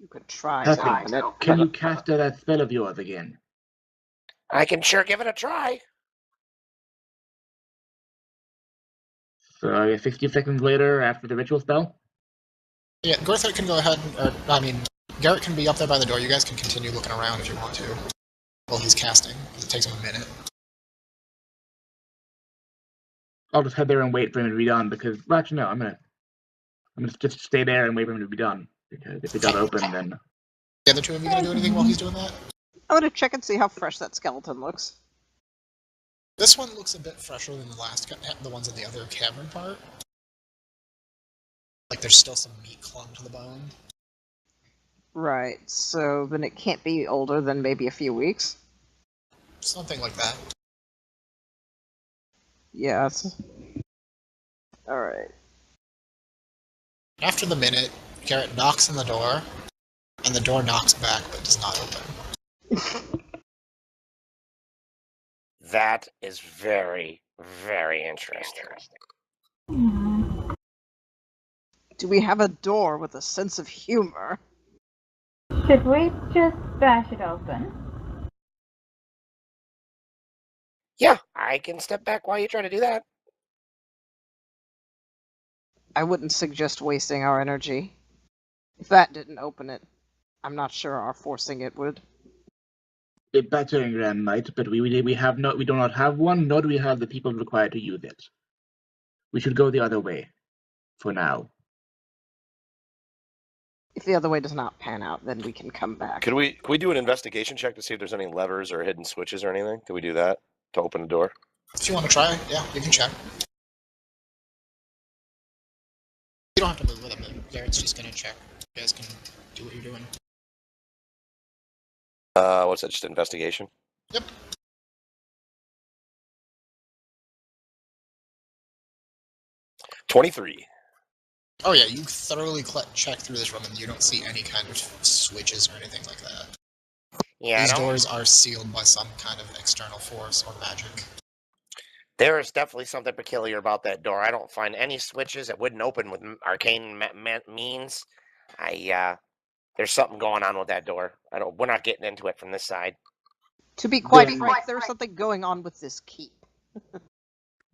You could try. Can you cast that spell of yours again? I can sure give it a try. So 60 seconds later, after the ritual spell? Yeah, Gruthrit can go ahead, Garret can be up there by the door. You guys can continue looking around if you want to, while he's casting, because it takes him a minute. I'll just head there and wait for him to be done, because, well, actually, no, I'm gonna just stay there and wait for him to be done, because if it does open, then... The other two of you gonna do anything while he's doing that? I'm gonna check and see how fresh that skeleton looks. This one looks a bit fresher than the ones in the other cavern part. Like there's still some meat clung to the bone. Right, so then it can't be older than maybe a few weeks. Something like that. Yeah. Alright. After the minute, Garret knocks on the door, and the door knocks back but does not open. That is very, very interesting. Do we have a door with a sense of humor? Should we just bash it open? Yeah, I can step back while you try to do that. I wouldn't suggest wasting our energy. If that didn't open it, I'm not sure our forcing it would. A battering ram might, but we do not have one, nor do we have the people required to use it. We should go the other way, for now. If the other way does not pan out, then we can come back. Can we do an investigation check to see if there's any levers or hidden switches or anything? Can we do that to open the door? If you want to try, yeah, you can check. You don't have to move with him. Garrett's just gonna check. You guys can do what you're doing. What's that? Just investigation? Yep. $23. Oh yeah, you thoroughly check through this room and you don't see any kind of switches or anything like that. Yeah, These doors are sealed by some kind of external force or magic. There is definitely something peculiar about that door. I don't find any switches. It wouldn't open with arcane means. There's something going on with that door. We're not getting into it from this side. To be quite frank, there's something going on with this keep.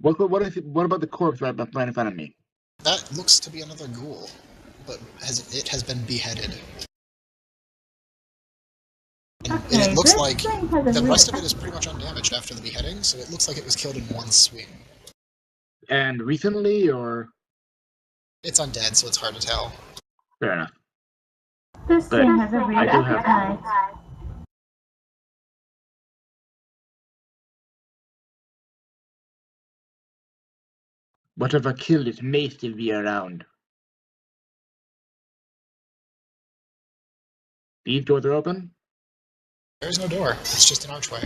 What about the corpse right in front of me? That looks to be another ghoul, but it has been beheaded. And it looks like the rest of it is pretty much undamaged after the beheading, so it looks like it was killed in one swing. And recently, or? It's undead, so it's hard to tell. Fair enough. This thing has a real do have- appetite. Whatever killed it may still be around. These doors are open? There's no door. It's just an archway.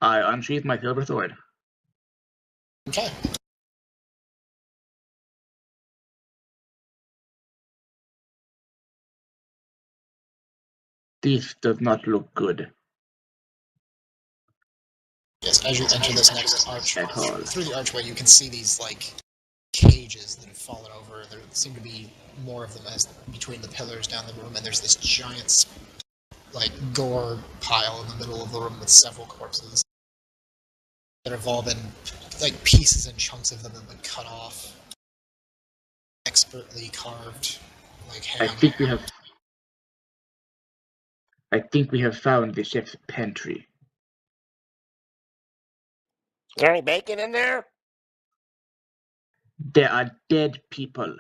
I unsheath my silver sword. Okay. This does not look good. Yes, as you enter this next archway, At all. through the archway, you can see these, like, cages that have fallen over. There seem to be more of them as between the pillars down the room, and there's this giant, like, gore pile in the middle of the room with several corpses that have all been, like, pieces and chunks of them have been cut off, expertly carved, like ham. I think we have found the chef's pantry. Is there any bacon in there? There are dead people.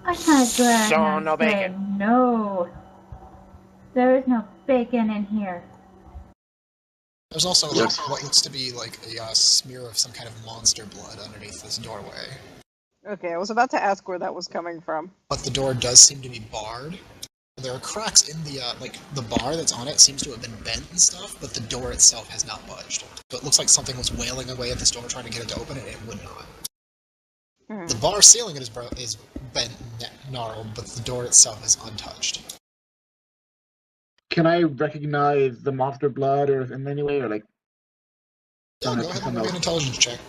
I can't go ahead So and no say bacon. no. There is no bacon in here. There's also like, what looks to be like a smear of some kind of monster blood underneath this doorway. Okay, I was about to ask where that was coming from. But the door does seem to be barred. There are cracks in the, the bar that's on it seems to have been bent and stuff, but the door itself has not budged. So it looks like something was wailing away at this door trying to get it to open it, and it would not. The bar ceiling is bent, gnarled, but the door itself is untouched. Can I recognize the monster blood or in any way, or like? Yeah, go ahead and make an intelligence check.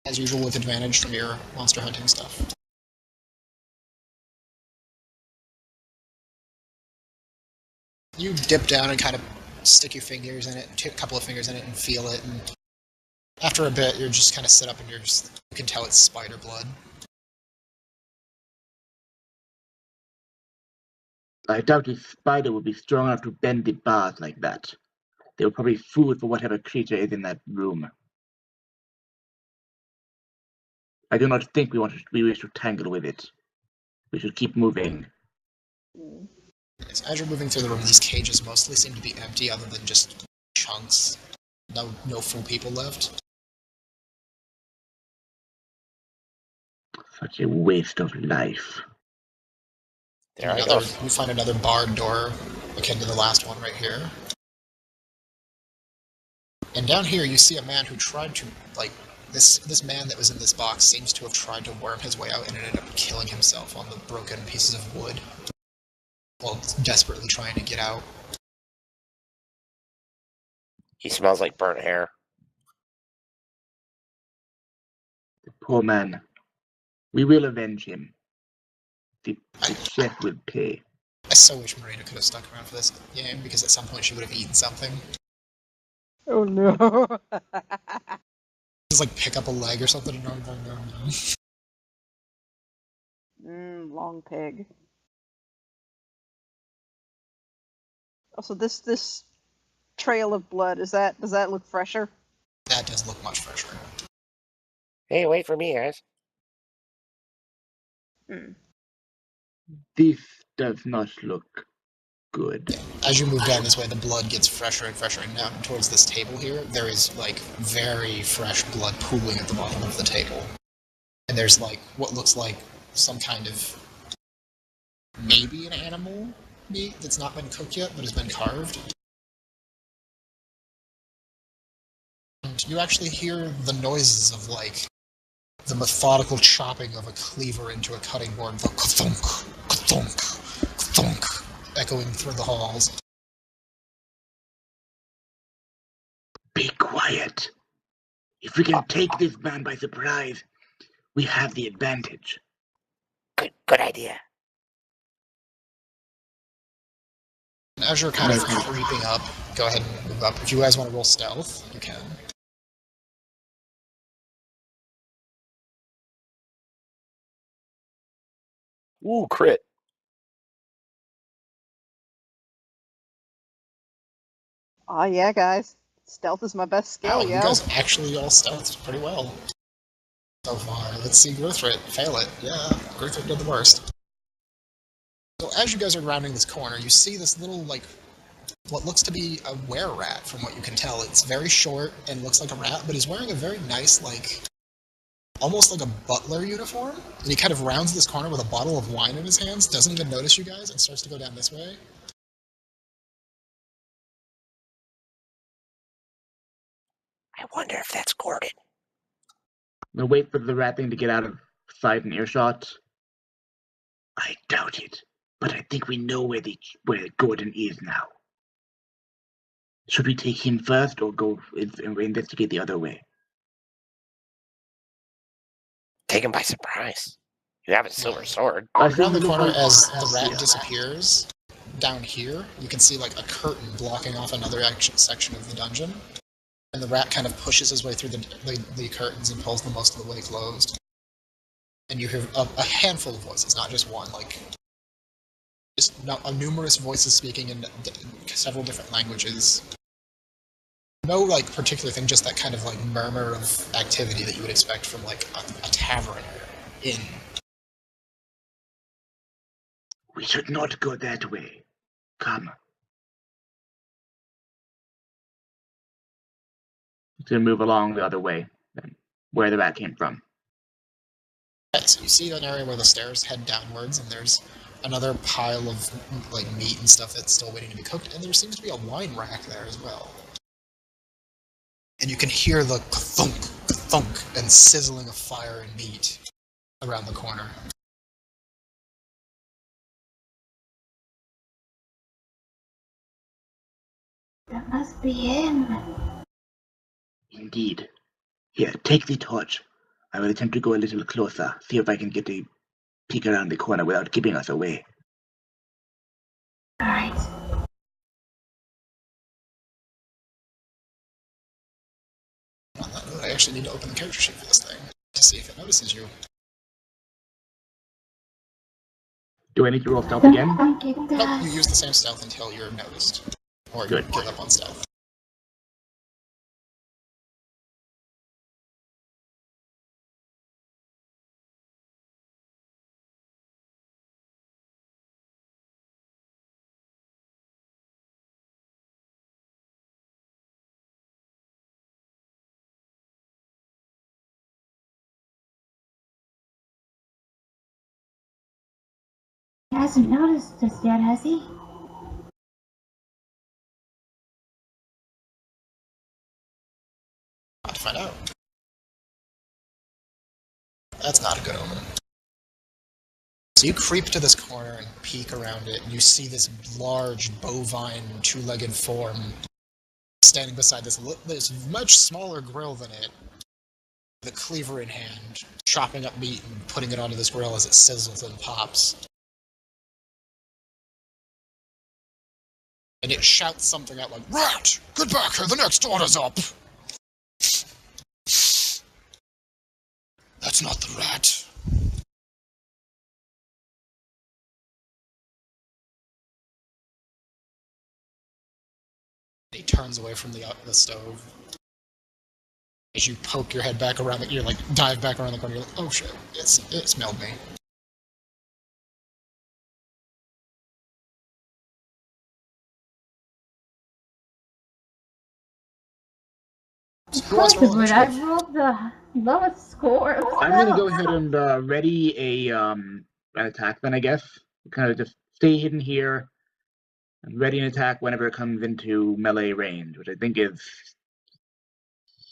As usual, with advantage from your monster hunting stuff. You dip down and kind of stick your fingers in it, a couple of fingers in it, and feel it. And after a bit, you're just kind of sit up and you can tell it's spider blood. I doubt a spider would be strong enough to bend the bars like that. They were probably food for whatever creature is in that room. I do not think we wish to tangle with it. We should keep moving. As you're moving through the room, these cages mostly seem to be empty other than just chunks. No full people left. Such a waste of life. You find another barred door akin to the last one right here. And down here you see a man who tried to, like, this man that was in this box seems to have tried to worm his way out and ended up killing himself on the broken pieces of wood. well, desperately trying to get out. He smells like burnt hair. The poor man. We will avenge him. The chef will pay. I so wish Mareena could have stuck around for this game, because at some point she would have eaten something. Oh no. Just like pick up a leg or something. No. Long pig. Also, this trail of blood, does that look fresher? That does look much fresher. Hey, wait for me, guys. This does not look good. As you move down this way, the blood gets fresher and fresher, and down towards this table here, there is, like, very fresh blood pooling at the bottom of the table. And there's, like, what looks like some kind of, maybe an animal meat that's not been cooked yet, but has been carved. And you actually hear the noises of, like, the methodical chopping of a cleaver into a cutting board, the ka-thunk, ka-thunk, ka-thunk, echoing through the halls. Be quiet. If we can take this man by surprise, we have the advantage. Good idea. And as you're kind of creeping up, go ahead and move up. If you guys want to roll stealth, you can. Ooh, crit. Oh yeah, guys. Stealth is my best skill, Wow, yo. you guys actually all stealthed pretty well so far. Let's see Gruthrit fail it. Yeah, Gruthrit did the worst. So as you guys are rounding this corner, you see this little, like, what looks to be a were-rat, from what you can tell. It's very short and looks like a rat, but he's wearing a very nice, like, almost like a butler uniform. And he kind of rounds this corner with a bottle of wine in his hands, doesn't even notice you guys, and starts to go down this way. I wonder if that's Gordon. We'll wait for the rat thing to get out of sight and earshot. I doubt it, but I think we know where Gordon is now. Should we take him first or go investigate the other way? Take him by surprise. You have a silver sword. Around the corner, as the rat disappears, down here, you can see, like, a curtain blocking off another section of the dungeon. And the rat kind of pushes his way through the curtains and pulls them most of the way closed. And you hear a handful of voices, not just one, like, just numerous voices speaking in several different languages. No, like, particular thing, just that kind of, like, murmur of activity that you would expect from, like, a tavern or inn. We should not go that way. Come. To move along the other way, then, where the rat came from. Okay, so you see an area where the stairs head downwards, and there's another pile of, like, meat and stuff that's still waiting to be cooked, and there seems to be a wine rack there as well. And you can hear the thunk, thunk, and sizzling of fire and meat around the corner. That must be him. Indeed. Here, take the torch. I will attempt to go a little closer, see if I can get a peek around the corner without giving us away. Alright. On that note, I actually need to open the character sheet for this thing to see if it notices you. Do I need to roll stealth again? I think it Nope, does. you use the same stealth until you're noticed. Or Good. you give up on stealth. He hasn't noticed us yet, has he? Not to find out. That's not a good omen. So you creep to this corner and peek around it, and you see this large, bovine, two-legged form standing beside this much smaller grill than it, with a cleaver in hand, chopping up meat and putting it onto this grill as it sizzles and pops. And it shouts something out like, "Rat! Get back here, the next order's up!" That's not the rat. He turns away from the stove. As you poke your head back around, you're like, dive back around the corner, you're like, oh shit, it smelled me. Possibly, I rolled the lowest score. I'm gonna go ahead and ready an attack then, I guess. Kind of just stay hidden here and ready an attack whenever it comes into melee range, which I think is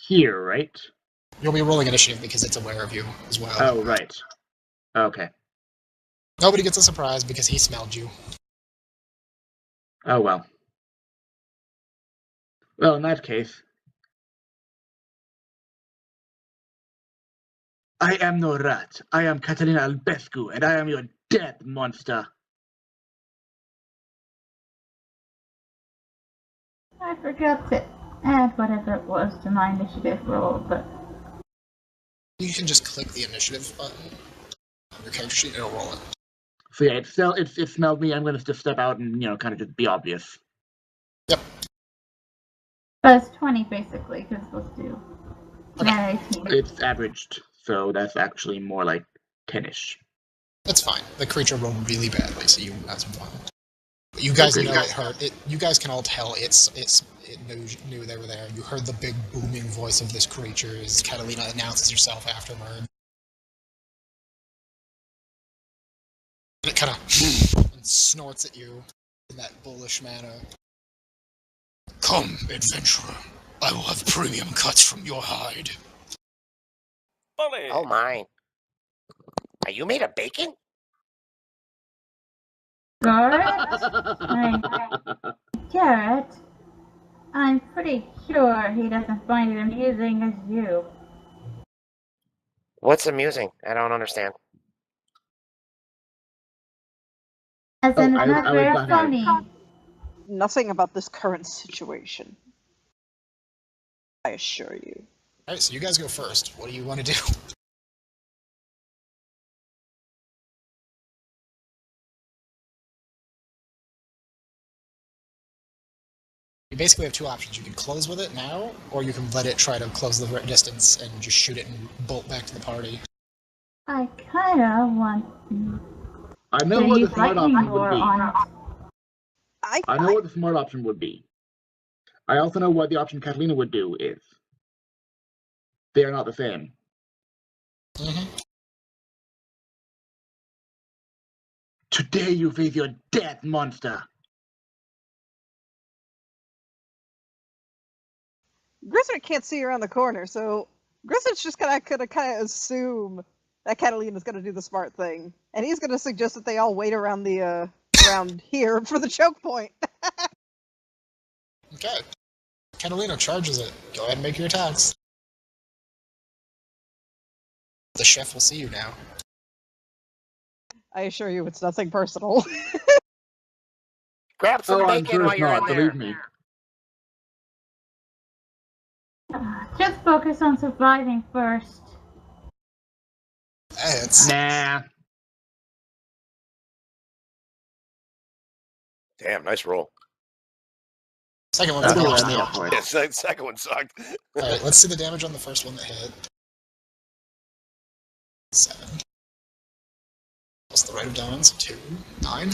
here, right? You'll be rolling initiative because it's aware of you as well. Oh, right. Okay. Nobody gets a surprise because he smelled you. Oh, well. Well, in that case, I am no rat. I am Catalina Albescu, and I am your death monster. I forgot to add whatever it was to my initiative roll, but... You can just click the initiative button on your character sheet and it'll roll it. So yeah, it smelled me. I'm going to just step out and, kind of just be obvious. Yep. But it's 20, basically, because let's do... Okay. 18. It's averaged, so that's actually more like 10-ish. That's fine. The creature rolled really badly, so you that's one. But you guys know it hurt. You guys can all tell it knew they were there. You heard the big booming voice of this creature as Catalina announces herself afterward. And it kind of snorts at you in that bullish manner. Come, adventurer. I will have premium cuts from your hide. Oh my. Are you made of bacon? Garret, I'm pretty sure he doesn't find it amusing as you. What's amusing? I don't understand. As in, it's not very funny. Nothing about this current situation, I assure you. Alright, so you guys go first. What do you want to do? You basically have two options. You can close with it now, or you can let it try to close the distance and just shoot it and bolt back to the party. I kinda want I know what the smart option would be. I know what the smart option would be. I also know what the option Catalina would do is. They are not the same. Mm-hmm. Today you face your death, monster. Gruthrit can't see around the corner, so Gruthrit's just gonna kind of assume that Catalina's gonna do the smart thing, and he's gonna suggest that they all wait around the around here for the choke point. Okay. Catalina charges it. Go ahead and make your attacks. The chef will see you now. I assure you, it's nothing personal. Grab some I'm bacon sure while it's you're not, in there. believe me. just focus on surviving first. It's... Nah. Damn, nice roll. Second one. The second one sucked. Alright, let's see the damage on the first one that hit. 7. Plus the rate of diamonds, 2. 9.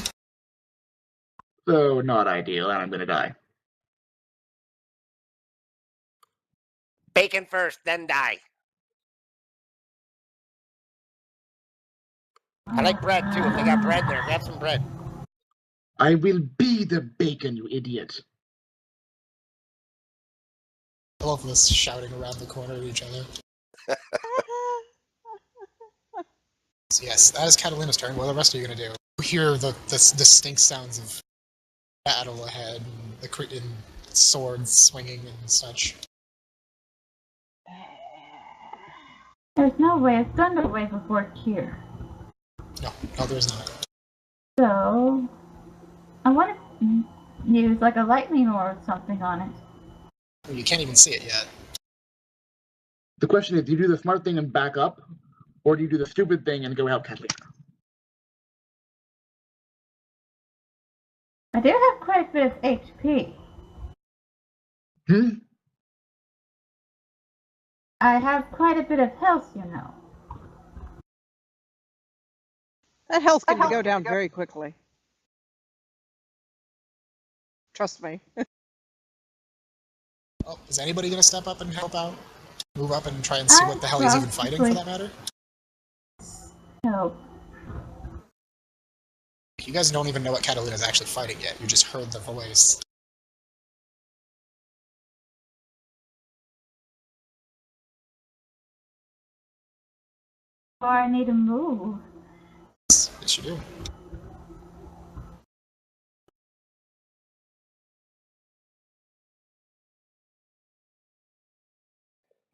So, not ideal, and I'm gonna die. Bacon first, then die. I like bread too. If they got bread there, grab some bread. I will be the bacon, you idiot. I love this shouting around the corner at each other. So yes, that is Catalina's turn. What are the rest of you going to do? You hear the distinct sounds of battle ahead, and swords swinging and such. There's no way of Thunderwave would work here. No, there's not. So, I want to use like a lightning or something on it. Well, you can't even see it yet. The question is, do you do the smart thing and back up, or do you do the stupid thing and go help Catalina? I do have quite a bit of HP. I have quite a bit of health, you know. That health can go down very quickly. Trust me. Well, is anybody going to step up and help out? Move up and try and see what the hell he's even fighting, for that matter? No. You guys don't even know what Catalina's actually fighting yet. You just heard the voice. Or I need to move. Yes, you do.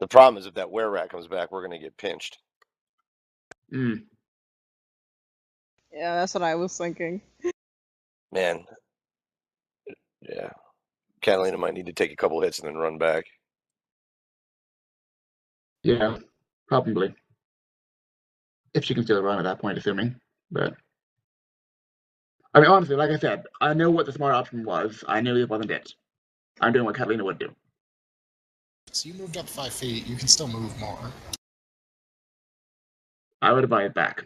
The problem is if that were-rat comes back, we're going to get pinched. Yeah, that's what I was thinking. Man. Yeah. Catalina might need to take a couple hits and then run back. Yeah, probably. If she can still run at that point, assuming. But I mean, honestly, like I said, I know what the smart option was. I knew it wasn't it. I'm doing what Catalina would do. So you moved up 5 feet. You can still move more. I would buy it back.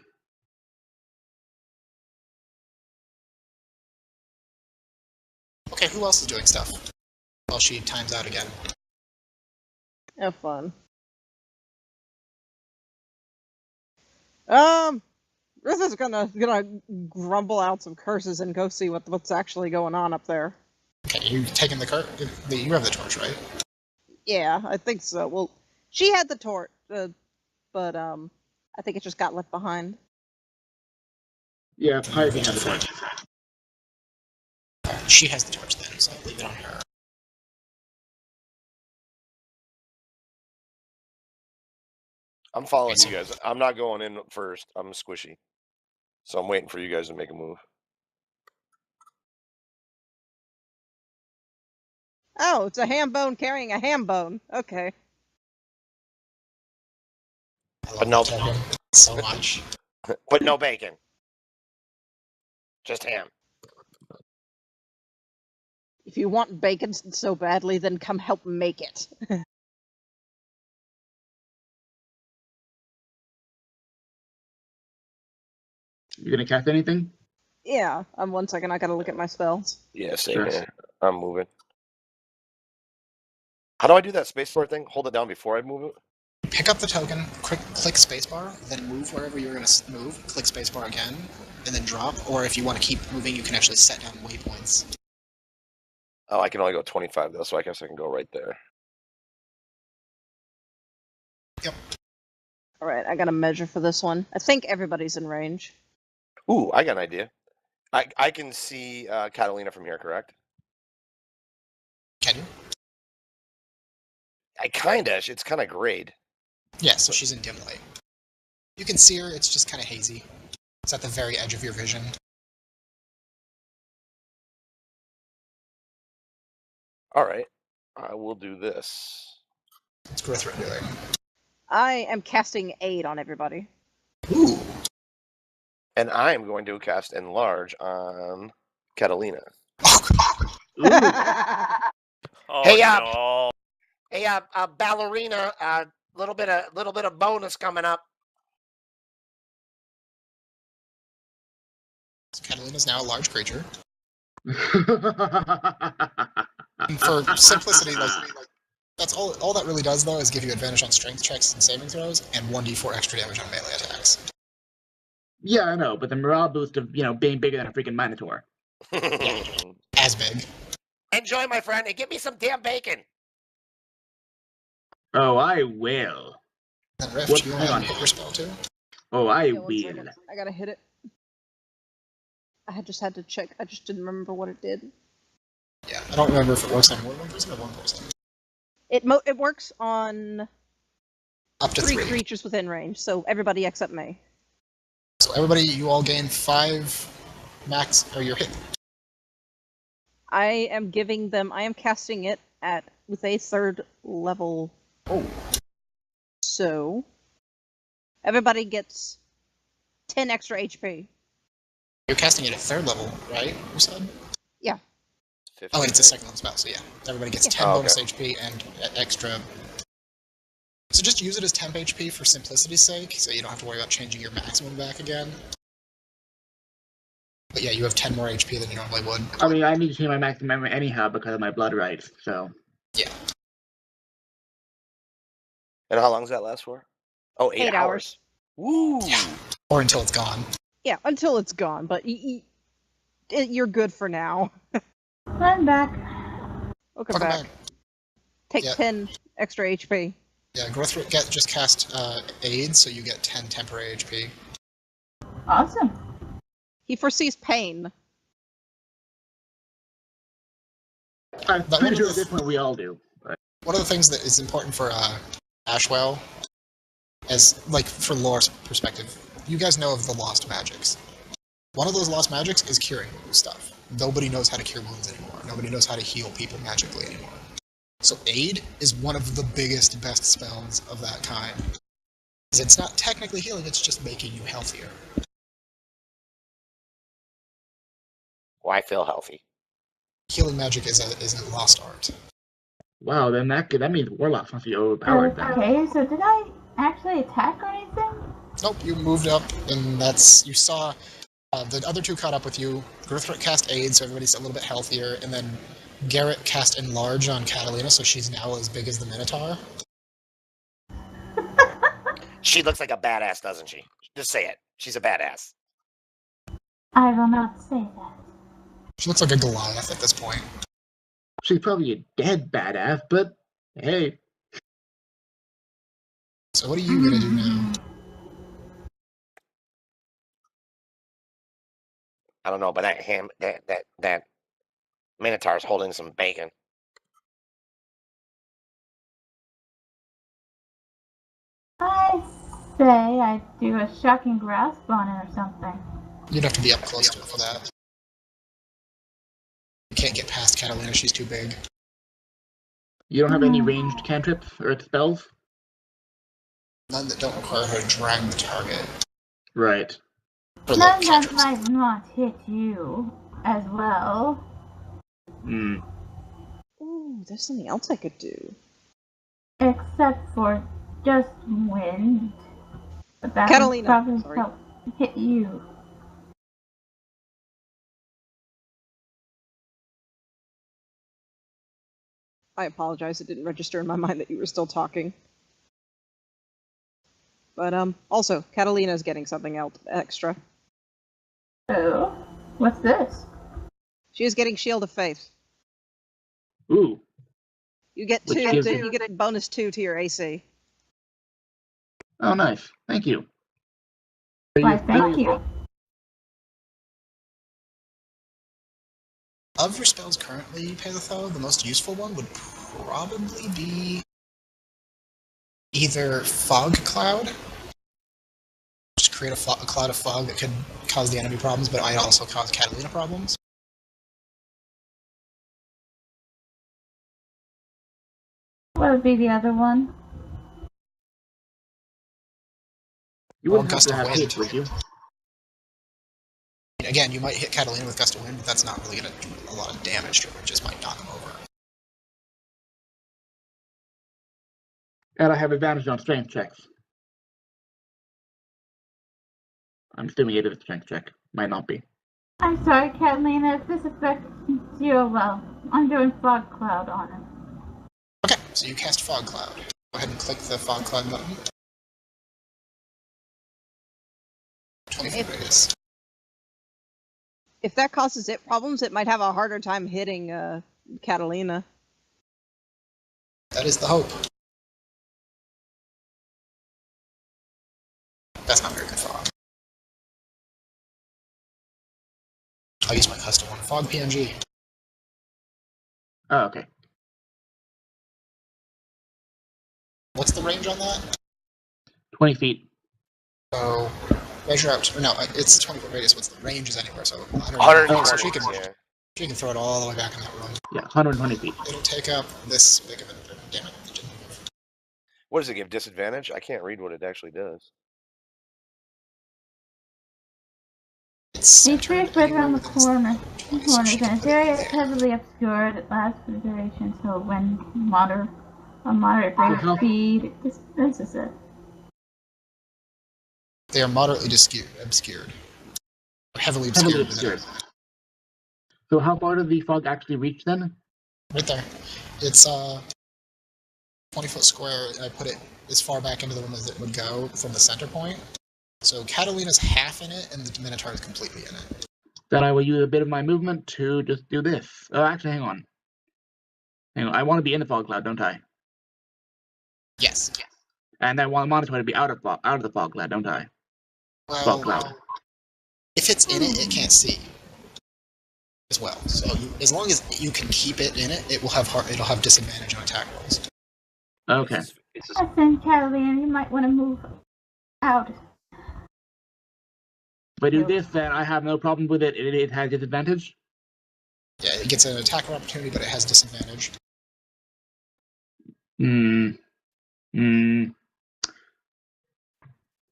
Okay, who else is doing stuff? While she times out again. Have fun. Gruthrit's gonna grumble out some curses and go see what's actually going on up there. Okay, you taking the cart? You have the torch, right? Yeah, I think so. Well, she had the torch, but I think it just got left behind. Yeah, Python has the torch. She has the torch then, so I'll leave it on her. I'm following you guys. I'm not going in first. I'm squishy. So I'm waiting for you guys to make a move. Oh, it's a ham bone carrying a ham bone. Okay. I love that so much. But no bacon. Just ham. If you want bacon so badly, then come help make it. You gonna cast anything? Yeah, 1 second, I gotta look at my spells. Yeah, same Sure. here. I'm moving. How do I do that spacebar thing? Hold it down before I move it? Pick up the token, click spacebar, then move wherever you're going to move, click spacebar again, and then drop. Or if you want to keep moving, you can actually set down waypoints. Oh, I can only go 25 though, so I guess I can go right there. Yep. Alright, I gotta measure for this one. I think everybody's in range. Ooh, I got an idea. I can see Catalina from here, correct? Can you? It's kind of grayed. Yeah, so she's in dim light. You can see her, it's just kind of hazy. It's at the very edge of your vision. Alright, I will do this. What's Gruthrit doing? I am casting aid on everybody. Ooh! And I am going to cast Enlarge on Catalina. Oh, hey, no. Hey, ballerina, little bit of bonus coming up. So Catalina's now a large creature. And for simplicity, that's all that really does, though, is give you advantage on strength checks and saving throws, and 1d4 extra damage on melee attacks. Yeah, I know, but the morale boost of, being bigger than a freaking Minotaur. Yeah, as big. Enjoy, my friend, and give me some damn bacon. Oh, I will. Then Rift, you want to hit your spell, too? Oh, I Yeah, 1 will. second. I gotta hit it. I just had to check. I just didn't remember what it did. Yeah, I don't remember if it works on more than one person or one person. It works on Up to 3 creatures within range, so everybody except me. So everybody, you all gain 5 max, or your hit. I am casting it with a 3rd level. Oh. So, everybody gets 10 extra HP. You're casting it at 3rd level, right? You said? Yeah. 15, Oh, and it's a 2nd level spell, so yeah. Everybody gets 10 bonus HP and extra. So just use it as temp HP for simplicity's sake, so you don't have to worry about changing your maximum back again. But yeah, you have 10 more HP than you normally would. I mean, I need to change my maximum anyhow because of my blood rights, so. Yeah. And how long does that last for? Oh, 8 hours. Woo! Yeah. Or until it's gone. Yeah, until it's gone, but you're good for now. I'm back. Welcome back. Take 10 extra HP. Yeah, Gruthrit just cast Aid, so you get 10 temporary HP. Awesome. He foresees pain. I'm pretty sure at this point we all do. But... One of the things that is important for Ashwell, as like for lore's perspective, you guys know of the lost magics. One of those lost magics is curing stuff. Nobody knows how to cure wounds anymore. Nobody knows how to heal people magically anymore. So Aid is one of the biggest, best spells of that kind. Because it's not technically healing, it's just making you healthier. Well, I feel healthy. Healing magic is a lost art. Wow, then that means Warlocks must be overpowered then. Okay, so did I actually attack or anything? Nope, you moved up, and you saw the other 2 caught up with you. Gruthrit cast Aid, so everybody's a little bit healthier, and then Garret cast Enlarge on Catalina, so she's now as big as the Minotaur. She looks like a badass, doesn't she? Just say it. She's a badass. I will not say that. She looks like a Goliath at this point. She's probably a dead badass, but hey. So what are you gonna do now? I don't know, but that Minotaur's holding some bacon. I say I do a shocking grasp on it or something. You'd have to be up close to it for that. You can't get past Catalina, she's too big. You don't have any ranged cantrips or spells? None that don't require her to drag the target. Right. None that might not hit you as well. Hmm. Ooh, there's something else I could do. Except for just wind. But that Catalina, would probably help hit you. I apologize, it didn't register in my mind that you were still talking. But, also, Catalina is getting something else extra. Oh? What's this? She is getting Shield of Faith. Ooh. You get you get a bonus 2 to your AC. Oh, nice. Thank you. Why, thank you. Of your spells currently, Peisithoe, the most useful one would probably be either Fog Cloud. Just create a cloud of fog that could cause the enemy problems, but might also cause Catalina problems. What would be the other one? You wouldn't have to have hate, would you? Again, you might hit Catalina with Gust of Wind, but that's not really going to do a lot of damage to her. It just might knock him over. And I have advantage on strength checks. I'm assuming it is a strength check. Might not be. I'm sorry, Catalina, if this affects you, well, I'm doing Fog Cloud on him. Okay, so you cast Fog Cloud. Go ahead and click the Fog Cloud button. 25 radius. If that causes it problems, it might have a harder time hitting Catalina. That is the hope. That's not very good has to one. Fog PNG. Oh, okay. What's the range on that? 20 feet. So, measure out. No, it's a 20-foot radius. What's the range is anywhere, so 120. So she can throw it all the way back in that room. Yeah, 120 feet. It'll take up this big of a damage. What does it give? Disadvantage? I can't read what it actually does. These trees spread around the corners and it's very heavily obscured. It lasts for the duration, so when a moderate rate of speed dispenses it. They are moderately obscured. Heavily obscured. So how far did the fog actually reach then? Right there. It's 20-foot square. I put it as far back into the room as it would go from the center point. So Catalina's half in it, and the Minotaur is completely in it. Then I will use a bit of my movement to just do this. Oh, actually, hang on. I want to be in the fog cloud, don't I? Yes. And I want Minotaur to be out of the fog cloud, don't I? Well, fog cloud. If it's in it, it can't see as well. So as long as you can keep it in it, it'll have disadvantage on attack rolls. Okay. I think, Catalina, you might want to move out. If I do this, then I have no problem with it. It has disadvantage? Yeah, it gets an attack opportunity, but it has disadvantage.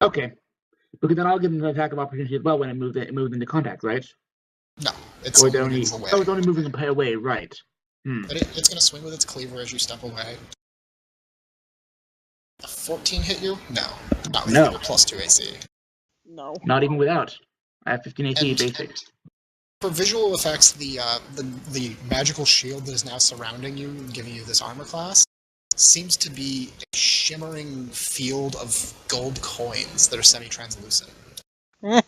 Okay. Because then I'll give them an attack of opportunity as well when it moves into contact, right? No, it's only away. Oh, it's only moving away, right. But it's going to swing with its cleaver as you step away. A 14 hit you? No. Not with your +2 AC. No. Not even without. I have 15 AC basic. For visual effects, the magical shield that is now surrounding you and giving you this armor class seems to be a shimmering field of gold coins that are semi-translucent. They're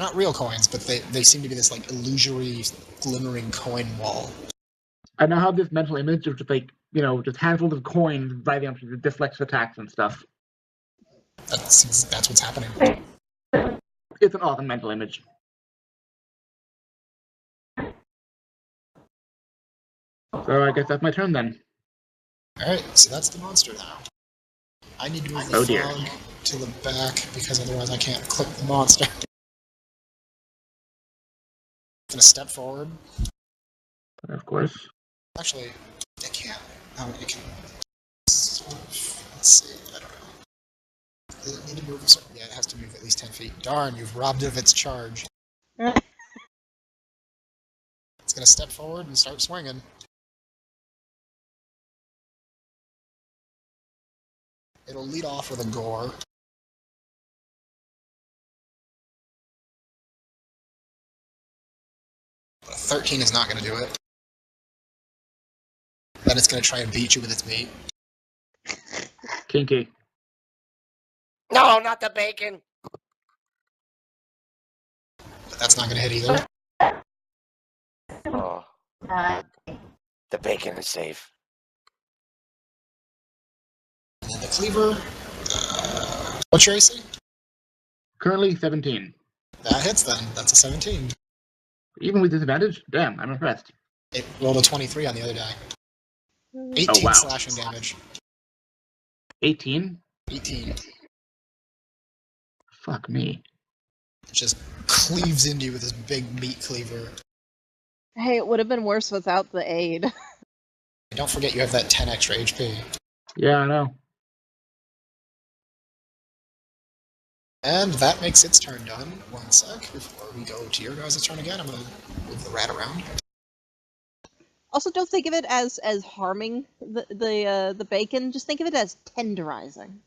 not real coins, but they seem to be this like illusory, glimmering coin wall. I now have this mental image of just like, just handfuls of coins driving up to deflect attacks and stuff. That's what's happening. It's an awesome mental image. So I guess that's my turn then. Alright, so that's the monster now. I need to move the fog to the back because otherwise I can't click the monster. I'm gonna step forward. Of course. Actually, it can't. It can. Let's see. I don't know. Does it need to move? Yeah, it has to move at least 10 feet. Darn, you've robbed it of its charge. It's gonna step forward and start swinging. It'll lead off with a gore. But a 13 is not going to do it. Then it's going to try and beat you with its meat. Kinky. No, not the bacon! But that's not going to hit either. Oh. The bacon is safe. And then the cleaver. What's your AC? Currently 17. That hits then. That's a 17. Even with disadvantage? Damn, I'm impressed. It rolled a 23 on the other die. 18 slashing damage. 18? 18. Fuck me. It just cleaves into you with this big meat cleaver. Hey, it would have been worse without the aid. Don't forget you have that 10 extra HP. Yeah, I know. And that makes its turn done. One sec, before we go to your guys' turn again, I'm going to move the rat around. Also, don't think of it as harming the bacon. Just think of it as tenderizing.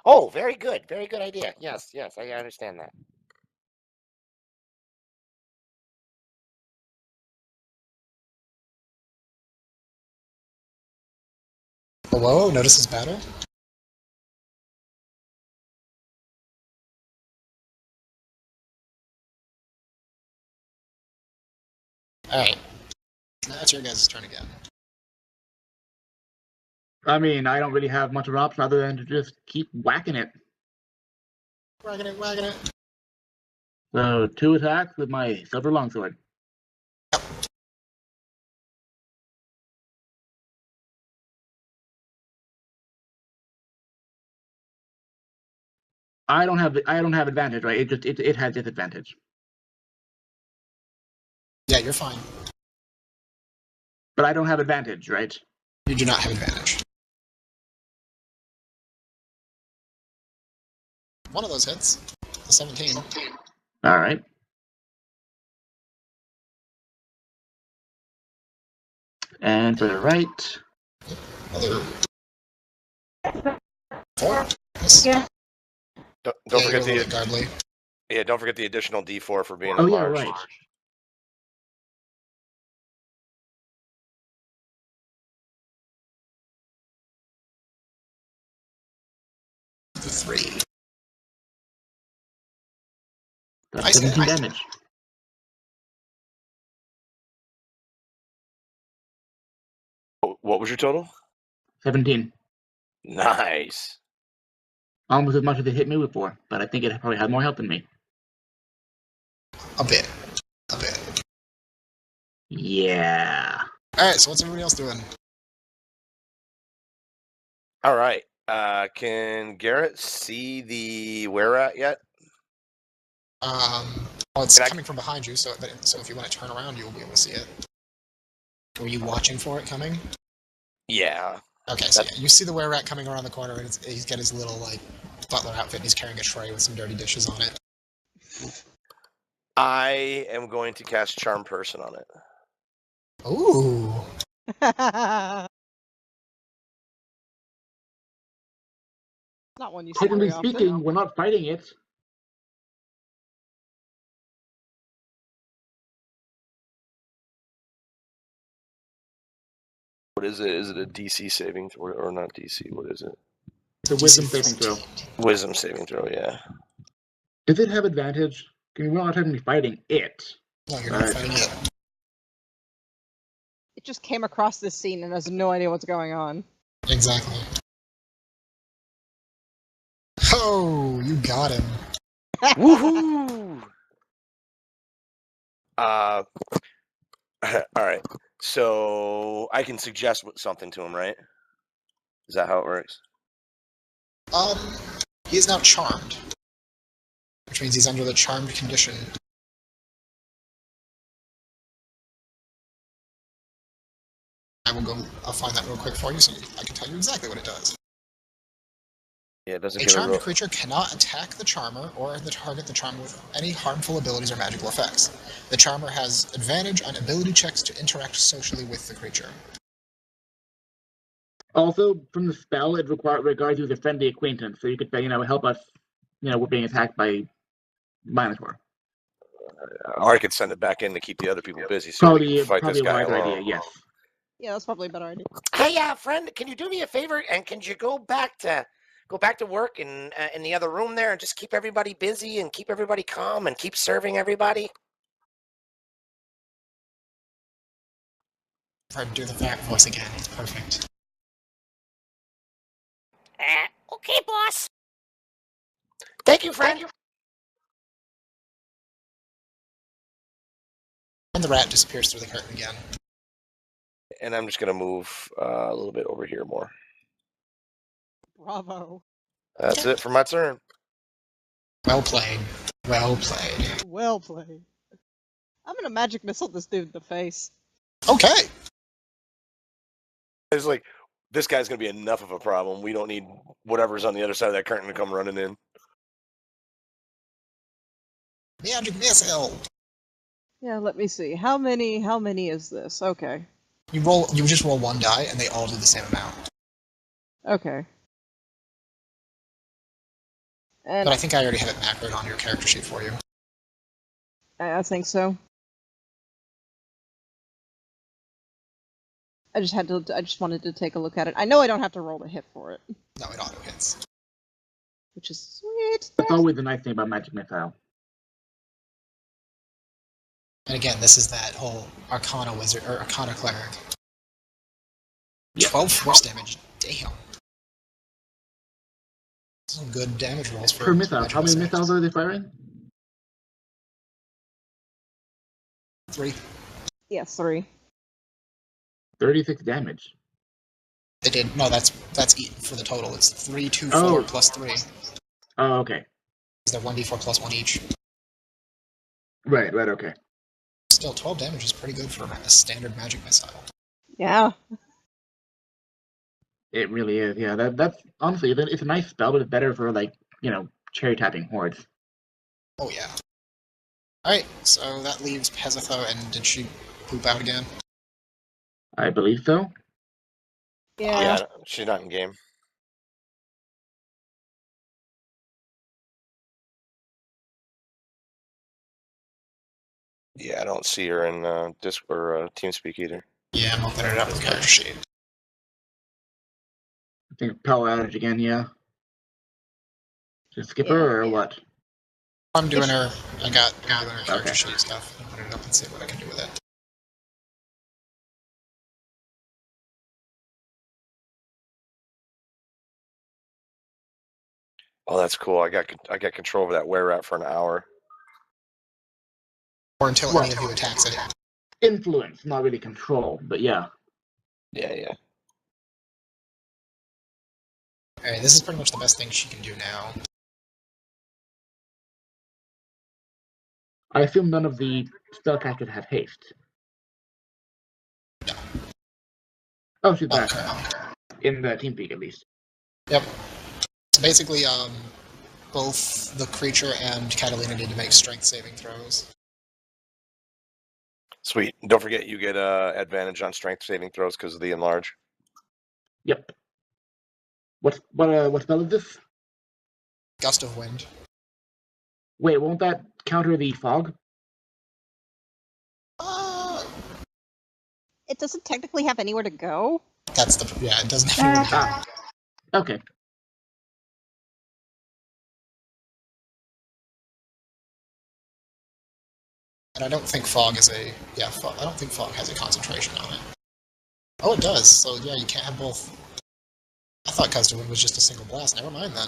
Oh, very good. Very good idea. Yes, I understand that. Below, notices battle. Alright. Now it's your guys' turn again. I mean, I don't really have much of an option other than to just keep whacking it. Whacking it. So 2 attacks with my silver longsword. I don't have advantage, right? It has disadvantage. Yeah, you're fine. But I don't have advantage, right? You do not have advantage. One of those hits. The 17. Alright. And for the right. Another 4. Yeah. Don't forget the godly. Yeah, don't forget the additional D4 for being Oh enlarged. yeah, right. The 3. That's 17 damage. What was your total? 17. Nice. Almost as much as it hit me before, but I think it probably had more health than me. A bit. Yeah. Alright, so what's everybody else doing? Alright. Can Garret see the were-at yet? Well, it's coming from behind you, so if you want to turn around, you'll be able to see it. Were you watching for it coming? Yeah. Okay, so yeah, you see the were-rat coming around the corner, and he's got his little, like, butler outfit, and he's carrying a tray with some dirty dishes on it. I am going to cast Charm Person on it. Ooh. Not one you see Technically very often. speaking, we're not fighting it. What is it? Is it a DC saving throw or not DC? What is it? It's a wisdom saving throw. Wisdom saving throw, yeah. Does it have advantage? I mean, we're not technically fighting it. No, you're not fighting it. It just came across this scene and has no idea what's going on. Exactly. Oh, you got him. Woohoo! Alright. So I can suggest something to him, right? Is that how it works? He is now charmed. Which means he's under the charmed condition. I'll find that real quick for you so I can tell you exactly what it does. Yeah, it doesn't A get charmed creature cannot attack the charmer or target the charmer with any harmful abilities or magical effects. The charmer has advantage on ability checks to interact socially with the creature. Also, from the spell, it regards you as a friendly acquaintance, so you could, help us, we're being attacked by Minotaur. Or I could send it back in to keep the other people busy so we can fight this guy a wiser alone. idea, yes. Yeah, that's probably a better idea. Hey, friend, can you do me a favor and can you go back to work in the other room there and just keep everybody busy and keep everybody calm and keep serving everybody? Try to do the fat voice again. Perfect. Okay, boss. Thank you, friend. And the rat disappears through the curtain again. And I'm just going to move a little bit over here more. Bravo. That's it for my turn. Well played. Well played. Well played. I'm gonna magic missile this dude in the face. Okay. It's like, this guy's going to be enough of a problem. We don't need whatever's on the other side of that curtain to come running in. Magic missile. Yeah, let me see. How many is this? Okay. You just roll one die and they all do the same amount. Okay. And But I think I already have it macroed on your character sheet for you. I think so. I just wanted to take a look at it. I know I don't have to roll to hit for it. No, it auto hits. Which is sweet. That's always the nice thing about Magic Missile. And again, this is that whole Arcana wizard or Arcana cleric. Yep. 12 force damage. Damn. Some good damage rolls for Per missile. How many missiles are they firing? 3. Yes, 3. 36 damage. They did. No, that's for the total. It's 3, 2, 4 Oh. plus 3. Oh, okay. They're 1d4 plus 1 each. Right, okay. Still, 12 damage is pretty good for a standard magic missile. Yeah. It really is, yeah. That's honestly, it's a nice spell, but it's better for, like, cherry tapping hordes. Oh, yeah. Alright, so that leaves Peisithoe, and did she poop out again? I believe so. Yeah. She's not in game. Yeah, I don't see her in Disc or TeamSpeak either. Yeah, I'm opening it up with character sheet. I think power outage again, yeah. Just skip her or what? I'm doing her. I got doing her character sheet stuff. I'll put it up and see what I can do with it. Oh, that's cool. I got control over that were-rat for an hour. Or until any of you attacks it. Influence, not really control, but yeah. Yeah. Alright, this is pretty much the best thing she can do now. I assume none of the spellcasters have haste. No. Oh, she's back. Okay. In the TeamSpeak, at least. Yep. So basically, both the creature and Catalina need to make strength saving throws. Sweet. Don't forget you get advantage on strength saving throws because of the enlarge. Yep. What spell is this? Gust of Wind. Wait, won't that counter the fog? It doesn't technically have anywhere to go. That's it doesn't have anywhere to go. Okay. And I don't think fog is I don't think fog has a concentration on it. Oh, it does. So yeah, you can't have both. I thought Gust of Wind was just a single blast. Never mind then.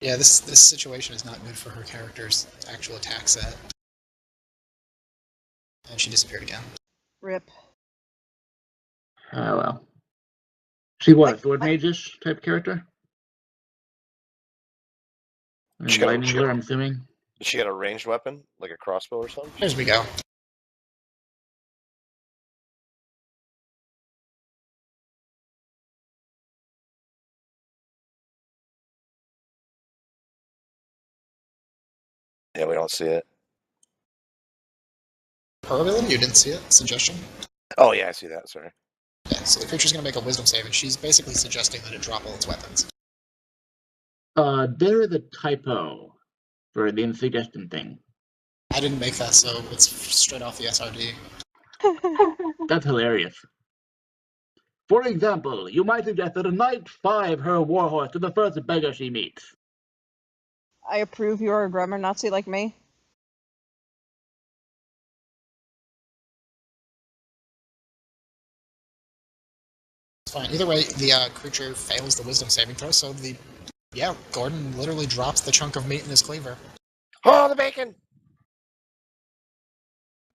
Yeah, this situation is not good for her character's actual attack set. And she disappeared again. Rip. Oh well. She was sword mage-ish type character? Lightning Lure, I'm assuming. Does she have a ranged weapon, like a crossbow or something? Here we go. Yeah, we don't see it. Her ability? You didn't see it? Suggestion? Oh yeah, I see that, sorry. Yeah, so the creature's gonna make a wisdom save, and she's basically suggesting that it drop all its weapons. There is a typo for the insuggestion thing. I didn't make that, so it's straight off the SRD. That's hilarious. For example, you might suggest that a knight 5 her warhorse to the first beggar she meets. I approve you're a grammar Nazi like me. It's fine. Either way, the creature fails the wisdom saving throw, so Gordon literally drops the chunk of meat in his cleaver. Oh, the bacon!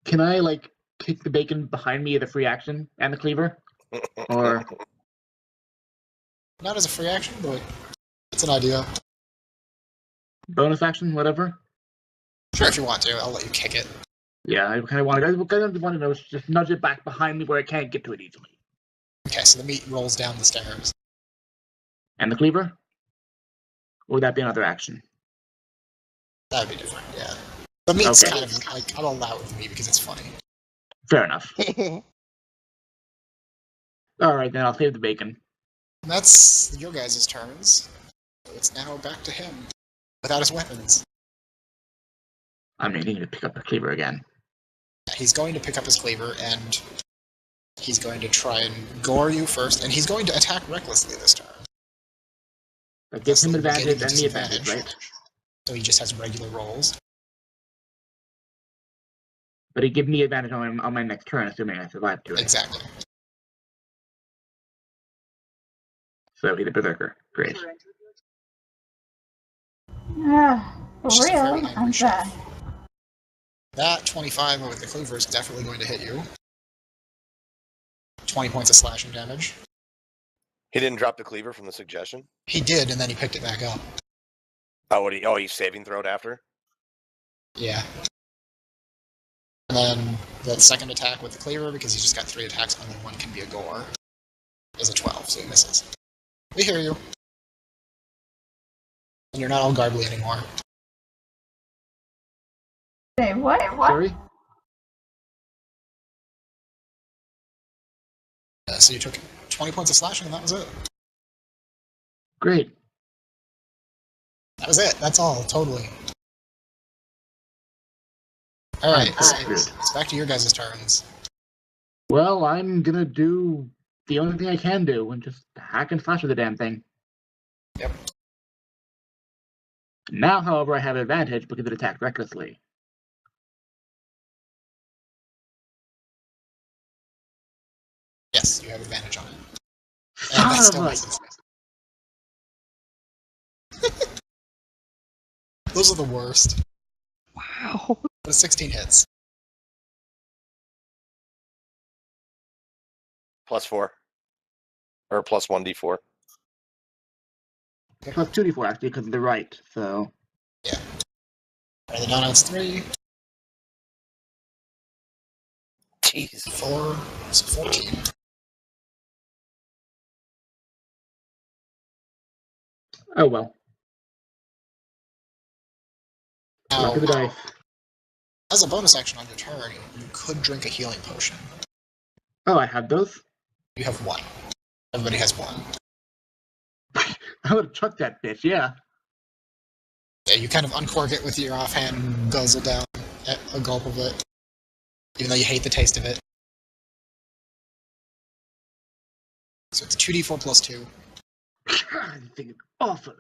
Can I, kick the bacon behind me as a free action and the cleaver? Or... Not as a free action, but it's an idea. Bonus action, whatever? Sure, if you want to. I'll let you kick it. Yeah, I kind of want to just nudge it back behind me where I can't get to it easily. Okay, so the meat rolls down the stairs. And the cleaver? Or would that be another action? That would be different, yeah. The meat's kind of I'll allow it with the meat because it's funny. Fair enough. Alright, then I'll save the bacon. And that's your guys' turns. So it's now back to him. Without his weapons. I'm needing to pick up the cleaver again. He's going to pick up his cleaver, and he's going to try and gore you first, and he's going to attack recklessly this turn. That gives him advantage and the advantage, right? So he just has regular rolls. But he gives me advantage on my next turn, assuming I survive to it. Exactly. So he's a berserker. Great. For She's a very real, angry I'm chef. back. That 25 with the cleaver is definitely going to hit you. 20 points of slashing damage. He didn't drop the cleaver from the suggestion? He did, and then he picked it back up. Oh, he's saving throw it after? Yeah. And then the second attack with the cleaver, because he's just got 3 attacks, only one can be a gore, is a 12, so he misses. We hear you. And you're not all garbly anymore. Say, what? Sorry? So you took 20 points of slashing, and that was it. Great. That was it. That's all, totally. Alright, so it's back to your guys' turns. Well, I'm gonna do the only thing I can do and just hack and slash with the damn thing. Yep. Now, however, I have advantage because it attacked recklessly. Yes, you have advantage on it. And Son that of still a- misses. Those are the worst. Wow. But 16 hits. +4. Or plus 1d4. Plus 2d4 actually because of the right, so. Yeah. Alright, the downouts 3, Jeez. 4, so 14. Oh well. Luck of the Now, dice. as a bonus action on your turn, you could drink a healing potion. Oh, I have those? You have 1. Everybody has 1. I would have chucked that bitch, yeah. Yeah, you kind of uncork it with your offhand and guzzle down a gulp of it, even though you hate the taste of it. So it's 2d4 plus 2. God, this thing is awful.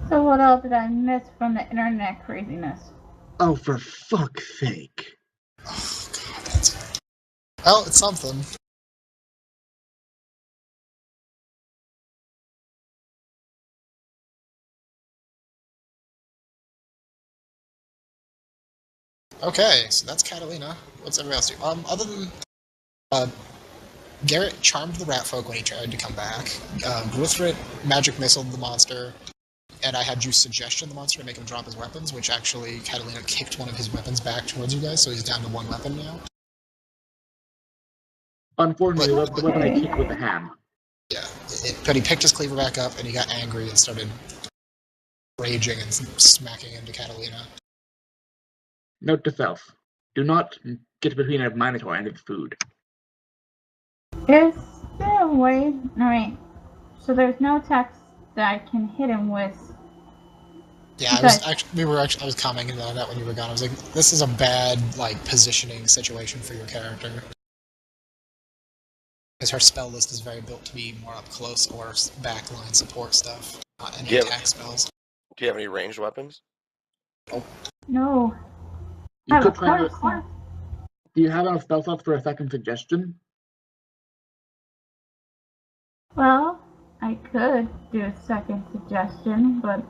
So what else did I miss from the internet craziness? Oh, for fuck's sake. Oh, God, that's... Well, it's something. Okay, so that's Catalina. What's everybody else do? Other than... Garret charmed the rat folk when he tried to come back. Gruthrit magic missiled the monster. And I had you suggestion the monster to make him drop his weapons, which actually Catalina kicked one of his weapons back towards you guys, so he's down to 1 weapon now. Unfortunately, the weapon I kicked with the ham. Yeah, but he picked his cleaver back up, and he got angry and started raging and smacking into Catalina. Note to self. Do not get between a minotaur and its food. Is there a way? Alright. So there's no text that I can hit him with. Yeah, I was commenting on that when you were gone. I was like, this is a bad, positioning situation for your character. Because her spell list is very built to be more up close or backline support stuff, not any attack spells. Do you have any ranged weapons? No. You could try Do you have enough spell slots for a second suggestion? Well, I could do a second suggestion, but...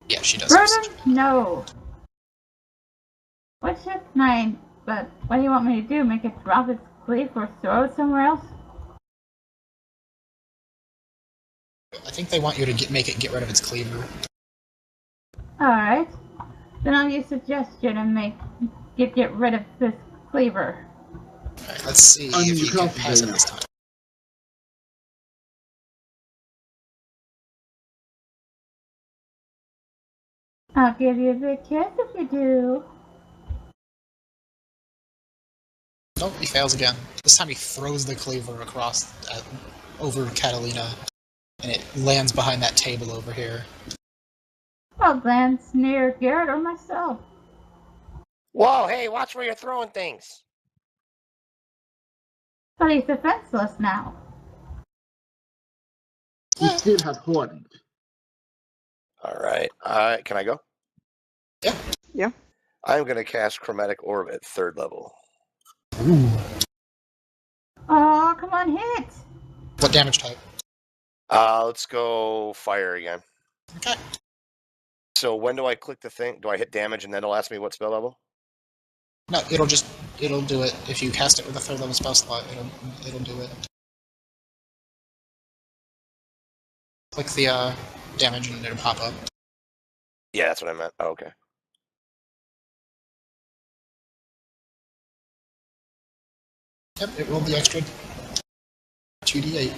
Yeah, she does. Burden? No. What's your nine? But what do you want me to do? Make it drop its cleave or throw it somewhere else? I think they want you to make it get rid of its cleaver. Alright. Then I'll use suggestion and get rid of this cleaver. Alright, let's see if you can pass it this time. I'll give you a big kiss if you do. Nope, he fails again. This time he throws the cleaver across over Catalina, and it lands behind that table over here. Well, lands near Garret or myself. Whoa, hey, watch where you're throwing things. But he's defenseless now. He still has horns. All right. Can I go? Yeah. Yeah. I'm going to cast Chromatic Orb at 3rd level. Ooh. Oh, come on, hit! What damage type? Let's go fire again. Okay. So when do I click the thing? Do I hit damage and then it'll ask me what spell level? No, it'll do it. If you cast it with a 3rd level spell slot, it'll do it. Click the damage and it'll pop up. Yeah, that's what I meant. Oh, okay. Yep, it rolled the extra 2d8.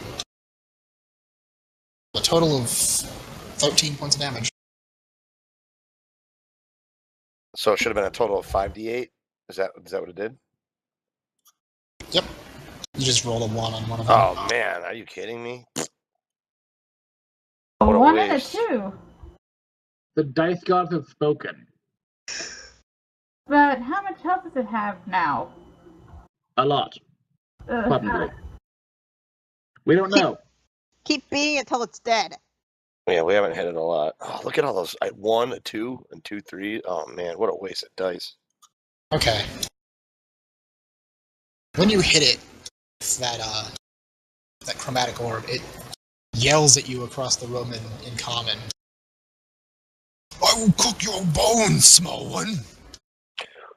A total of 13 points of damage. So it should have been a total of 5d8? Is that what it did? Yep. You just rolled a 1 on one of them. Oh, man. Are you kidding me? A What a 1 and a waste. 2. The dice gods have spoken. But how much health does it have now? A lot, probably. Uh, We don't know. Keep beating it till it's dead. Yeah, we haven't hit it a lot. Oh, look at all those. 1, 2, and 2, 3. Oh, man. What a waste of dice. Okay. When you hit it with that chromatic orb, it yells at you across the room in common. I will cook your bones, small one!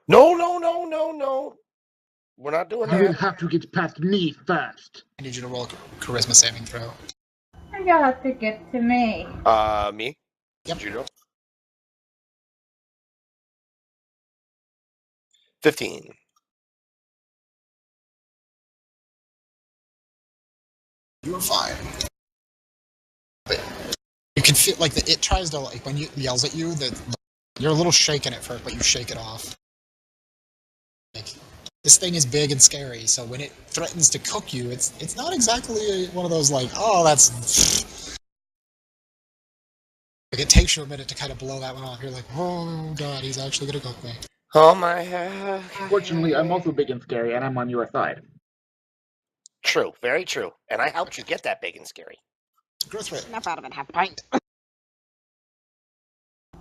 No, no, no, no, no. We're not doing You will that. have to get past me first. I need you to roll a charisma saving throw. you have to get to me. Me? Yep. Judo? 15. You are fine. But you can feel like it tries to, like, when it yells at you, you're a little shaken at first, but you shake it off. Like, this thing is big and scary, so when it threatens to cook you, it's not exactly one of those like, oh, that's. Like, it takes you a minute to kind of blow that one off. You're like, oh god, he's actually gonna cook me. Oh my god. Fortunately, I'm also big and scary, and I'm on your side. True, very true. And I helped you get that big and scary. Gruthrit. Enough out of it, half pint.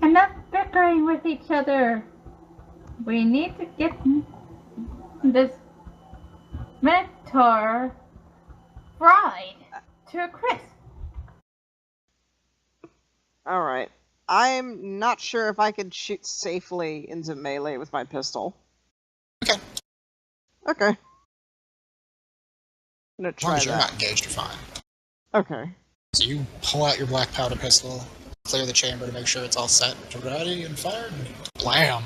Enough bickering with each other. We need to get this mentor fried to a crisp. Alright. I'm not sure if I could shoot safely into melee with my pistol. Okay. Okay. I'm gonna As long try as you're that. not engaged, you're fine. Okay. So you pull out your black powder pistol, clear the chamber to make sure it's all set, ready, and fired, and blam!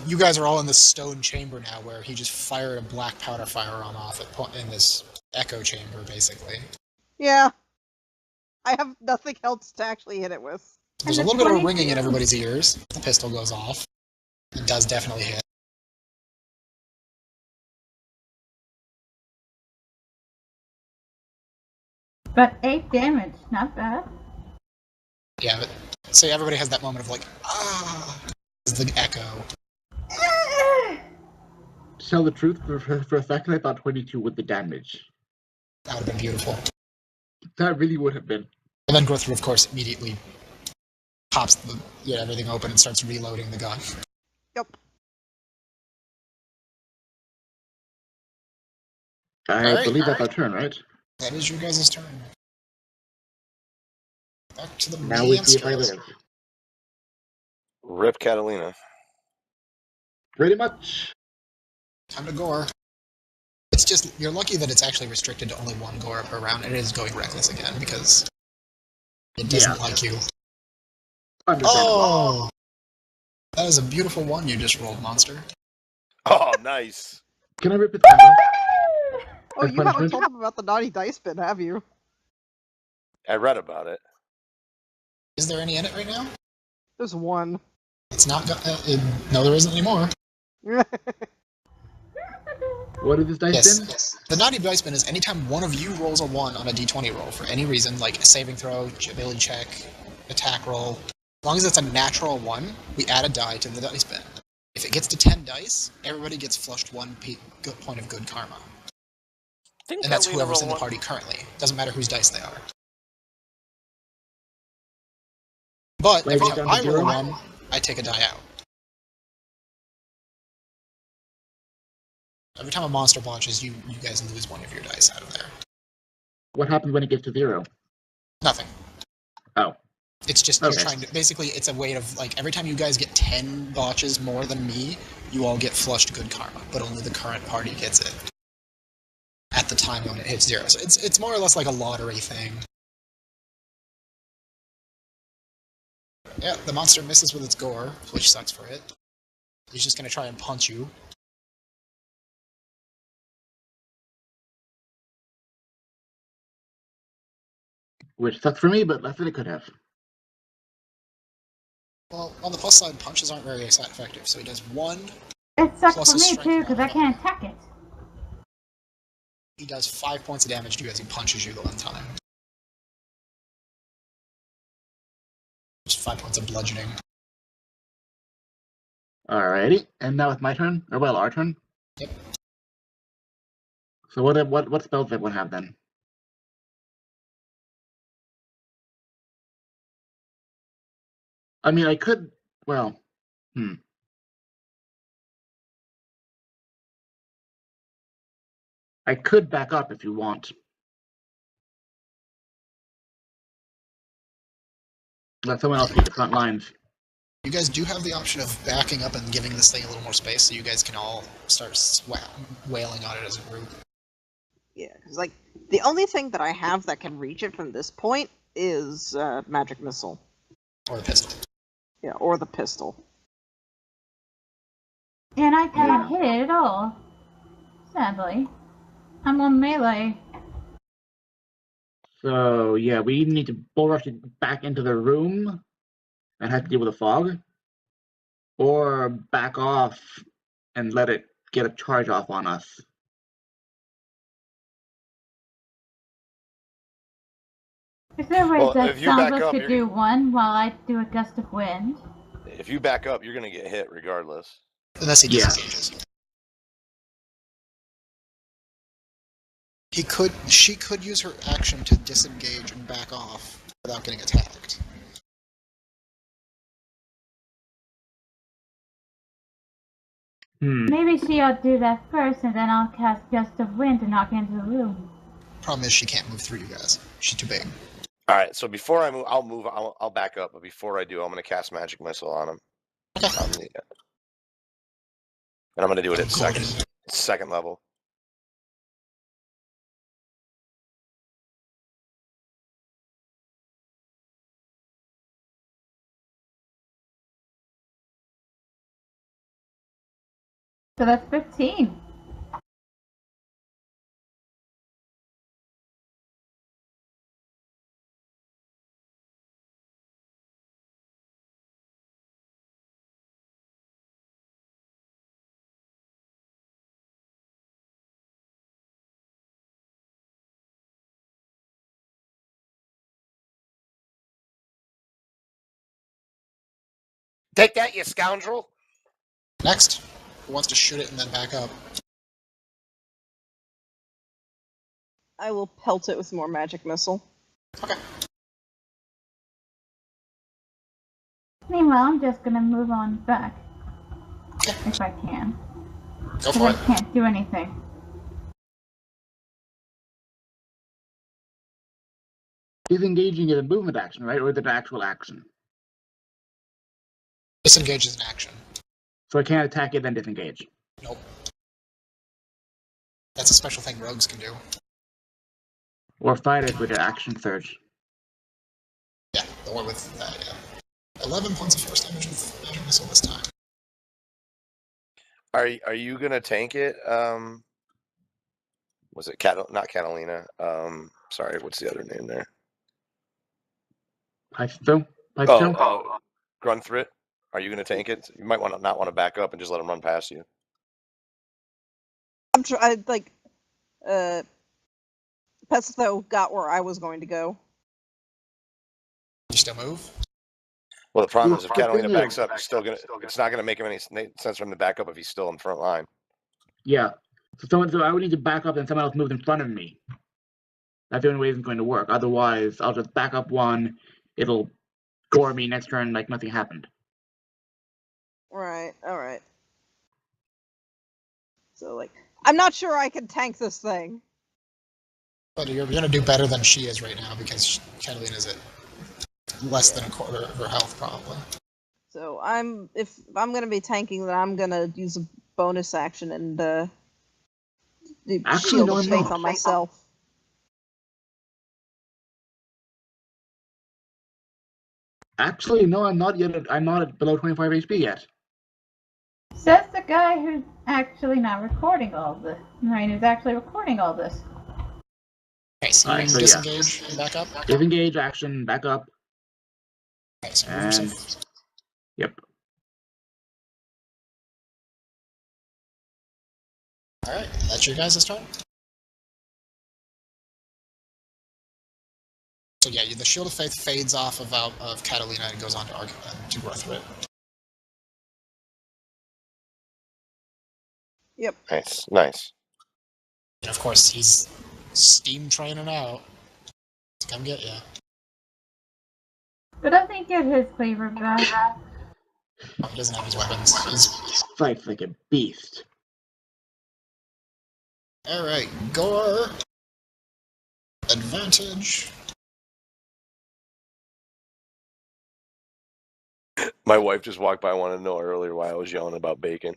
You guys are all in this stone chamber now, where he just fired a black powder firearm off in this echo chamber, basically. Yeah. I have nothing else to actually hit it with. There's a little bit of a ringing in everybody's ears. The pistol goes off. It does definitely hit. But 8 damage, not bad. Yeah, but so everybody has that moment of like, ah, is the echo. To tell the truth, for a second I thought 22 would be damage. That would have been beautiful. That really would have been. And then Gruthrit, of course, immediately pops everything open and starts reloading the gun. Yep. I believe that's our turn, right? That is your guys' turn. Back to the Now we see if I live. Rip Catalina. Pretty much. Time to gore. It's just, you're lucky that it's actually restricted to only one gore per round, and it is going reckless again, because it doesn't like you. Oh! That is a beautiful one you just rolled, monster. Oh, nice. Can I rip its head off? Oh, you haven't told them about the naughty dice bin, have you? I read about it. Is there any in it right now? There's one. It's not. No, there isn't anymore. What is this dice bin? Yes. The naughty dice bin is anytime one of you rolls a 1 on a d20 roll for any reason, like a saving throw, ability check, attack roll. As long as it's a natural 1, we add a die to the dice bin. If it gets to 10 dice, everybody gets flushed 1 point of good karma. And that's whoever's in the party currently. Doesn't matter whose dice they are. But When every it goes time down I to roll zero? one, I take a die out. Every time a monster launches, you guys lose one of your dice out of there. What happens when it gets to 0? Nothing. Oh. It's just you're trying to. Basically, it's a way of like every time you guys get 10 botches more than me, you all get flushed good karma, but only the current party gets it at the time when it hits 0. So it's more or less like a lottery thing. Yeah, the monster misses with its gore, which sucks for it. He's just gonna try and punch you. Which sucks for me, but less than it could have. Well, on the plus side, punches aren't very effective, so he does 1. It sucks Plus for his me strength too, because I modifier. can't attack it. He does 5 points of damage to you as he punches you the one time. Just 5 points of bludgeoning. Alrighty, and now it's my turn? Or, well, our turn? Yep. So what spells does everyone have then? I mean, I could, well, I could back up if you want. Let someone else take the front lines. You guys do have the option of backing up and giving this thing a little more space, so you guys can all start wailing on it as a group. Yeah, because like the only thing that I have that can reach it from this point is magic missile. Or the pistol. Yeah, or the pistol. And I can't hit it at all. Sadly. I'm on melee. So, yeah, we need to bull rush it back into the room and have to deal with the fog. Or back off and let it get a charge off on us. Is there a way Well, that if you some back of us up, could you're do one while I do a gust of wind? If you back up, you're gonna get hit regardless. Unless he disengages. She could use her action to disengage and back off without getting attacked. Maybe she ought to do that first, and then I'll cast Gust of Wind to knock into the room. Problem is, she can't move through you guys. She's too big. All right, so before I move, I'll back up. But before I do, I'm gonna cast Magic Missile on him. And I'm gonna do it at second level. So that's 15. Take that, you scoundrel! Next, who wants to shoot it and then back up? I will pelt it with more magic missile. Okay. Meanwhile, I'm just gonna move on back. If I can. Go for it. I can't do anything. Disengaging is a movement action, right? Or is it an actual action? Disengage is an action. So I can't attack it, then disengage. Nope. That's a special thing rogues can do. Or fight it with an action surge. Yeah, or with that, yeah. 11 points of force damage with magic missile this time. Are you gonna tank it? Was it not Catalina? Sorry, what's the other name there? Peisithoe? Gruthrit. Are you gonna tank it? You might not want to back up and just let him run past you. Peisithoe got where I was going to go. You still move? Well, the problem is if Catalina backs up, it's not gonna make him any sense for him to back up if he's still in front line. Yeah. So I would need to back up and someone else moves in front of me. That's the only way it's going to work. Otherwise, I'll just back up one. It'll gore me next turn like nothing happened. Right, alright. So, like, I'm not sure I can tank this thing. But you're going to do better than she is right now because Catalina's at less than a quarter of her health, probably. So if I'm going to be tanking, then I'm going to use a bonus action and do Shield of Faith on myself. Actually, no, I'm not yet. I'm not at below 25 HP yet. Says the guy who's actually not recording all this. Right, who's actually recording all this. Okay, so you disengage and back up? Disengage, action, back up. Okay, so move And... yourself. Yep. Alright, that's your guys' turn? So yeah, the Shield of Faith fades off of Catalina and goes on to Gruthrit. Yep. Nice. And of course, he's steam training out to come get you. But doesn't he get his cleaver back? Oh, he doesn't have his weapons. He fights like a beast. Alright, Gore. Advantage. My wife just walked by. I wanted to know earlier why I was yelling about bacon.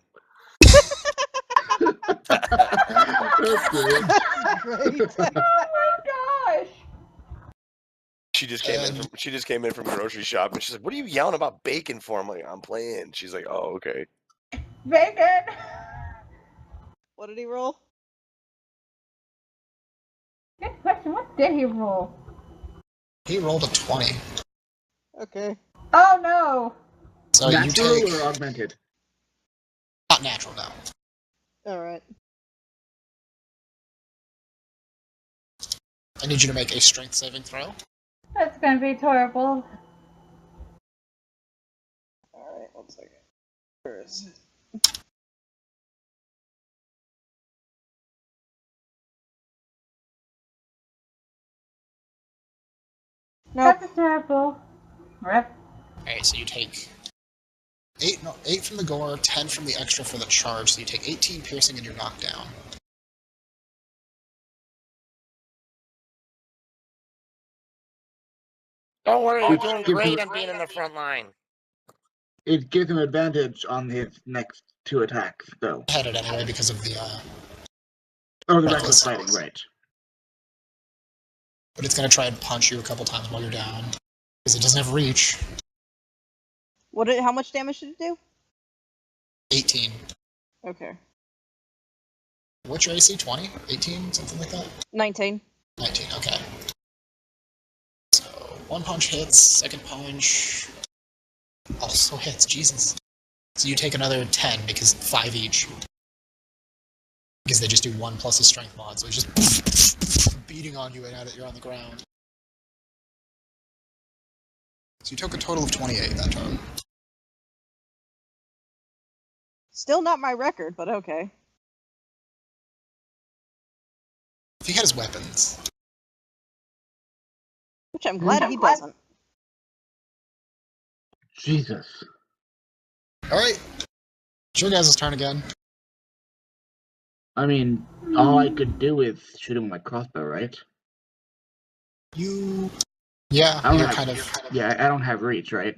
That's good. Great. Oh my gosh! She just came in from grocery shop and she's like, "What are you yelling about bacon for?" I'm like, "I'm playing." She's like, "Oh, okay." Bacon! What did he roll? Good question. What did he roll? He rolled a 20. Okay. Oh no! So Natural you take... or augmented? Not natural, no. Alright. I need you to make a strength saving throw. That's gonna be terrible. Alright, 1 second. Where is it? Nope. That's terrible. Rip. Okay, so you take 8 from the gore, 10 from the extra for the charge, so you take 18 piercing and you're knocked down. Don't worry, you're doing great on being in the front line. It gives him advantage on his next 2 attacks, though. Headed anyway because of the the reckless fighting, right. But it's going to try and punch you a couple times while you're down. Because it doesn't have reach. How much damage did it do? 18. Okay. What's your AC? 20? 18? Something like that? 19. 19, okay. So, 1 punch hits, 2nd punch... also hits, Jesus. So you take another 10, because 5 each. Because they just do 1 plus a strength mod, so it's just beating on you now that you're on the ground. So you took a total of 28 that turn. Still not my record, but okay. If he had his weapons. Which I'm glad he doesn't. Jesus. Alright. It's your guys' turn again. I mean, all I could do is shoot him with my crossbow, right? Yeah, I don't have reach, right?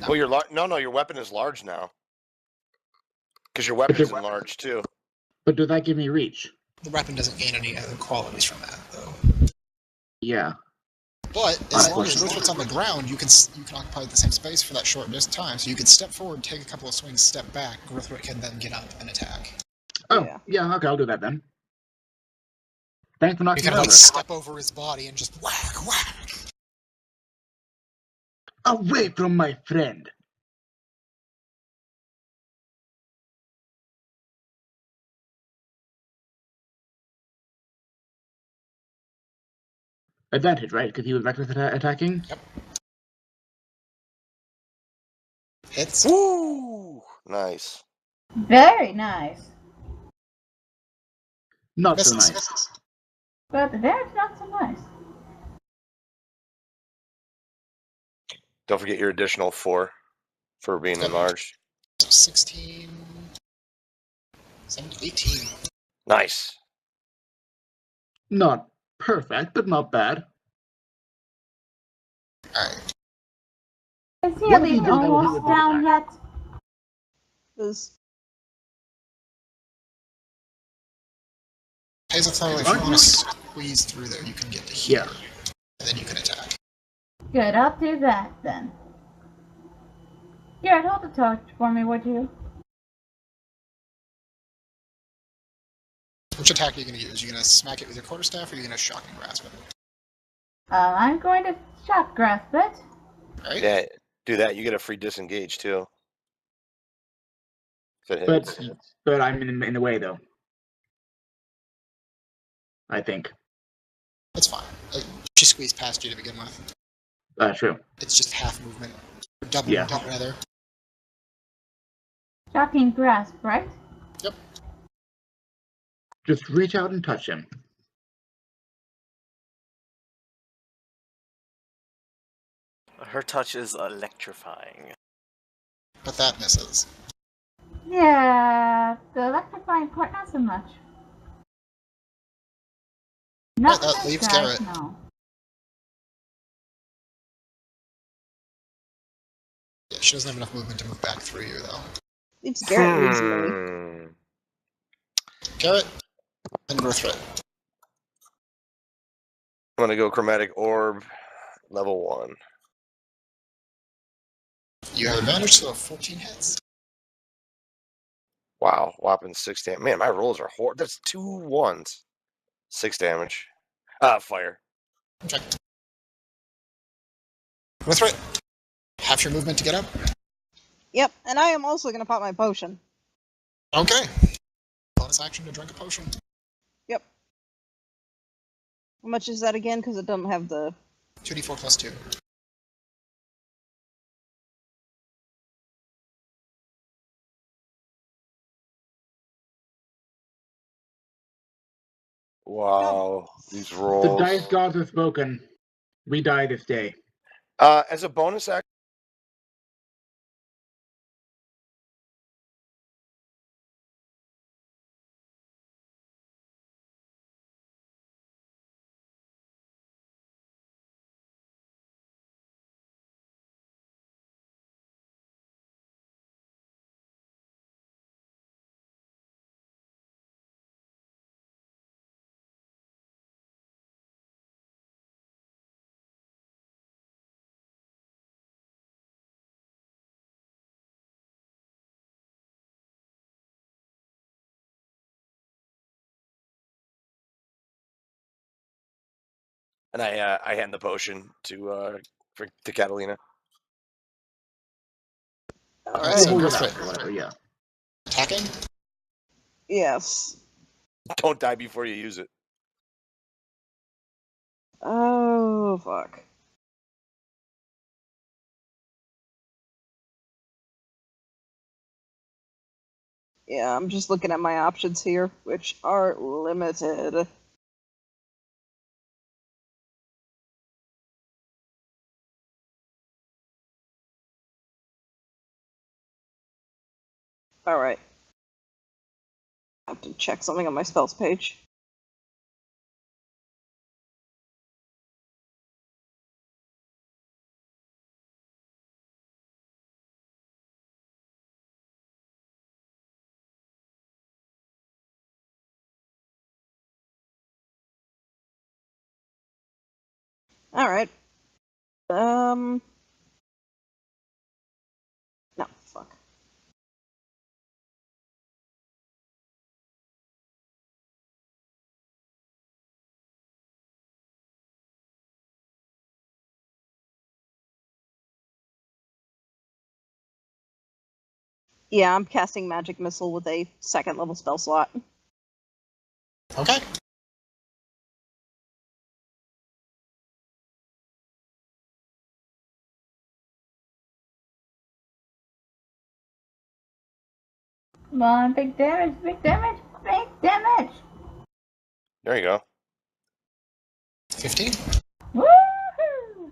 No. Well, your weapon is large now. Because your weapon is enlarged, too. But does that give me reach? The weapon doesn't gain any other qualities from that, though. Yeah. But as long as Gruthrit's on the ground, you can occupy the same space for that short time. So you can step forward, take a couple of swings, step back. Gruthrit can then get up and attack. Oh, yeah, okay, I'll do that then. Thanks for knocking me over. Step over his body and just whack, whack. Away from my friend. Advantage, right? Because he was reckless attacking? Yep. Hits. Woo! Nice. Very nice. Not so nice. But the damage not so nice. Don't forget your additional 4 for being enlarged. So 16, 17, 18. Nice. Not perfect, but not bad. Alright. Is he What at if he least didn't know he almost would down yet? This Peisithoe, if you want to squeeze through there, you can get to here. Yeah. And then you can attack. Good, I'll do that then. Garret, hold the torch for me, would you? Which attack are you going to use? Are you going to smack it with your quarterstaff, or are you going to shock and grasp it? I'm going to shock grasp it. Alright? Yeah, do that. You get a free disengage too. If it hits. But I'm in the way though. I think. That's fine. She squeezed past you to begin with. True. It's just half movement. Or double Yeah. movement, rather. Shocking grasp, right? Yep. Just reach out and touch him. Her touch is electrifying. But that misses. Yeah, the electrifying part not so much. Not that with leaves guys, Garret. no. Yeah, she doesn't have enough movement to move back through you, though. leaves Garret easily. Garret, and Gruthrit. I'm gonna go chromatic orb, level 1. You have advantage, so 14 hits. Wow, whopping 6 damage. Man, my rolls are horrible. That's 2 1s. 6 damage. Fire. Okay. Gruthrit, half your movement to get up. Yep, and I am also going to pop my potion. Okay. Bonus action to drink a potion. Yep. How much is that again? Because it doesn't have the... 2d4 plus 2. Wow, these The rolls. dice gods have spoken. We die this day. As a bonus action. And I hand the potion to Catalina. Alright, so Hold it Gruthrit. up or whatever, yeah. Attacking? Yes. Don't die before you use it. Oh, fuck. Yeah, I'm just looking at my options here, which are limited. Alright. I have to check something on my spells page. Alright. No, fuck. Yeah, I'm casting Magic Missile with a 2nd level spell slot. Okay. Come on, big damage, big damage, big damage! There you go. 15? Woohoo!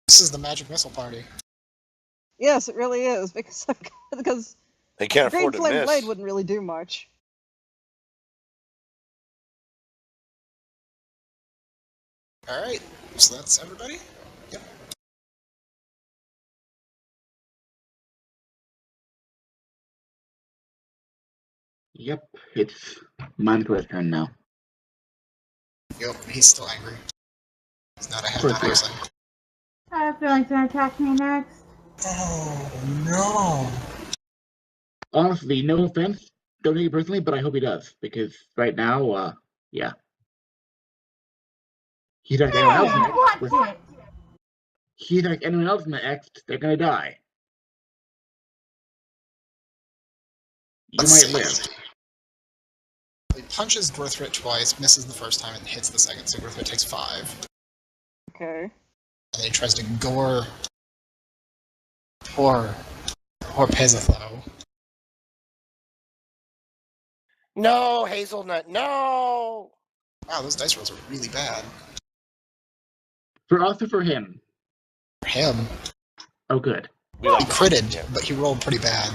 This is the magic missile party. Yes, it really is, because They can't Green afford to Flame miss. Blade wouldn't really do much. Alright, so that's everybody? Yep. Yep, it's Mantra's turn now. Yep, he's still angry. He's not a happy person. I have a feeling he's gonna attack me next. Oh, no. Honestly, no offense, don't take it personally, but I hope he does, because right now, yeah. He's like anyone else in Watch it! He's like anyone else in the X, they're gonna die. You might live. He punches Gruthrit twice, misses the first time, and hits the second, so Gruthrit takes 5. Okay. And then he tries to gore poor Peisithoe. No, Hazelnut, no! Wow, those dice rolls are really bad. For us or for him? For him. Oh, good. He critted, but he rolled pretty bad.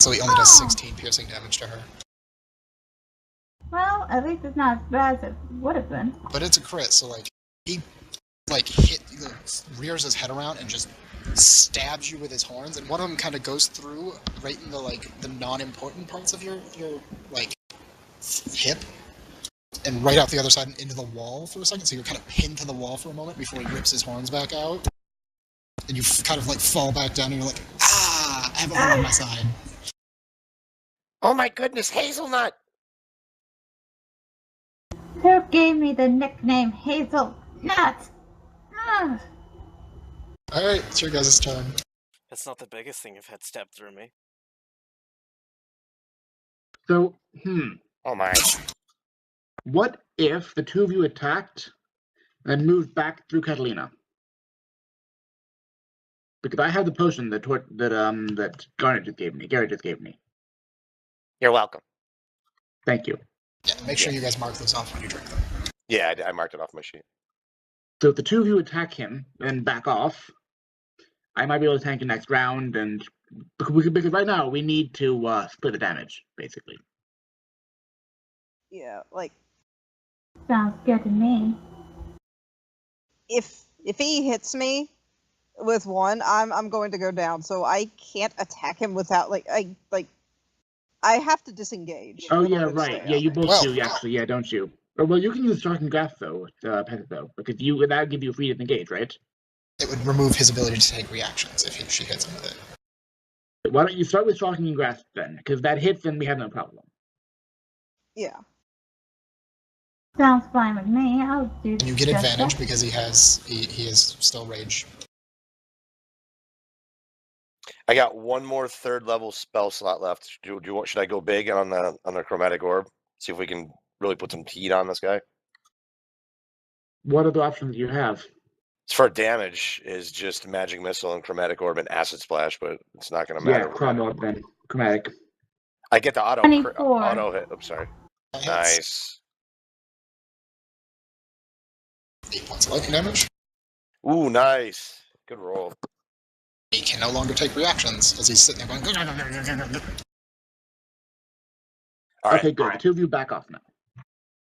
So he only does 16 piercing damage to her. Well, at least it's not as bad as it would have been. But it's a crit, so like, he rears his head around and just stabs you with his horns, and one of them kind of goes through right in the non-important parts of your hip, and right out the other side and into the wall for a second, so you're kind of pinned to the wall for a moment before he rips his horns back out. And you kind of fall back down and you're like, ah, I have a hole on my side. Oh my goodness, Hazelnut! Who gave me the nickname Hazelnut? Alright, it's your guys' turn. That's not the biggest thing I've had stabbed through me. So, Oh my. what if the two of you attacked and moved back through Catalina? Because I have the potion that Garret just gave me. You're welcome. Thank you. Yeah, make sure you guys mark those off when you drink them. Yeah, I marked it off my sheet. So if the two of you attack him and back off, I might be able to tank the next round, and because right now we need to split the damage, basically. Yeah, like Sounds good to me. if he hits me with one, I'm going to go down. So I can't attack him without I have to disengage. Oh yeah, right. Yeah, you both do actually. Yeah, don't you? Well, you can use Shocking Grasp though, Peisithoe, because that would give you free to engage, right? It would remove his ability to take reactions if she hits him with it. Why don't you start with Shocking Grasp then? Because that hits, and we have no problem. Yeah. Sounds fine with me. I'll do. And you get advantage because he is still rage. I got one more third level spell slot left. Should I go big on the chromatic orb? See if we can really put some heat on this guy. What other options do you have? As for damage, is just magic missile and chromatic orb and acid splash, but it's not going to matter. Yeah, chromatic. I get the auto hit. I'm sorry. Nice. 8 points of lightning damage. Ooh, nice. Good roll. He can no longer take reactions as he's sitting there going. All right, okay, good. The two of you back off now.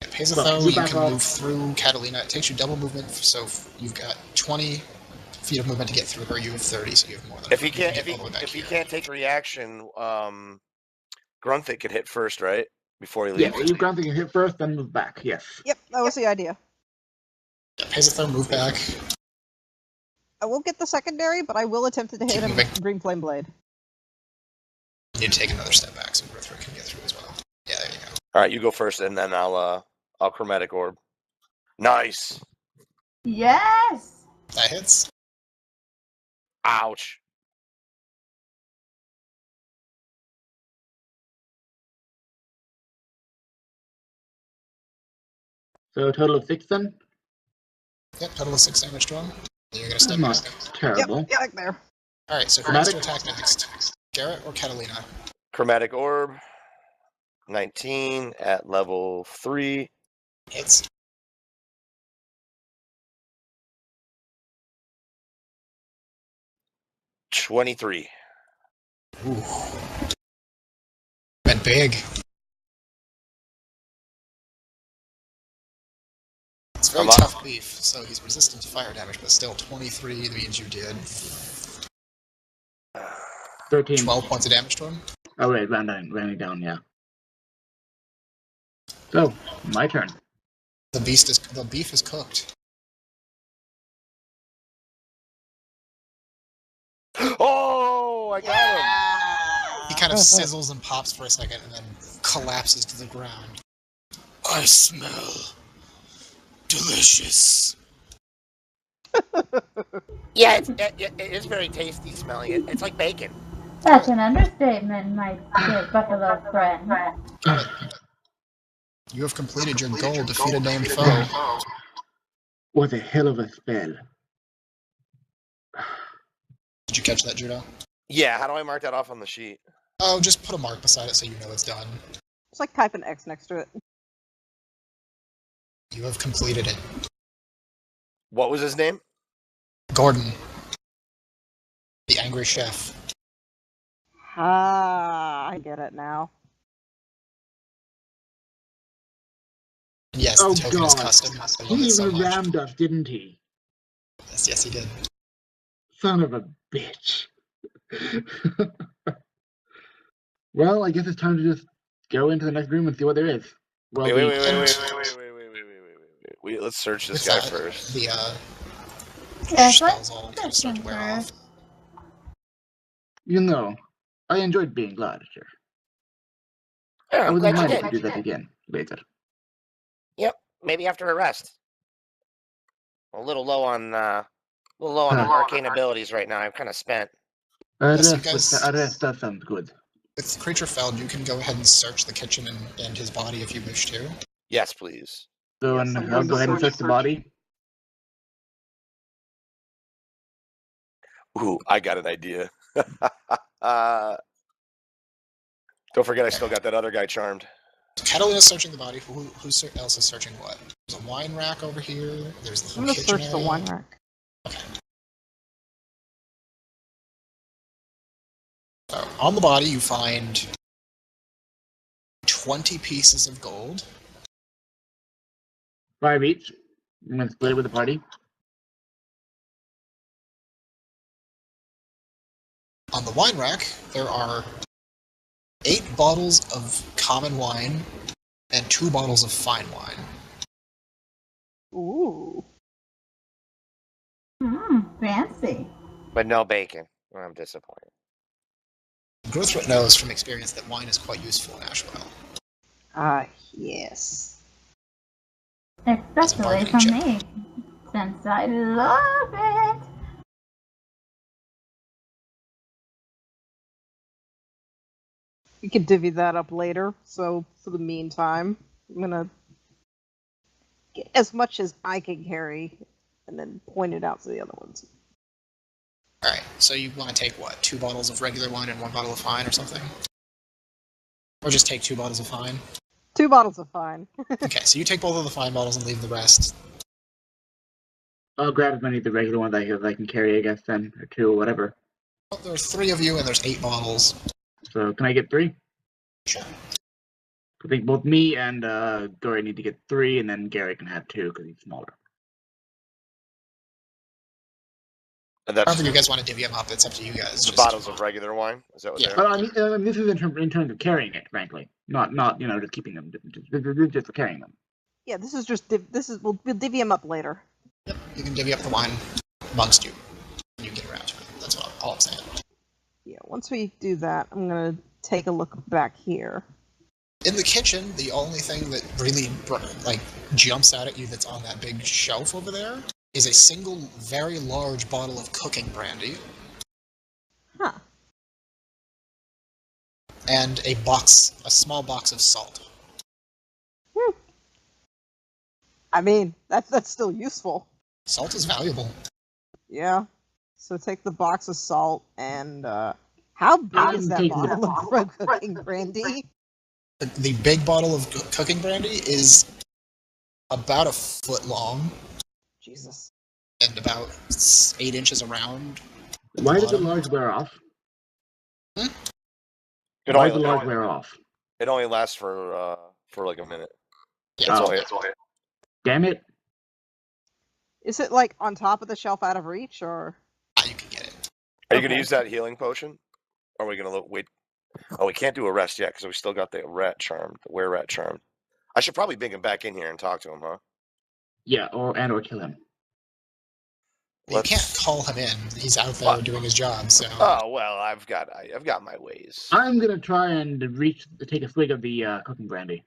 Peisithoe, you can move through Catalina. It takes you double movement, so you've got 20 feet of movement to get through her. You have 30, so you have more than. If he can't take reaction, Gruthrit could hit first, right? Before he leaves. Yeah, you Gruthrit can hit first, then move back. Yes. Yep, that was the idea. Yeah, Peisithoe, move back. I won't get the secondary, but I will attempt to hit him with Green Flame Blade. You need to take another step back so Gruthrit can get through as well. Yeah, there you go. All right, you go first, and then I'll chromatic orb. Nice. Yes. That hits. Ouch. So a total of 6 then? Yep, total of 6 damage to him. You're going to step Not back. terrible. Yep, back there. Alright, so who wants to attack next? Garret or Catalina? Chromatic orb. 19 at level 3. Hits. 23. Ooh. Went big. It's very tough beef, so he's resistant to fire damage, but still 23 means you did 13. 12 points of damage to him. Oh wait, rounding down, yeah. So, my turn. The beef is cooked. Oh, I got him! He kind of sizzles and pops for a second and then collapses to the ground. I smell delicious. Yeah, it is very tasty smelling. It's like bacon. That's an understatement, my dear buffalo friend. You have completed your goal, defeat a named foe. What a hell of a spell. Did you catch that, Judo? Yeah, how do I mark that off on the sheet? Oh, just put a mark beside it so you know it's done. Just like type an X next to it. You have completed it. What was his name? Gordon. The angry chef. Ah, I get it now. Yes, the token is custom. He even rammed us, didn't he? Yes, he did. Son of a bitch. Well, I guess it's time to just go into the next room and see what there is. Well, Wait. Let's search this guy first. The Yes, spells all kind of start to wear off. You know, I enjoyed being gladiator. Yeah, I I'm would glad like you to did. do that again later. Yep, maybe after a rest. A little low on arcane abilities right now. I'm kind of spent. A Yes, rest does sound good. With Creature Felled, you can go ahead and search the kitchen and his body if you wish to. Yes, please. So, Yes, and I'll go ahead and search the body. Ooh, I got an idea. Don't forget, I still got that other guy charmed. So Catalina's searching the body. Who else is searching what? There's a wine rack over here. There's the I'm whole gonna kitchen search the area. wine rack. Okay. So, on the body, you find 20 pieces of gold. 5 each. I'm going to split it with the party. On the wine rack, there are 8 bottles of common wine and 2 bottles of fine wine. Ooh. Fancy. But no bacon. I'm disappointed. Gruthrit knows from experience that wine is quite useful in Ashwell. Yes. Especially for me, since I love it. We could divvy that up later, so for the meantime, I'm gonna get as much as I can carry, and then point it out to the other ones. Alright, so you want to take what? 2 bottles of regular wine and 1 bottle of fine or something? Or just take 2 bottles of fine? 2 bottles of fine. Okay, so you take both of the fine bottles and leave the rest. I'll grab as many of the regular ones I can carry, I guess, then, or 2, or whatever. Well, there's 3 of you and there's 8 bottles. So, can I get 3? Sure. I think both me and Dory need to get 3, and then Garret can have 2 because he's smaller. And that's However you guys want to divvy them up, it's up to you guys. the bottles of regular wine. Is that what Yeah. they're? I mean, this is in terms of carrying it, frankly. Not just keeping them, just carrying them. Yeah, this is just we'll divvy them up later. Yep, you can divvy up the wine amongst you when you get around to it. That's all I'm saying. Yeah, once we do that, I'm gonna take a look back here. In the kitchen, the only thing that really jumps out at you that's on that big shelf over there is a single, very large bottle of cooking brandy. Huh. And a small box of salt. I mean, that's still useful. Salt is valuable. Yeah. So take the box of salt and how big is that bottle of cooking brandy? The big bottle of cooking brandy is about 1 foot long. Jesus. And about 8 inches around. Why did the large wear off? It Why did the large wear off? It only lasts for like a minute. Yeah, That's all. Damn it. Is it like on top of the shelf out of reach, or? You can get it. Are you going to use that healing potion? Or are we going to wait? Oh, we can't do a rest yet because we still got the rat charm, the were-rat charm. I should probably bring him back in here and talk to him, huh? Yeah, or kill him. You can't call him in. He's out there doing his job, so... Oh, well, I've got my ways. I'm going to try and take a swig of the cooking brandy.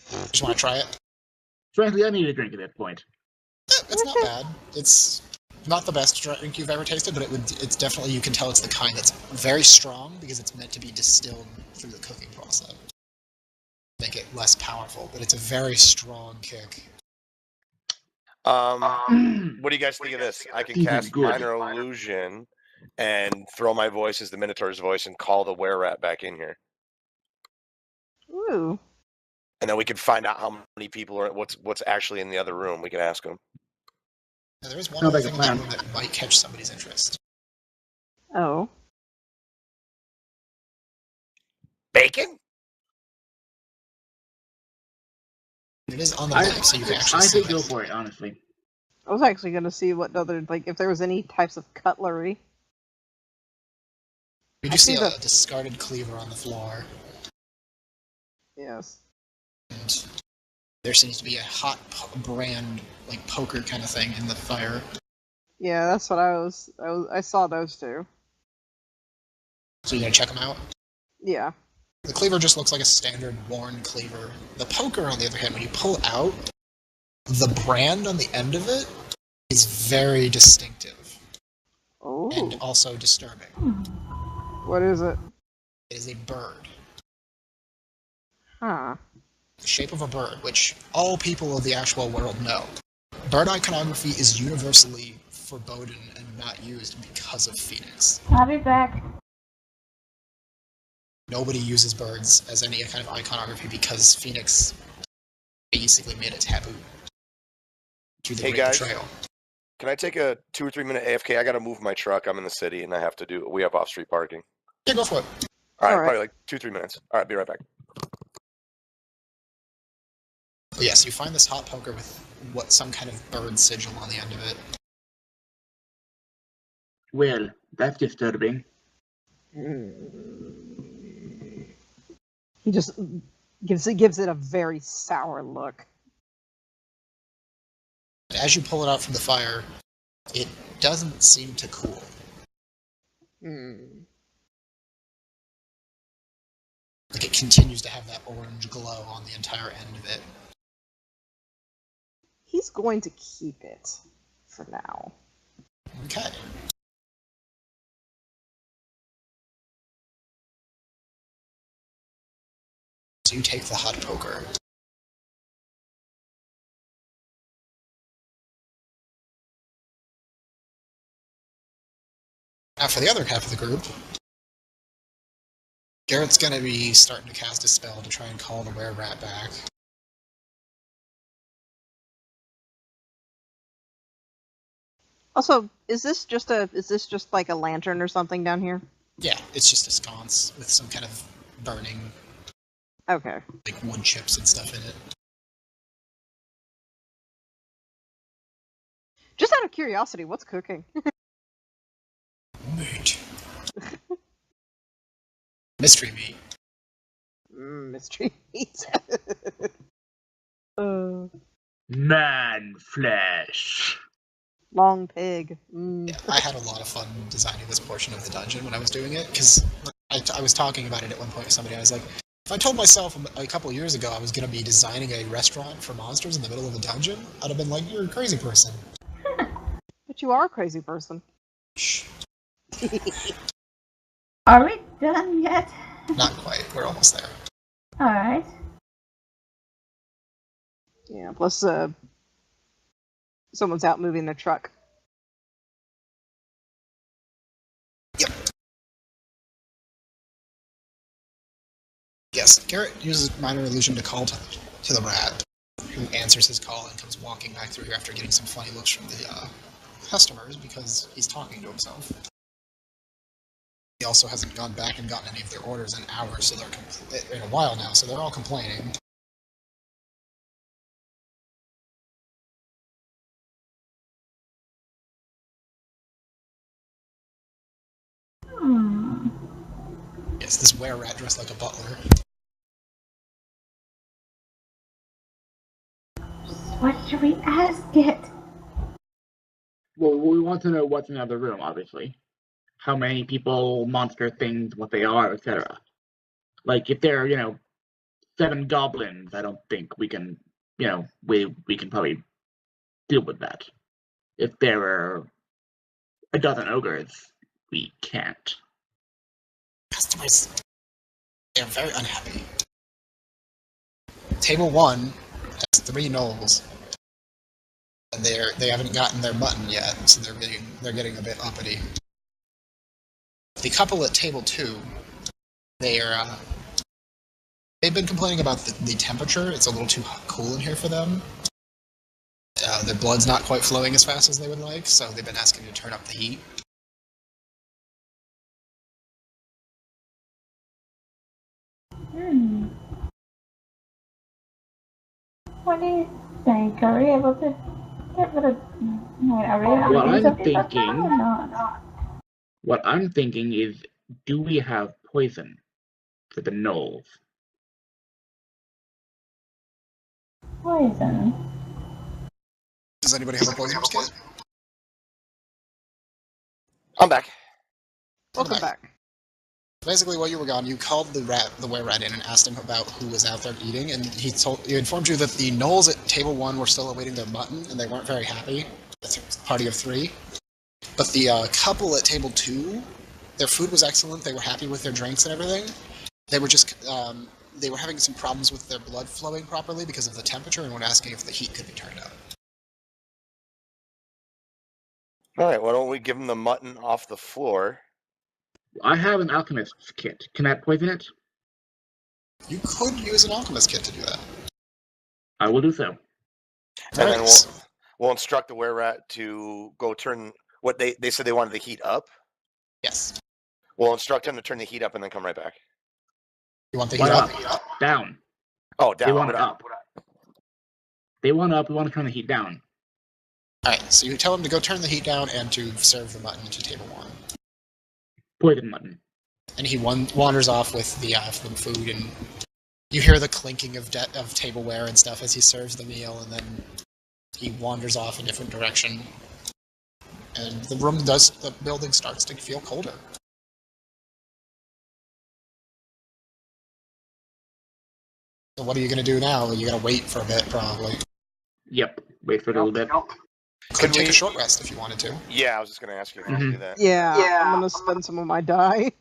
Just want to try it? Frankly, I need a drink at that point. It's not bad. It's not the best drink you've ever tasted, but it's definitely, you can tell it's the kind that's very strong because it's meant to be distilled through the cooking process. Make it less powerful, but it's a very strong kick. What do you guys think of this? I can cast minor illusion and throw my voice as the Minotaur's voice and call the were-rat back in here. Ooh. And then we can find out how many people are what's actually in the other room. We can ask them. Now, there is one other thing in that room that might catch somebody's interest. Oh. Bacon? It is on the map, so you can actually see it. I think go for it, honestly. I was actually going to see what other, like, if there was any types of cutlery. You do see a discarded cleaver on the floor. Yes. And there seems to be a hot brand, like poker kind of thing in the fire. Yeah, that's what I saw those two. So you're gonna check them out? Yeah. The cleaver just looks like a standard worn cleaver. The poker, on the other hand, when you pull out, the brand on the end of it is very distinctive. Oh. And also disturbing. What is it? It is a bird. Huh. The shape of a bird, which all people of the Ashwell world know. Bird iconography is universally forbidden and not used because of Phoenix. I'll be back. Nobody uses birds as any kind of iconography because Phoenix basically made it taboo. To the Hey Great guys, Betrayal. can I take a 2 or 3 minute AFK? I gotta move my truck. I'm in the city and we have off-street parking. Yeah, go for it. Alright, probably like 2-3 minutes. Alright, be right back. But yes, you find this hot poker with some kind of bird sigil on the end of it. Well, that's disturbing. He just gives it a very sour look. As you pull it out from the fire, it doesn't seem to cool. Like it continues to have that orange glow on the entire end of it. He's going to keep it for now. Okay. So you take the hot poker. Now for the other half of the group, Garrett's gonna be starting to cast a spell to try and call the were-rat back. Also, is this just like a lantern or something down here? Yeah, it's just a sconce with some kind of burning, okay, like wood chips and stuff in it. Just out of curiosity, what's cooking? Meat. Mystery meat. Mystery meat. Man flesh. Long pig. Yeah, I had a lot of fun designing this portion of the dungeon when I was doing it, because I was talking about it at one point with somebody. I was like, if I told myself a couple years ago I was going to be designing a restaurant for monsters in the middle of a dungeon, I'd have been like, you're a crazy person. But you are a crazy person. Shh. Are we done yet? Not quite. We're almost there. Alright. Yeah, plus someone's out moving their truck. Yep. Yes, Garret uses minor illusion to call to the rat, who answers his call and comes walking back through here after getting some funny looks from the customers because he's talking to himself. He also hasn't gone back and gotten any of their orders in hours, so they're in a while now, so they're all complaining. Yes, this were-rat dressed like a butler. What should we ask it? Well, we want to know what's in the other room, obviously. How many people, monster things, what they are, etc. Like, if there are, 7 goblins, I don't think we can, we can probably deal with that. If there are a dozen ogres, we can't. Customers, they're very unhappy. Table 1 has 3 gnolls, and they haven't gotten their mutton yet, so they're getting a bit uppity. The couple at table 2, they've been complaining about the temperature. It's a little too cool in here for them. Their blood's not quite flowing as fast as they would like, so they've been asking to turn up the heat. What do you think? Are we able to get rid of... Are we able to do something or not? What I'm thinking is, do we have poison for the gnolls? Poison? Does anybody have a poison kit? I'm back. Welcome back. Basically, while you were gone, you called the were-rat in and asked him about who was out there eating, and he informed you that the gnolls at table 1 were still awaiting their mutton, and they weren't very happy. It's a party of 3. But the couple at table 2, their food was excellent. They were happy with their drinks and everything. They were just they were having some problems with their blood flowing properly because of the temperature, and were asking if the heat could be turned up. All right, why don't we give them the mutton off the floor? I have an alchemist's kit. Can I poison it? You could use an alchemist kit to do that. I will do so. And then we'll instruct the were-rat to go turn... What they said they wanted the heat up? Yes. We'll instruct him to turn the heat up and then come right back. You want the heat up? Down. Oh, down. They want it up. They want up. We want to turn the heat down. Alright, so you tell him to go turn the heat down and to serve the mutton to table 1. Poison mutton. And he wanders off with the food, and you hear the clinking of tableware and stuff as he serves the meal, and then he wanders off in a different direction. And the building starts to feel colder. So what are you going to do now? You're going to wait for a bit, probably. Yep, wait for a little bit. Could take a short rest if you wanted to. Yeah, I was just going to ask you if you could do that. Yeah, I'm going to spend some of my die.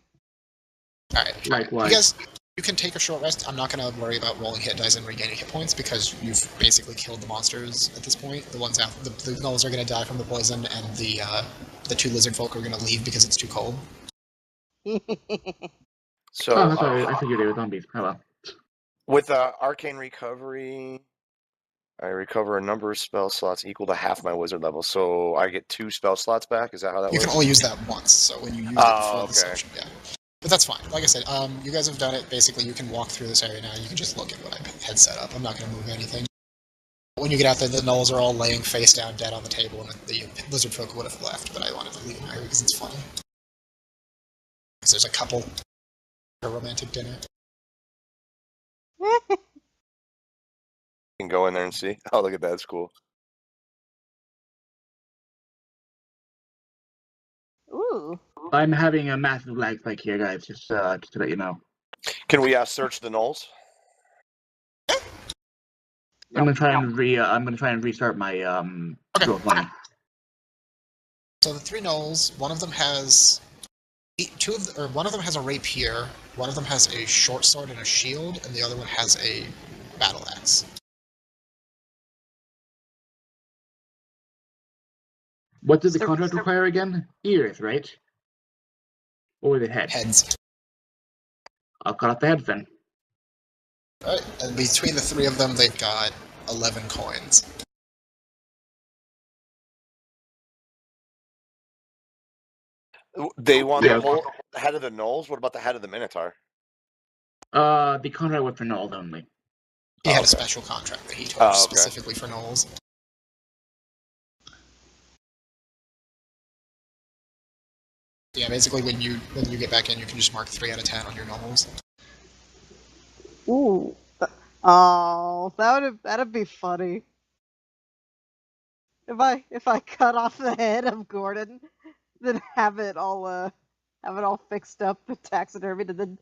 Alright. Likewise. You guys, you can take a short rest. I'm not going to worry about rolling hit dice and regaining hit points because you've basically killed the monsters at this point. The ones out, the gnolls are going to die from the poison, and the 2 lizard folk are going to leave because it's too cold. So, I figured they were zombies. Oh well. With arcane recovery, I recover a number of spell slots equal to half my wizard level, so I get 2 spell slots back. Is that how that works? You can only use that once, so when you use it before the session, yeah. But that's fine. Like I said, you guys have done it. Basically, you can walk through this area now. You can just look at what I had set up. I'm not going to move anything. When you get out there, the gnolls are all laying face down dead on the table, and the lizard folk would have left, but I wanted to leave them here because it's funny. Because there's a couple a romantic dinner. You can go in there and see. Oh, look at that. It's cool. Ooh. I'm having a massive lag spike here, guys. Just to let you know. Can we search the gnolls? I'm gonna try and restart my roll 20. So the 3 gnolls, one of them has one of them has a rapier, one of them has a short sword and a shield, and the other one has a battle axe. What did the contract require again? Ears, right? Or the head? Heads. I'll cut off the heads then. Alright, and between the 3 of them, they've got 11 coins. They want Yeah. the whole head of the gnolls? What about the head of the Minotaur? The contract was for gnolls only. He had a okay. special contract that he took Okay. specifically for gnolls. Yeah, basically when you get back in, you can just mark 3 out of 10 on your gnolls. Ooh. Oh, that'd be funny. If I cut off the head of Gordon, then have it all fixed up, taxidermied, and then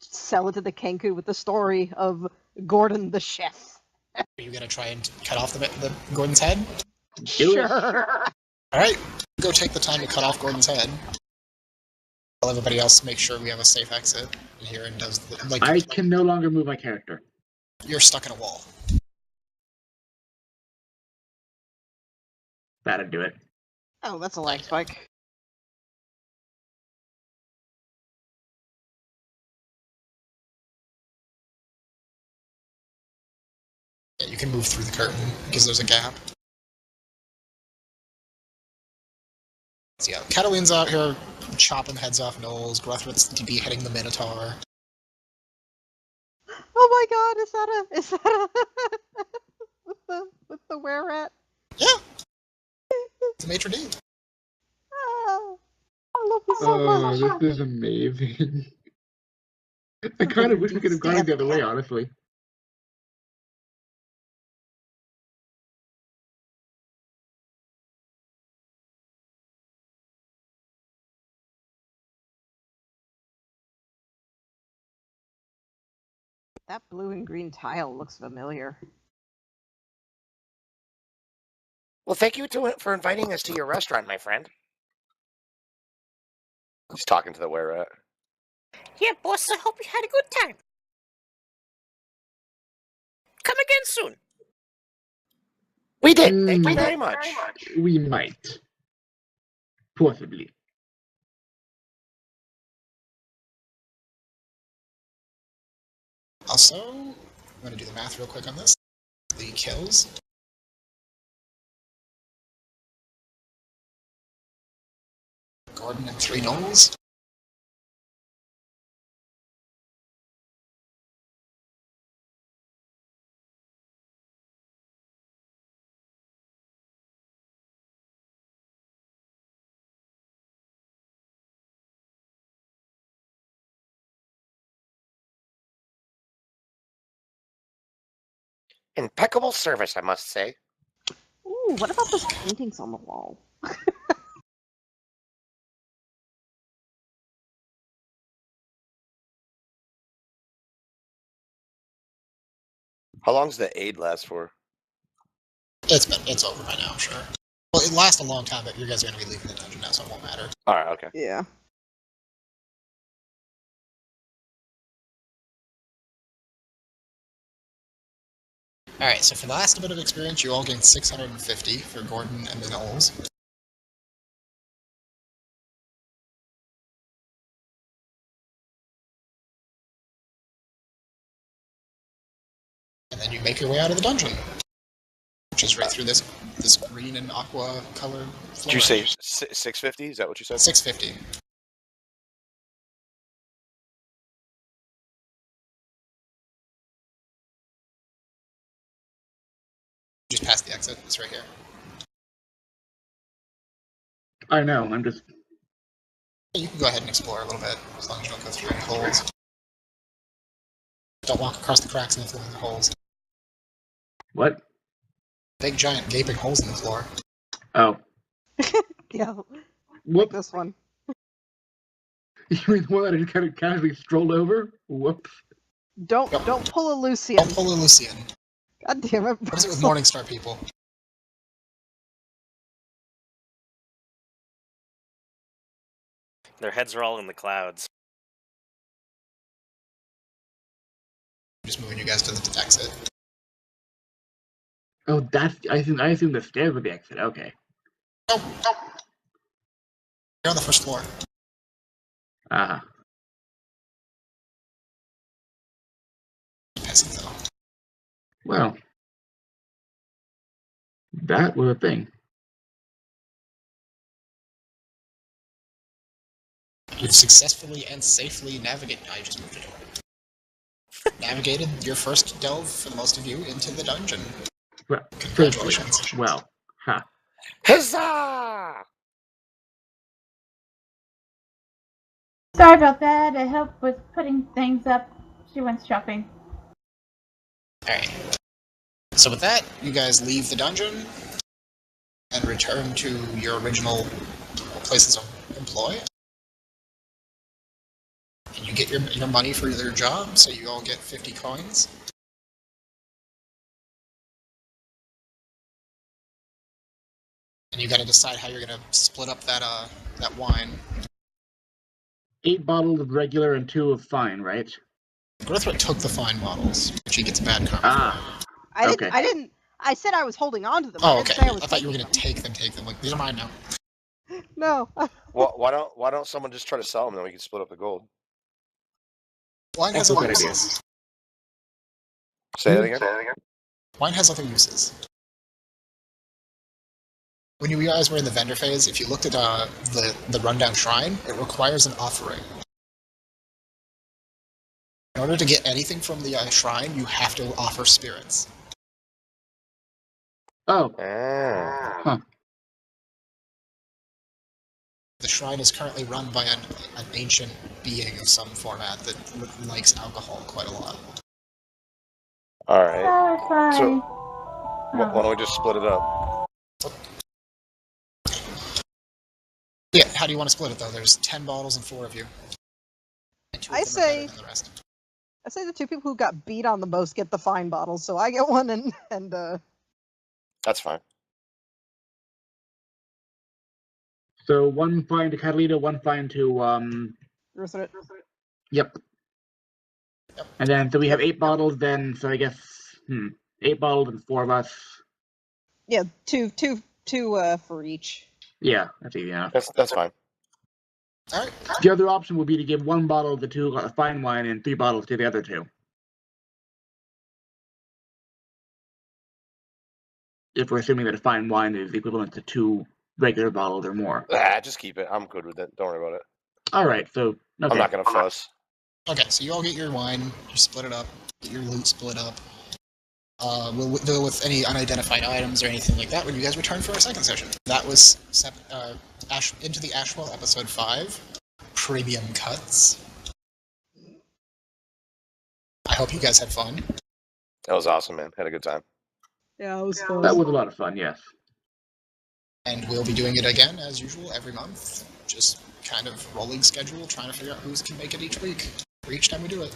sell it to the Kenku with the story of Gordon the chef. Are you gonna try and cut off the Gordon's head? Sure. Alright, go take the time to cut off Gordon's head. While everybody else make sure we have a safe exit in here and does the, like... I can no longer move my character. You're stuck in a wall. That'd do it. Oh, that's a lag spike. Yeah, you can move through the curtain because there's a gap. So yeah, Catalina's out here chopping heads off gnolls, Gruthrit's beheading the Minotaur. Oh my god, is that a with the were-rat? Yeah! It's a maitre d'. Oh, I love this so much. This is amazing. I kind of wish we could have gone it the other way, honestly. That blue and green tile looks familiar. Well, thank you for inviting us to your restaurant, my friend. He's talking to the were-rat. Yeah, boss, I hope you had a good time. Come again soon. We did. Thank you very much. We might. Possibly. Also, I'm going to do the math real quick on this. The kills. Gordon and 3 gnolls. Impeccable service, I must say. Ooh, what about those paintings on the wall? How long does the aid last for? It's over by now, sure. Well, it lasts a long time, but you guys are going to be leaving the dungeon now, so it won't matter. Alright, okay. Yeah. Alright, so for the last bit of experience, you all gained 650 for Gordon and the gnolls. And then you make your way out of the dungeon. Which is right through this green and aqua color floor. Did you say 650? Is that what you said? 650. Just past the exit. It's right here. I know, I'm just... You can go ahead and explore a little bit, as long as you don't go through any holes. Don't walk across the cracks in the floor and the holes. What? Big giant gaping holes in the floor. Oh. Yeah. Whoop. This one. You mean the one that I just kind of casually strolled over? Whoops. Don't pull a Lucian. Don't pull a Lucian. God damn it. What is it with Morningstar people? Their heads are all in the clouds. Just moving you guys to the exit. Oh, that's... I assume the stairs were the exit. Okay. Nope. You're on the first floor. Ah. Peisithoe. Well. That was a thing. You've successfully and safely navigated. I just moved it over. Navigated your first delve, for most of you, into the dungeon. Well, Congratulations. Well, ha. Huzzah! Sorry about that. I helped with putting things up. She went shopping. Alright. So with that, you guys leave the dungeon and return to your original places of employ. And you get your money for your job, so you all get 50 coins. And you gotta decide how you're gonna split up that wine. 8 bottles of regular and 2 of fine, right? Gruthrit took the fine bottles, which he gets bad karma. Ah. I didn't. I said I was holding on to them. Oh, I didn't okay. say I was thought you were taking gonna take them. Like, these are mine now. them. No. Well, why don't someone just try to sell them, then we can split up the gold? Wine has That's a other good uses. Say that again? Wine has other uses. When you guys were in the vendor phase, if you looked at the rundown shrine, it requires an offering. In order to get anything from the shrine, you have to offer spirits. Oh. Ah. The shrine is currently run by an ancient being of some format that likes alcohol quite a lot. Alright. Oh, fine. So, why don't we just split it up? Yeah, how do you want to split it, though? There's 10 bottles and 4 of you. And 2 of I them are say- better than the rest. I say the 2 people who got beat on the most get the fine bottles, so I get one and That's fine. So 1 fine to Catalina, 1 fine to Gruthrit. Yep. And then so we have 8 bottles then, so I guess 8 bottles and 4 of us. Yeah, two for each. Yeah, that's easy enough. That's fine. Alright. The other option would be to give 1 bottle to 2 fine wine and 3 bottles to the other 2. If we're assuming that a fine wine is equivalent to 2 regular bottles or more. Just keep it. I'm good with it. Don't worry about it. Alright, so okay. I'm not gonna fuss. Okay, so you all get your wine, you split it up, get your loot split up. We'll deal with any unidentified items or anything like that when you guys return for our second session. That was Into the Ashwell episode 5, Premium Cuts. I hope you guys had fun. That was awesome, man. Had a good time. Yeah, it was fun. That was a lot of fun, yes. And we'll be doing it again, as usual, every month. Just kind of rolling schedule, trying to figure out who can make it each week, or each time we do it.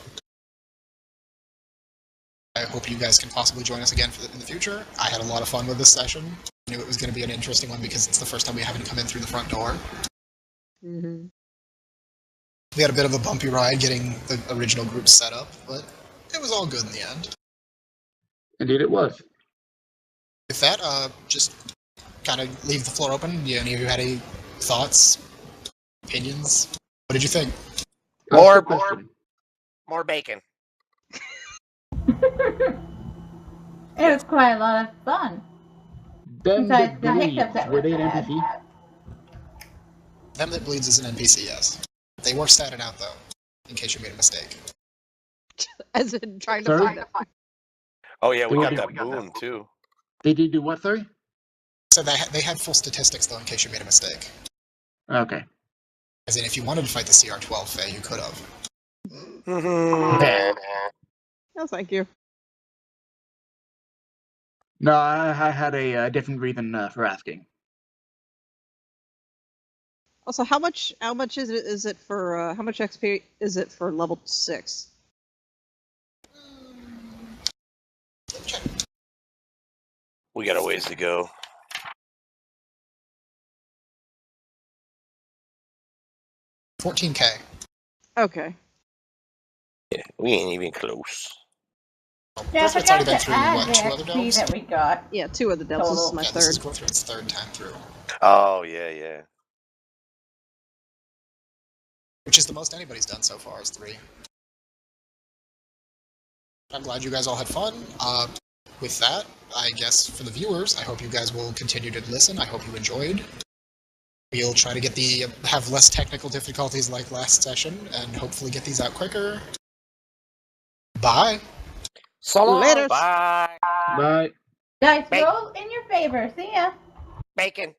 I hope you guys can possibly join us again in the future. I had a lot of fun with this session. I knew it was going to be an interesting one because it's the first time we haven't come in through the front door. Mm-hmm. We had a bit of a bumpy ride getting the original group set up, but it was all good in the end. Indeed it was. With that, just kind of leave the floor open. Do any of you had any thoughts, opinions? What did you think? More bacon. It was quite a lot of fun. Them Besides that the hiccups bleeds, that were they an we had. NPC? Them That Bleeds is an NPC, yes. They were statted out, though, in case you made a mistake. As in trying to Sorry? find it. Oh yeah, we Okay. got that boon too. They did do what, sorry? So they had full statistics, though, in case you made a mistake. Okay. As in, if you wanted to fight the CR12 Fae, you could have. No, thank you. No, I had a different reason for asking. Also, how much is it for how much XP is it for level 6? Check. We got a ways to go. $14K. Okay. Yeah, we ain't even close. Yeah, I Gruthrit's already forgot been to through, add what, the 2 other XP delves? that we got. Yeah, 2 of the delves. This is my Yeah, this is third. Gruthrit's third time through. Oh yeah. Which is the most anybody's done so far, is 3. I'm glad you guys all had fun. With that, I guess for the viewers, I hope you guys will continue to listen. I hope you enjoyed. We'll try to have less technical difficulties like last session, and hopefully get these out quicker. Bye. So long. Later. Bye. Bye. Dice roll in your favor. See ya. Bacon.